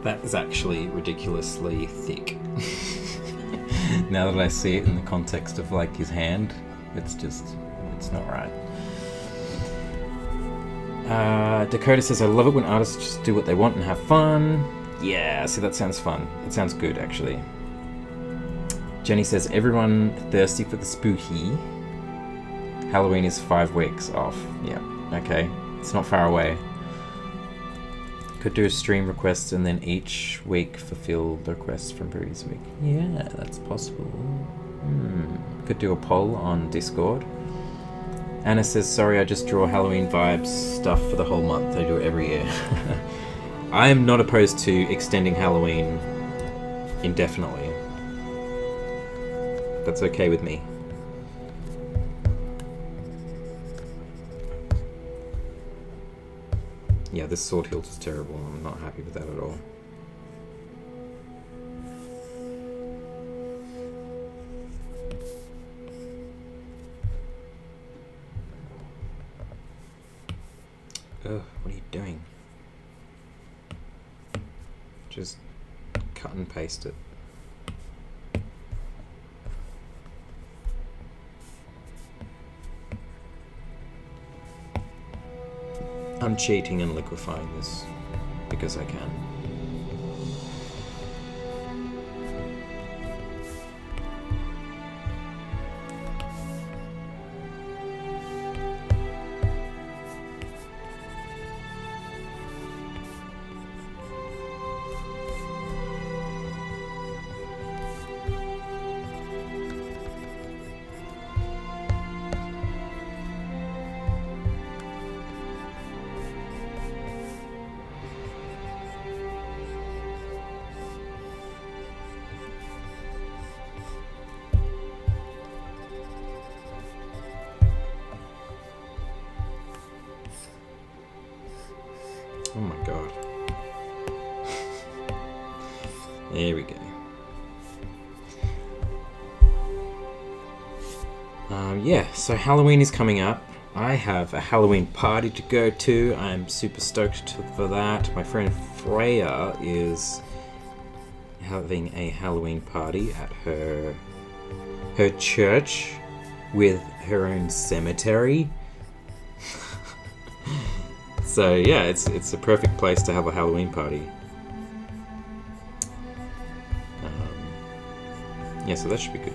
That is actually ridiculously thick. Now that I see it in the context of like his hand, It's not right. Dakota says, I love it when artists just do what they want and have fun. Yeah, see, that sounds fun. It sounds good, actually. Jenny says, everyone thirsty for the spooky. Halloween is 5 weeks off. Yeah, okay. It's not far away. Could do a stream request and then each week fulfill the requests from previous week. Yeah, that's possible. Could do a poll on Discord. Anna says, sorry, I just draw Halloween vibes stuff for the whole month. I do it every year. I am not opposed to extending Halloween indefinitely. That's okay with me. Yeah, this sword hilt is terrible. I'm not happy with that at all. Ugh, what are you doing? Just cut and paste it. I'm cheating and liquefying this because I can. Oh my god. There we go. Yeah, so Halloween is coming up. I have a Halloween party to go to. I'm super stoked for that. My friend Freya is having a Halloween party at her church with her own cemetery. So yeah, it's a perfect place to have a Halloween party. Yeah, so that should be good.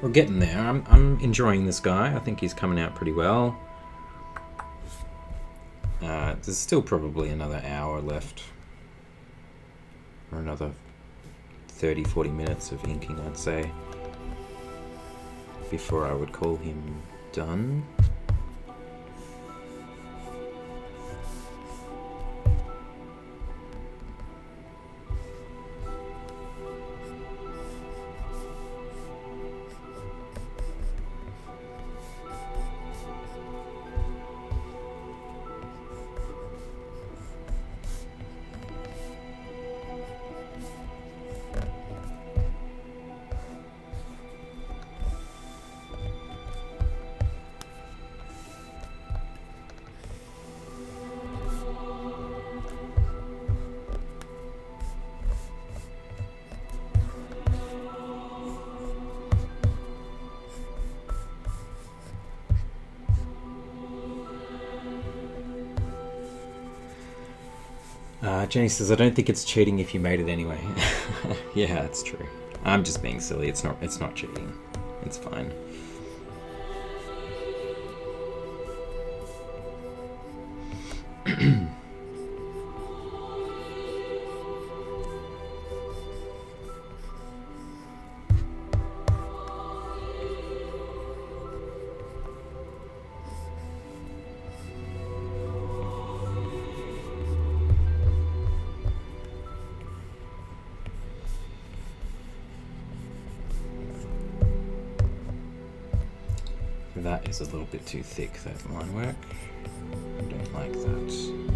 We're getting there. I'm enjoying this guy. I think he's coming out pretty well. There's still probably another hour left. Or another 30-40 minutes of inking, I'd say, before I would call him done. Jenny says, I don't think it's cheating if you made it anyway. Yeah, that's true. I'm just being silly. It's not cheating. It's fine. That is a little bit too thick, that line work. I don't like that.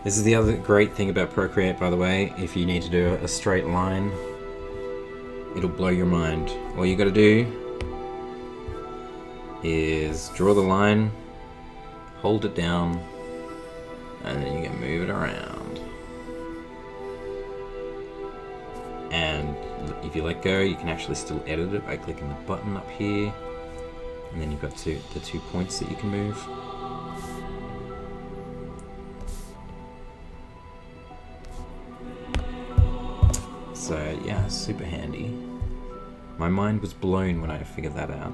This is the other great thing about Procreate, by the way. If you need to do a straight line, it'll blow your mind. All you gotta do is draw the line, hold it down, and then you can move it around. And if you let go, you can actually still edit it by clicking the button up here, and then you've got the 2 points that you can move. So yeah, super handy. My mind was blown when I figured that out.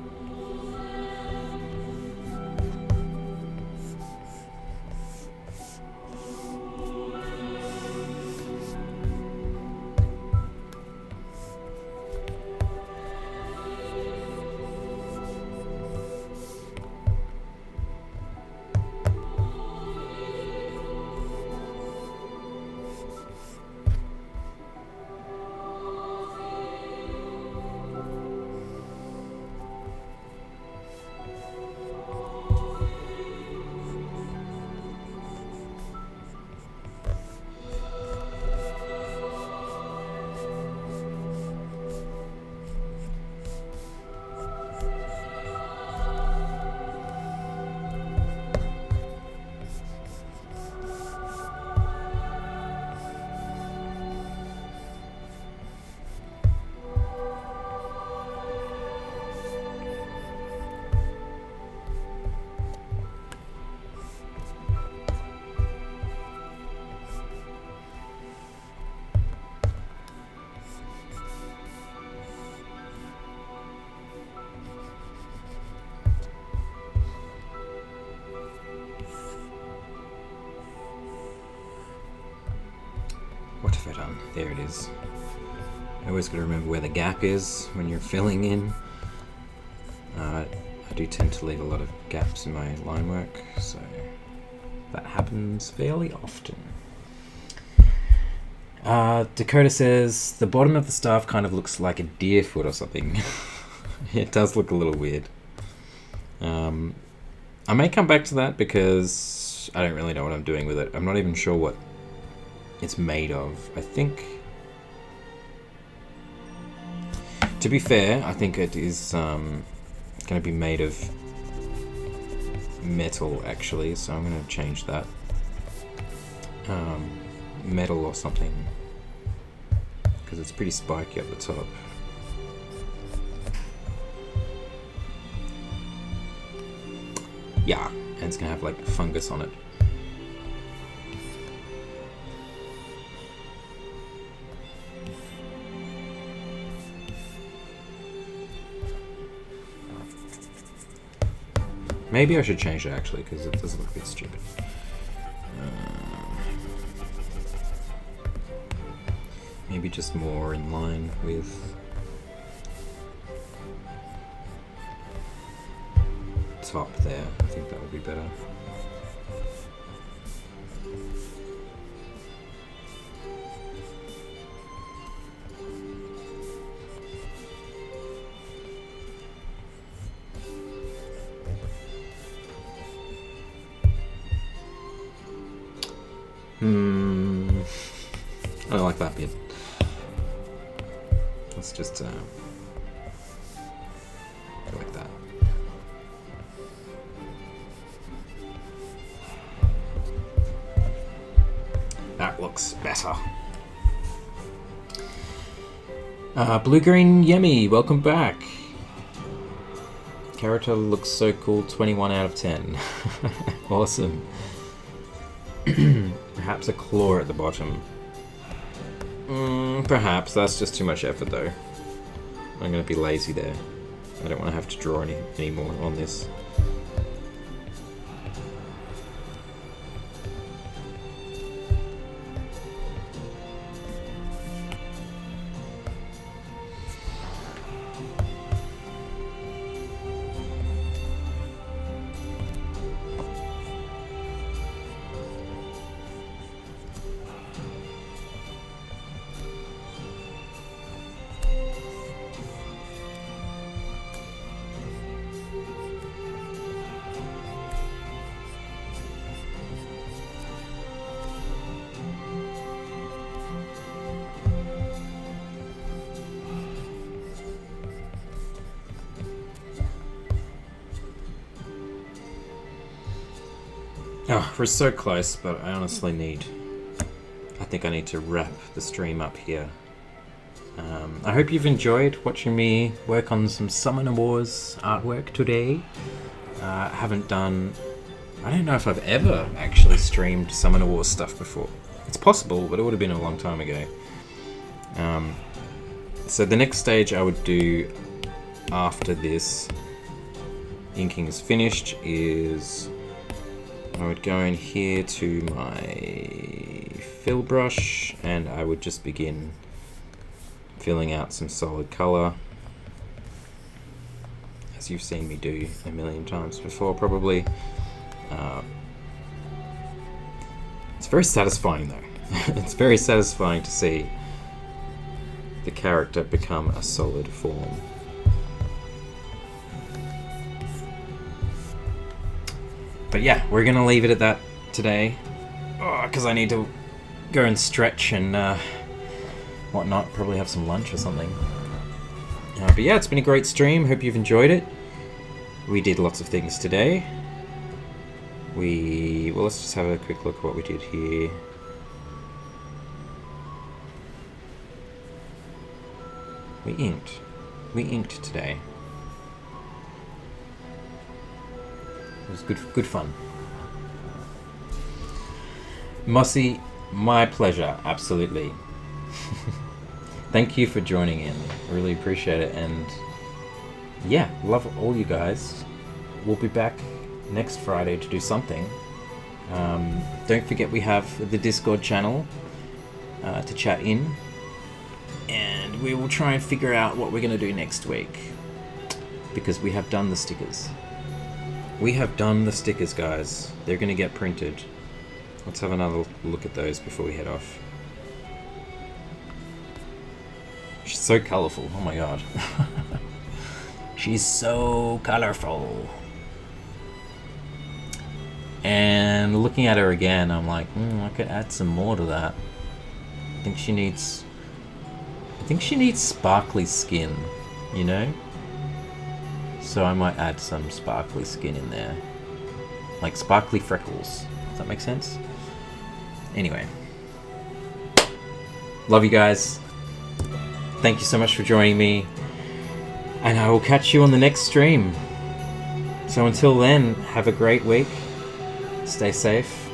What have I done? There it is. I always got to remember where the gap is when you're filling in. I do tend to leave a lot of gaps in my line work, so that happens fairly often. Dakota says, the bottom of the staff kind of looks like a deer foot or something. It does look a little weird. I may come back to that because I don't really know what I'm doing with it. I'm not even sure what it's made of. I think, to be fair, I think it is going to be made of metal actually, so I'm going to change that. Metal or something, because it's pretty spiky at the top. Yeah, and it's going to have like fungus on it. Maybe I should change it actually, because it does look a bit stupid. Maybe just more in line with top there. I think that would be better. I don't like that bit. Let's just go like that. That looks better. Blue Green Yemi, welcome back. Character looks so cool, 21 out of 10. Awesome. Perhaps a claw at the bottom. Perhaps. That's just too much effort though. I'm going to be lazy there. I don't want to have to draw any more on this. Oh, we're so close, but I honestly I think I need to wrap the stream up here. I hope you've enjoyed watching me work on some Summoner Wars artwork today. I don't know if I've ever actually streamed Summoner Wars stuff before. It's possible, but it would have been a long time ago. So the next stage I would do after this inking is finished is I would go in here to my fill brush and I would just begin filling out some solid color, as you've seen me do a million times before probably. It's very satisfying though. It's very satisfying to see the character become a solid form. But yeah, we're gonna leave it at that today, because I need to go and stretch and whatnot, probably have some lunch or something. But yeah, it's been a great stream, hope you've enjoyed it. We did lots of things today. Well, let's just have a quick look at what we did here. We inked today. It was good fun. Mossy, my pleasure, absolutely. Thank you for joining in. I really appreciate it, and yeah, love all you guys. We'll be back next Friday to do something. Don't forget we have the Discord channel to chat in, and we will try and figure out what we're going to do next week, because we have done the stickers. We have done the stickers, guys. They're going to get printed. Let's have another look at those before we head off. She's so colourful. Oh my god. She's so colourful. And looking at her again, I'm like, I could add some more to that. I think she needs sparkly skin, you know? So I might add some sparkly skin in there. Like sparkly freckles. Does that make sense? Anyway. Love you guys. Thank you so much for joining me. And I will catch you on the next stream. So until then, have a great week. Stay safe.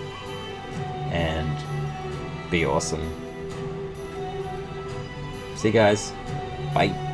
And be awesome. See you guys. Bye.